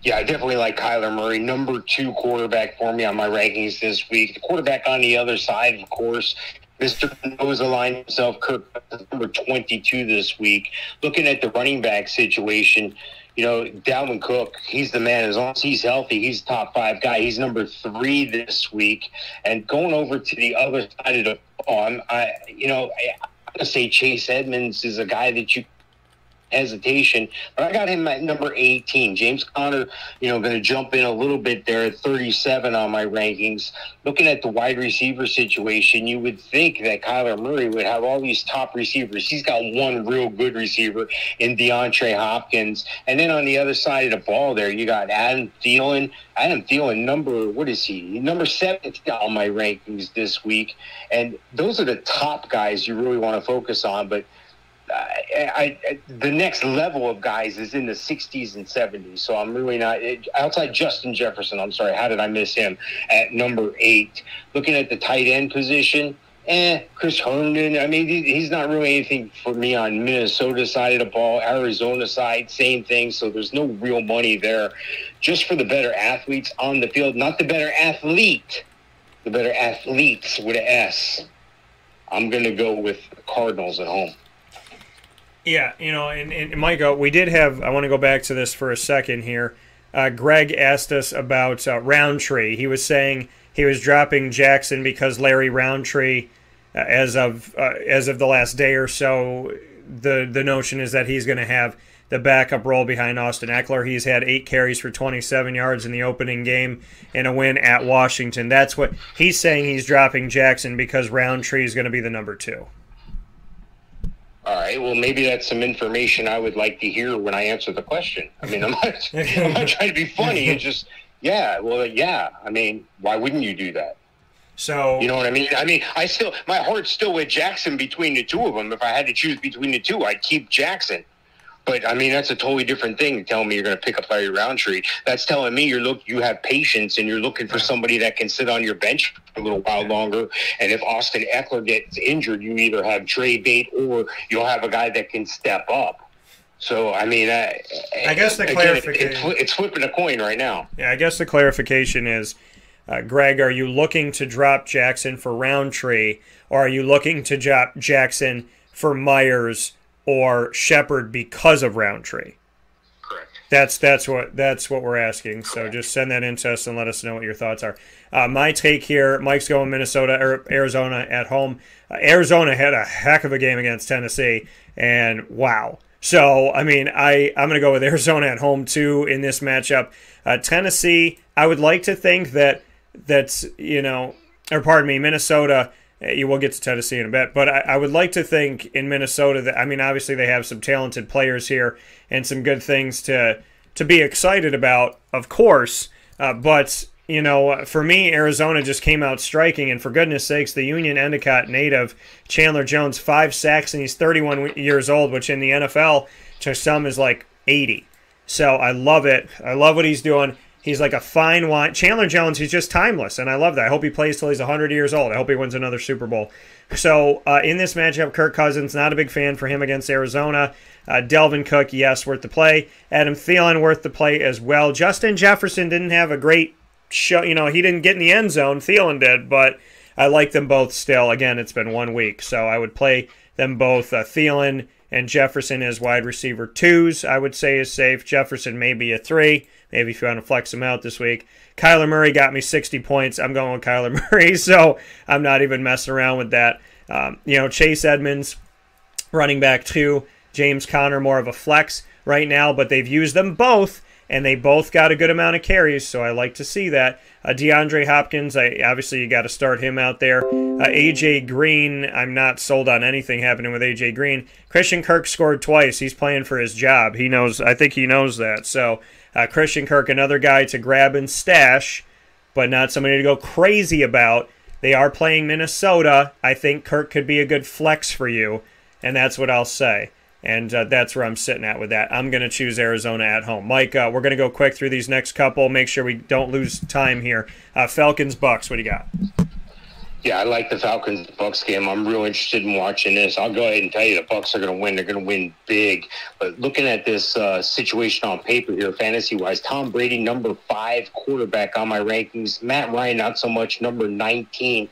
Yeah, I definitely like Kyler Murray, number 2 quarterback for me on my rankings this week. The quarterback on the other side, of course, Mr. Nose aligned himself, Kirk, number 22 this week. Looking at the running back situation, Dalvin Cook, he's the man. As long as he's healthy, he's a top 5 guy. He's number 3 this week. And going over to the other side of the ball, I'm going to say Chase Edmonds is a guy that you hesitation, but I got him at number 18. James Conner, going to jump in a little bit there at 37 on my rankings. Looking at the wide receiver situation, you would think that Kyler Murray would have all these top receivers. He's got one real good receiver in DeAndre Hopkins. And then on the other side of the ball there, you got Adam Thielen. Number 17 on my rankings this week. And those are the top guys you really want to focus on, but the next level of guys is in the 60s and 70s, so I'm really not outside Justin Jefferson. I'm sorry, how did I miss him at number 8? Looking at the tight end position, Chris Herndon. He's not really anything for me on Minnesota side of the ball. Arizona side, same thing. So there's no real money there. Just for the better athletes on the field, not the better athlete, the better athletes with an S. I'm going to go with the Cardinals at home. Yeah, and Mike, we did have, I want to go back to this for a second here. Greg asked us about Roundtree. He was saying he was dropping Jackson because Larry Roundtree, as of the last day or so, the notion is that he's going to have the backup role behind Austin Eckler. He's had 8 carries for 27 yards in the opening game in a win at Washington. That's what he's saying. He's dropping Jackson because Roundtree is going to be the number 2. All right, well, maybe that's some information I would like to hear when I answer the question. I'm not trying to be funny. It's just, yeah. Why wouldn't you do that? So, you know what I mean? My heart's still with Jackson between the two of them. If I had to choose between the two, I'd keep Jackson. But, that's a totally different thing, telling me you're going to pick up Larry Roundtree. That's telling me you have patience and you're looking for somebody that can sit on your bench for a little while longer. And if Austin Eckler gets injured, you either have Trey Bate or you'll have a guy that can step up. So, I guess the clarification... It's flipping a coin right now. Yeah, I guess the clarification is, Greg, are you looking to drop Jackson for Roundtree, or are you looking to drop Jackson for Myers or Shepard because of Roundtree? Correct. That's what we're asking. So just send that in to us and let us know what your thoughts are. My take here: Mike's going Minnesota or Arizona at home. Arizona had a heck of a game against Tennessee, and wow. So I mean, I'm going to go with Arizona at home too in this matchup. Tennessee, I would like to think that's or pardon me, Minnesota. You will get to Tennessee in a bit, but I would like to think in Minnesota that, I mean, obviously they have some talented players here and some good things to be excited about, of course. But for me, Arizona just came out striking, and for goodness sakes, the Union Endicott native Chandler Jones, 5 sacks, and he's 31 years old, which in the NFL to some is like 80. So I love it. I love what he's doing. He's like a fine wine. Chandler Jones, he's just timeless, and I love that. I hope he plays till he's 100 years old. I hope he wins another Super Bowl. So in this matchup, Kirk Cousins, not a big fan for him against Arizona. Delvin Cook, yes, worth the play. Adam Thielen, worth the play as well. Justin Jefferson didn't have a great show. He didn't get in the end zone. Thielen did, but I like them both still. Again, it's been 1 week, so I would play them both. Thielen and Jefferson as wide receiver 2s, I would say is safe. Jefferson may be a 3. Maybe if you want to flex him out this week. Kyler Murray got me 60 points. I'm going with Kyler Murray, so I'm not even messing around with that. Chase Edmonds, running back 2. James Conner, more of a flex right now, but they've used them both, and they both got a good amount of carries, so I like to see that. DeAndre Hopkins, obviously you got to start him out there. A.J. Green, I'm not sold on anything happening with A.J. Green. Christian Kirk scored twice. He's playing for his job. I think he knows that, so Christian Kirk, another guy to grab and stash, but not somebody to go crazy about. They are playing Minnesota. I think Kirk could be a good flex for you, and that's what I'll say. And that's where I'm sitting at with that. I'm going to choose Arizona at home. Mike, we're going to go quick through these next couple. Make sure we don't lose time here. Falcons, Bucks, what do you got? Yeah, I like the Falcons-Bucks game. I'm real interested in watching this. I'll go ahead and tell you the Bucks are going to win. They're going to win big. But looking at this situation on paper here, fantasy-wise, Tom Brady, number 5 quarterback on my rankings. Matt Ryan, not so much, number 19.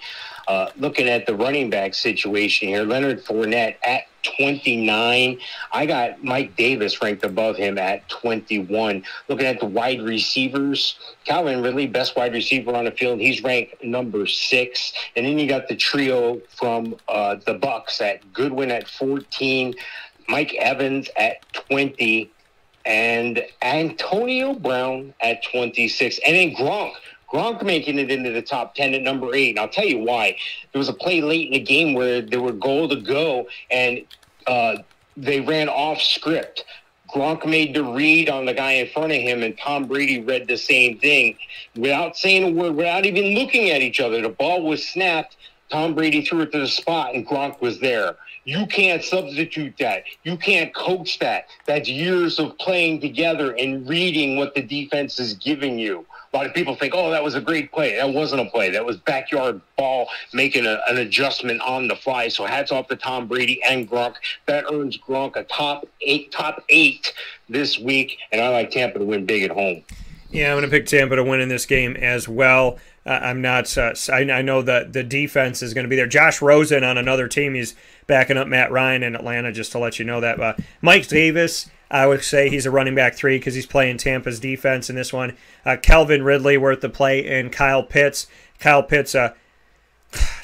Looking at the running back situation here, Leonard Fournette at 29. I got Mike Davis ranked above him at 21. Looking at the wide receivers, Calvin Ridley, best wide receiver on the field. He's ranked number 6. And then you got the trio from the Bucks at Goodwin at 14, Mike Evans at 20, and Antonio Brown at 26. And then Gronk making it into the top 10 at number 8. And I'll tell you why. There was a play late in the game where there were goal to go, and they ran off script. Gronk made the read on the guy in front of him, and Tom Brady read the same thing. Without saying a word, without even looking at each other, the ball was snapped. Tom Brady threw it to the spot, and Gronk was there. You can't substitute that. You can't coach that. That's years of playing together and reading what the defense is giving you. A lot of people think, that was a great play. That wasn't a play. That was backyard ball making an adjustment on the fly. So hats off to Tom Brady and Gronk. That earns Gronk a top eight this week, and I like Tampa to win big at home. Yeah, I'm going to pick Tampa to win in this game as well. I'm not. I know that the defense is going to be there. Josh Rosen on another team. He's backing up Matt Ryan in Atlanta, just to let you know that. Mike Davis, I would say he's a running back 3 because he's playing Tampa's defense in this one. Calvin Ridley worth the play, and Kyle Pitts. Kyle Pitts,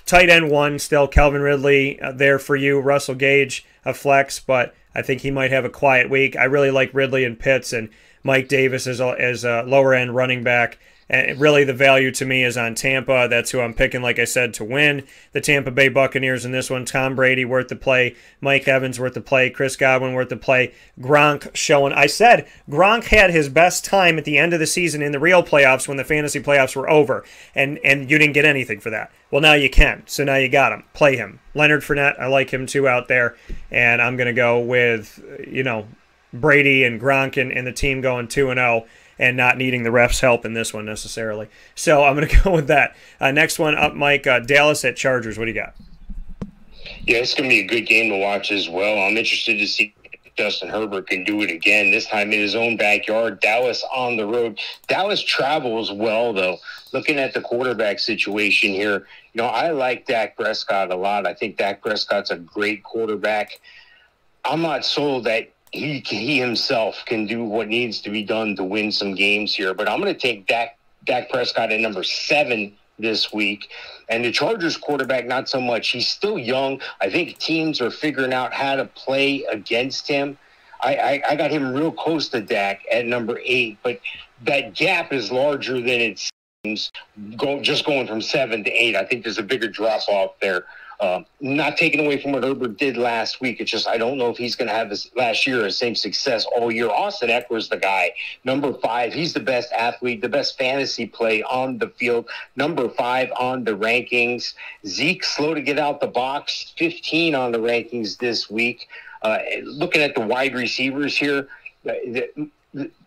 tight end 1 still. Calvin Ridley there for you. Russell Gage, a flex, but I think he might have a quiet week. I really like Ridley and Pitts, and Mike Davis as a lower-end running back. And really the value to me is on Tampa. That's who I'm picking, like I said, to win. The Tampa Bay Buccaneers in this one. Tom Brady worth the play. Mike Evans worth the play. Chris Godwin worth the play. Gronk showing. I said Gronk had his best time at the end of the season in the real playoffs when the fantasy playoffs were over. And you didn't get anything for that. Well, now you can. So now you got him. Play him. Leonard Fournette, I like him too out there. And I'm going to go with, Brady and Gronk and the team going 2-0. And not needing the refs' help in this one necessarily. So I'm going to go with that. Next one up, Mike, Dallas at Chargers. What do you got? Yeah, it's going to be a good game to watch as well. I'm interested to see if Justin Herbert can do it again, this time in his own backyard. Dallas on the road. Dallas travels well, though. Looking at the quarterback situation here, I like Dak Prescott a lot. I think Dak Prescott's a great quarterback. I'm not sold that he himself can do what needs to be done to win some games here. But I'm going to take Dak Prescott at number 7 this week. And the Chargers quarterback, not so much. He's still young. I think teams are figuring out how to play against him. I got him real close to Dak at number 8, but that gap is larger than it seems. Just going from 7 to 8, I think there's a bigger drop off there. Not taking away from what Herbert did last week. It's just I don't know if he's going to have this last year the same success all year. Austin Eckler's the guy. Number 5, he's the best athlete, the best fantasy play on the field. Number 5 on the rankings. Zeke, slow to get out the box, 15 on the rankings this week. Looking at the wide receivers here,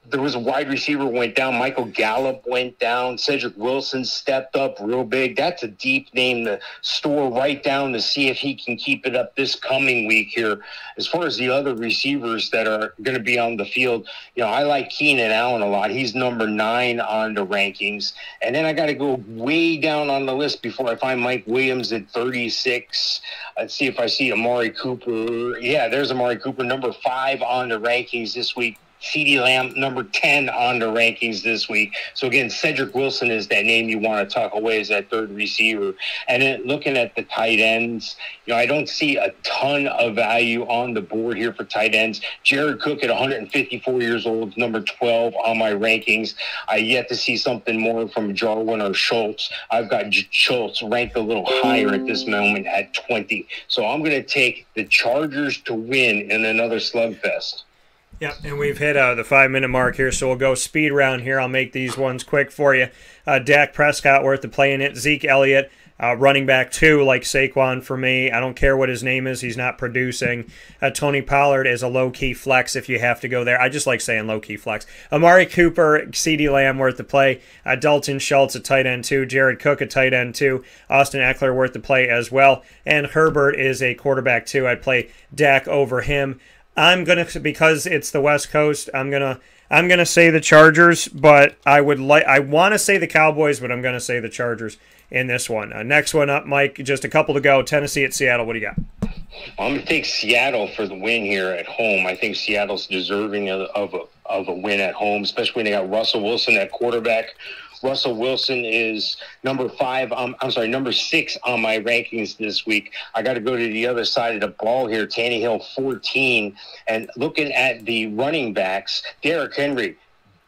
there was a wide receiver went down. Michael Gallup went down. Cedric Wilson stepped up real big. That's a deep name to store right down to see if he can keep it up this coming week here. As far as the other receivers that are going to be on the field, I like Keenan Allen a lot. He's number 9 on the rankings. And then I got to go way down on the list before I find Mike Williams at 36. Let's see if I see Amari Cooper. Yeah, there's Amari Cooper, number 5 on the rankings this week. CeeDee Lamb, number 10 on the rankings this week. So, again, Cedric Wilson is that name you want to talk away as that third receiver. And then looking at the tight ends, I don't see a ton of value on the board here for tight ends. Jared Cook at 154 years old, number 12 on my rankings. I yet to see something more from Jarwin or Schultz. I've got Schultz ranked a little higher at this moment at 20. So I'm going to take the Chargers to win in another slugfest. Yep, and we've hit the 5-minute mark here, so we'll go speed round here. I'll make these ones quick for you. Dak Prescott, worth the play in it. Zeke Elliott, running back 2, like Saquon for me. I don't care what his name is. He's not producing. Tony Pollard is a low-key flex if you have to go there. I just like saying low-key flex. Amari Cooper, CeeDee Lamb, worth the play. Dalton Schultz, a tight end 2. Jared Cook, a tight end 2. Austin Eckler, worth the play as well. And Herbert is a quarterback 2. I'd play Dak over him. I'm gonna, because it's the West Coast, I'm gonna say the Chargers, but I want to say the Cowboys, but I'm gonna say the Chargers in this one. Next one up, Mike, just a couple to go. Tennessee at Seattle. What do you got? I'm gonna take Seattle for the win here at home. I think Seattle's deserving of a win at home, especially when they got Russell Wilson at quarterback. Russell Wilson is number 6 on my rankings this week. I got to go to the other side of the ball here. Tannehill 14. And looking at the running backs, Derrick Henry,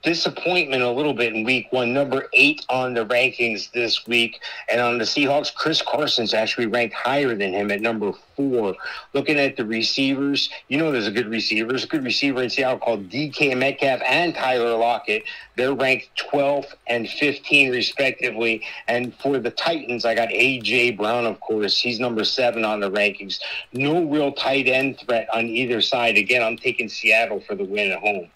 disappointment a little bit in week 1, number 8 on the rankings this week. And on the Seahawks, Chris Carson's actually ranked higher than him at number 4. Looking at the receivers, there's a good receiver. There's a good receiver in Seattle called DK Metcalf and Tyler Lockett. They're ranked 12th and 15 respectively. And for the Titans, I got A.J. Brown, of course. He's number 7 on the rankings. No real tight end threat on either side. Again, I'm taking Seattle for the win at home.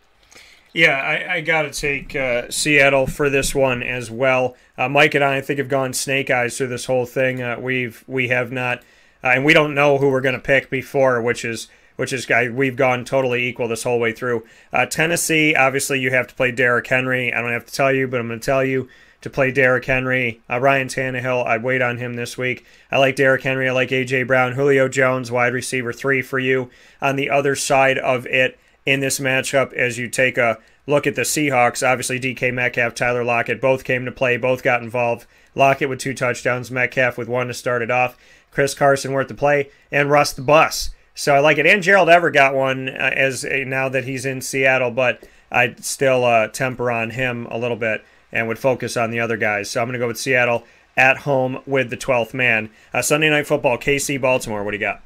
Yeah, I got to take Seattle for this one as well. Mike and I think have gone snake eyes through this whole thing. We have not, and we don't know who we're going to pick before, which is we've gone totally equal this whole way through. Tennessee, obviously you have to play Derrick Henry. I don't have to tell you, but I'm going to tell you to play Derrick Henry. Ryan Tannehill, I'd wait on him this week. I like Derrick Henry. I like A.J. Brown. Julio Jones, wide receiver 3 for you. On the other side of it, in this matchup, as you take a look at the Seahawks, obviously DK Metcalf, Tyler Lockett, both came to play, both got involved. Lockett with 2 touchdowns, Metcalf with 1 to start it off. Chris Carson worth the play, and Russ the Bus. So I like it. And Gerald Everett got one now that he's in Seattle, but I'd still temper on him a little bit and would focus on the other guys. So I'm going to go with Seattle at home with the 12th man. Sunday Night Football, KC Baltimore. What do you got?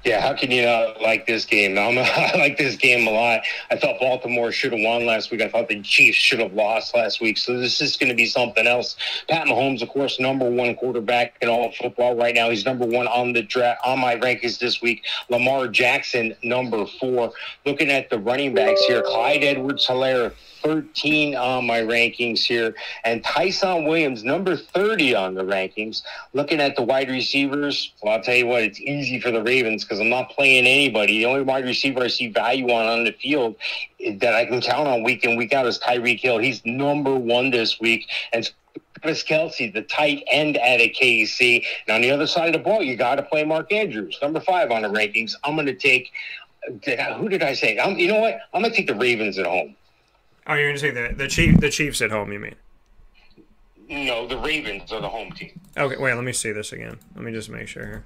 Yeah, how can you not like this game? I like this game a lot. I thought Baltimore should have won last week. I thought the Chiefs should have lost last week. So this is going to be something else. Pat Mahomes, of course, number 1 quarterback in all of football right now. He's number 1 on the draft on my rankings this week. Lamar Jackson, number 4. Looking at the running backs here, Clyde Edwards-Helaire, 13 on my rankings here. And Tyson Williams, number 30 on the rankings. Looking at the wide receivers, well, I'll tell you what, it's easy for the Ravens because I'm not playing anybody. The only wide receiver I see value on the field that I can count on week in, week out is Tyreek Hill. He's number 1 this week. And Travis Kelce, the tight end at a KC. And on the other side of the ball, you got to play Mark Andrews, number 5 on the rankings. I'm going to take Who did I say? You know what? I'm going to take the Ravens at home. Oh, you're going to take the Chiefs at home, you mean? No, the Ravens are the home team. Okay, wait, let me see this again. Let me just make sure here.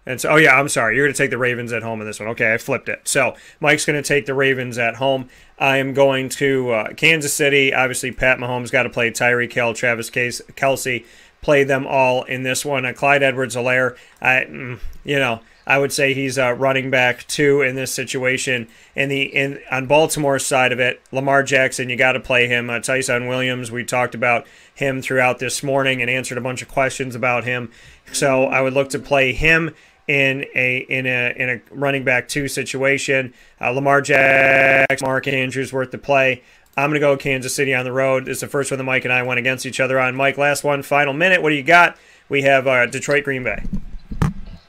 And so, oh yeah, I'm sorry. You're going to take the Ravens at home in this one. Okay, I flipped it. So Mike's going to take the Ravens at home. I am going to Kansas City. Obviously, Pat Mahomes got to play Tyreek Hill, Travis Kelce. Play them all in this one. Clyde Edwards-Helaire, I would say he's running back 2 in this situation. On Baltimore's side of it, Lamar Jackson, you got to play him. Tyson Williams, we talked about him throughout this morning and answered a bunch of questions about him. So I would look to play him in a running back 2 situation. Lamar Jackson, Mark Andrews worth the play. I'm going to go Kansas City on the road. This is the first one that Mike and I went against each other on. Mike, last one, final minute. What do you got? We have Detroit, Green Bay.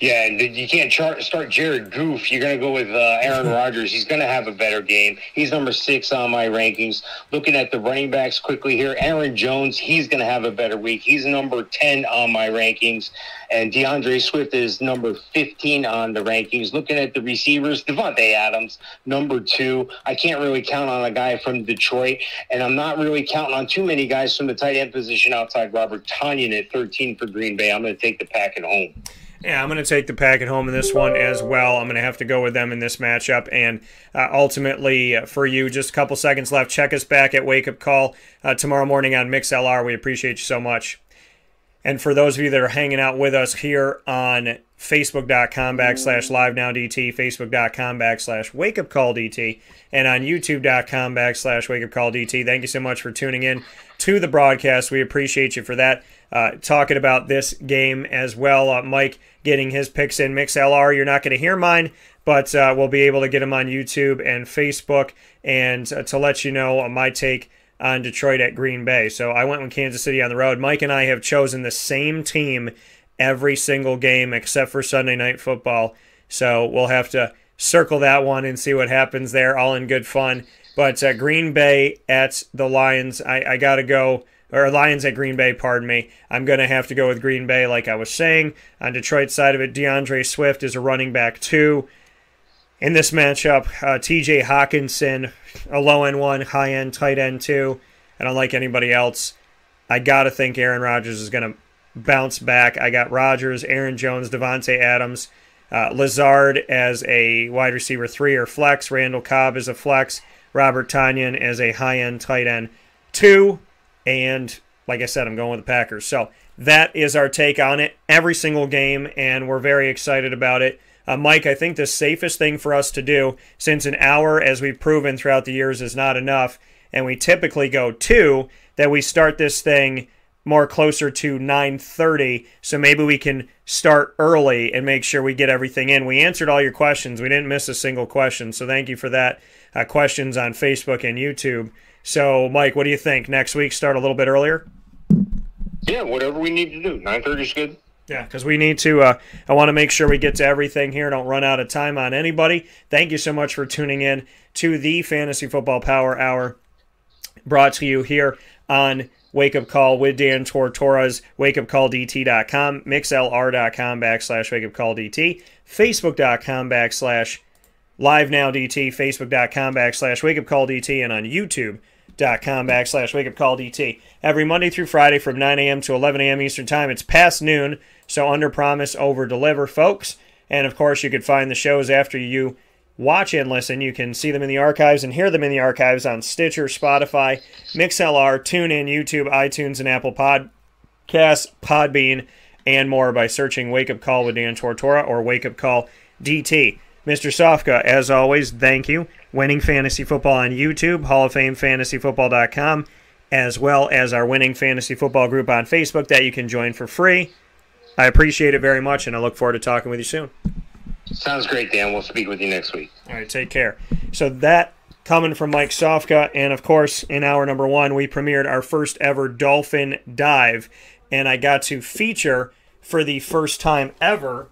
Yeah, you can't start Jared Goff. You're going to go with Aaron Rodgers. He's going to have a better game. He's number 6 on my rankings. Looking at the running backs quickly here, Aaron Jones, he's going to have a better week. He's number 10 on my rankings. And DeAndre Swift is number 15 on the rankings. Looking at the receivers, Devontae Adams, number 2. I can't really count on a guy from Detroit. And I'm not really counting on too many guys from the tight end position outside Robert Tonyan at 13 for Green Bay. I'm going to take the Pack at home. Yeah, I'm going to take the Pack at home in this one as well. I'm going to have to go with them in this matchup. And ultimately, for you, just a couple seconds left. Check us back at Wake Up Call tomorrow morning on MixLR. We appreciate you so much. And for those of you that are hanging out with us here on Facebook.com/LiveNowDT, Facebook.com/WakeUpCallDT, and on YouTube.com/WakeUpCallDT, thank you so much for tuning in to the broadcast. We appreciate you for that. Talking about this game as well. Mike getting his picks in MixLR. You're not going to hear mine, but we'll be able to get them on YouTube and Facebook. And to let you know my take on Detroit at Green Bay. So I went with Kansas City on the road. Mike and I have chosen the same team every single game except for Sunday Night Football. So we'll have to circle that one and see what happens there, all in good fun. But Green Bay at the Lions, I got to go, or Lions at Green Bay, pardon me. I'm going to have to go with Green Bay like I was saying. On Detroit's side of it, DeAndre Swift is a running back 2. In this matchup, TJ Hawkinson, a low-end 1, high-end tight end 2. I don't like anybody else. I got to think Aaron Rodgers is going to bounce back. I got Rodgers, Aaron Jones, Devontae Adams, Lazard as a wide receiver 3 or flex, Randall Cobb as a flex, Robert Tonyan as a high-end tight end 2, and like I said, I'm going with the Packers. So that is our take on it every single game, and we're very excited about it. Mike, I think the safest thing for us to do, since an hour, as we've proven throughout the years, is not enough, and we typically go 2, that we start this thing more closer to 9:30, so maybe we can start early and make sure we get everything in. We answered all your questions. We didn't miss a single question, so thank you for that. Questions on Facebook and YouTube. So, Mike, what do you think? Next week, start a little bit earlier? Yeah, whatever we need to do. 9:30 is good. Yeah, because we need to, I want to make sure we get to everything here. Don't run out of time on anybody. Thank you so much for tuning in to the Fantasy Football Power Hour, brought to you here on Wake Up Call with Dan Tortora's wakeupcalldt.com, mixlr.com/wakeupcalldt, facebook.com/livenowdt, facebook.com/wakeupcalldt, and on youtube.com/wakeupcalldt. Every Monday through Friday from 9 a.m. to 11 a.m. Eastern Time. It's past noon, so under promise, over deliver, folks. And of course, you can find the shows after you watch and listen. You can see them in the archives and hear them in the archives on Stitcher, Spotify, MixLR, TuneIn, YouTube, iTunes, and Apple Podcasts, Podbean, and more by searching Wake Up Call with Dan Tortora or Wake Up Call DT. Mr. Sofka, as always, thank you. Winning Fantasy Football on YouTube, Hall of Fame FantasyFootball.com, as well as our Winning Fantasy Football group on Facebook that you can join for free. I appreciate it very much, and I look forward to talking with you soon. Sounds great, Dan. We'll speak with you next week. All right, take care. So that coming from Mike Sofka, and of course, in hour number 1, we premiered our first ever Dolphin Dive, and I got to feature for the first time ever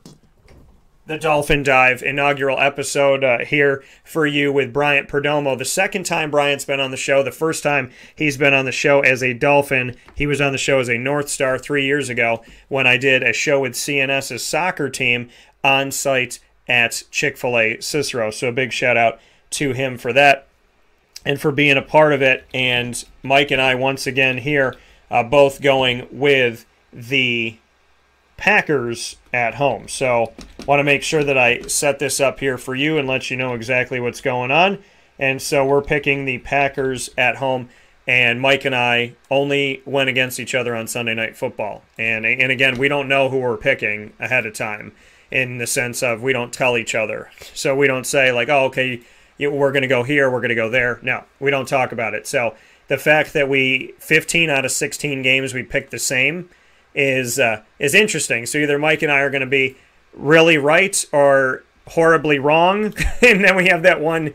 the Dolphin Dive inaugural episode here for you with Bryant Perdomo. The second time Bryant's been on the show. The first time he's been on the show as a Dolphin. He was on the show as a North Star 3 years ago when I did a show with CNS's soccer team on site at Chick-fil-A Cicero. So a big shout out to him for that and for being a part of it. And Mike and I, once again here, both going with the Packers at home. So want to make sure that I set this up here for you and let you know exactly what's going on. And so we're picking the Packers at home. And Mike and I only went against each other on Sunday Night Football. And again, we don't know who we're picking ahead of time in the sense of we don't tell each other. So we don't say like, oh, okay, we're going to go here, we're going to go there. No, we don't talk about it. So the fact that 15 out of 16 games we picked the same is interesting. So either Mike and I are going to be really right or horribly wrong. And then we have that one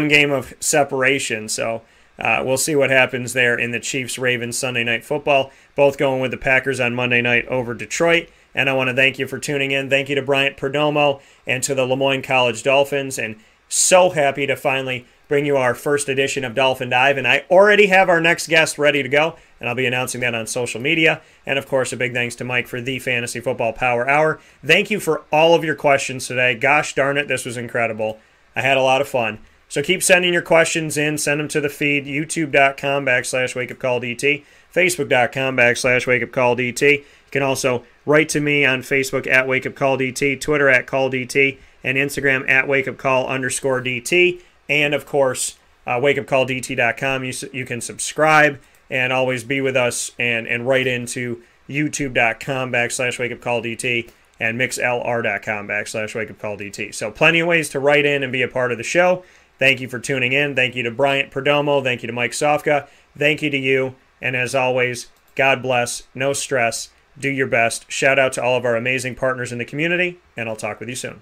game of separation. So we'll see what happens there in the Chiefs-Ravens Sunday Night Football. Both going with the Packers on Monday night over Detroit. And I want to thank you for tuning in. Thank you to Bryant Perdomo and to the Lemoyne College Dolphins. And so happy to finally bring you our first edition of Dolphin Dive. And I already have our next guest ready to go. And I'll be announcing that on social media. And, of course, a big thanks to Mike for the Fantasy Football Power Hour. Thank you for all of your questions today. Gosh darn it, this was incredible. I had a lot of fun. So keep sending your questions in. Send them to the feed, youtube.com/wakeupcalldt, facebook.com/wakeupcalldt. You can also write to me on Facebook at wakeupcalldt, Twitter at calldt, and Instagram at wakeupcall_DT. And, of course, wakeupcalldt.com. You can subscribe and always be with us and write into youtube.com/wakeupcalldt and mixlr.com/wakeupcalldt. So plenty of ways to write in and be a part of the show. Thank you for tuning in. Thank you to Bryant Perdomo. Thank you to Mike Sofka. Thank you to you. And as always, God bless. No stress. Do your best. Shout out to all of our amazing partners in the community, and I'll talk with you soon.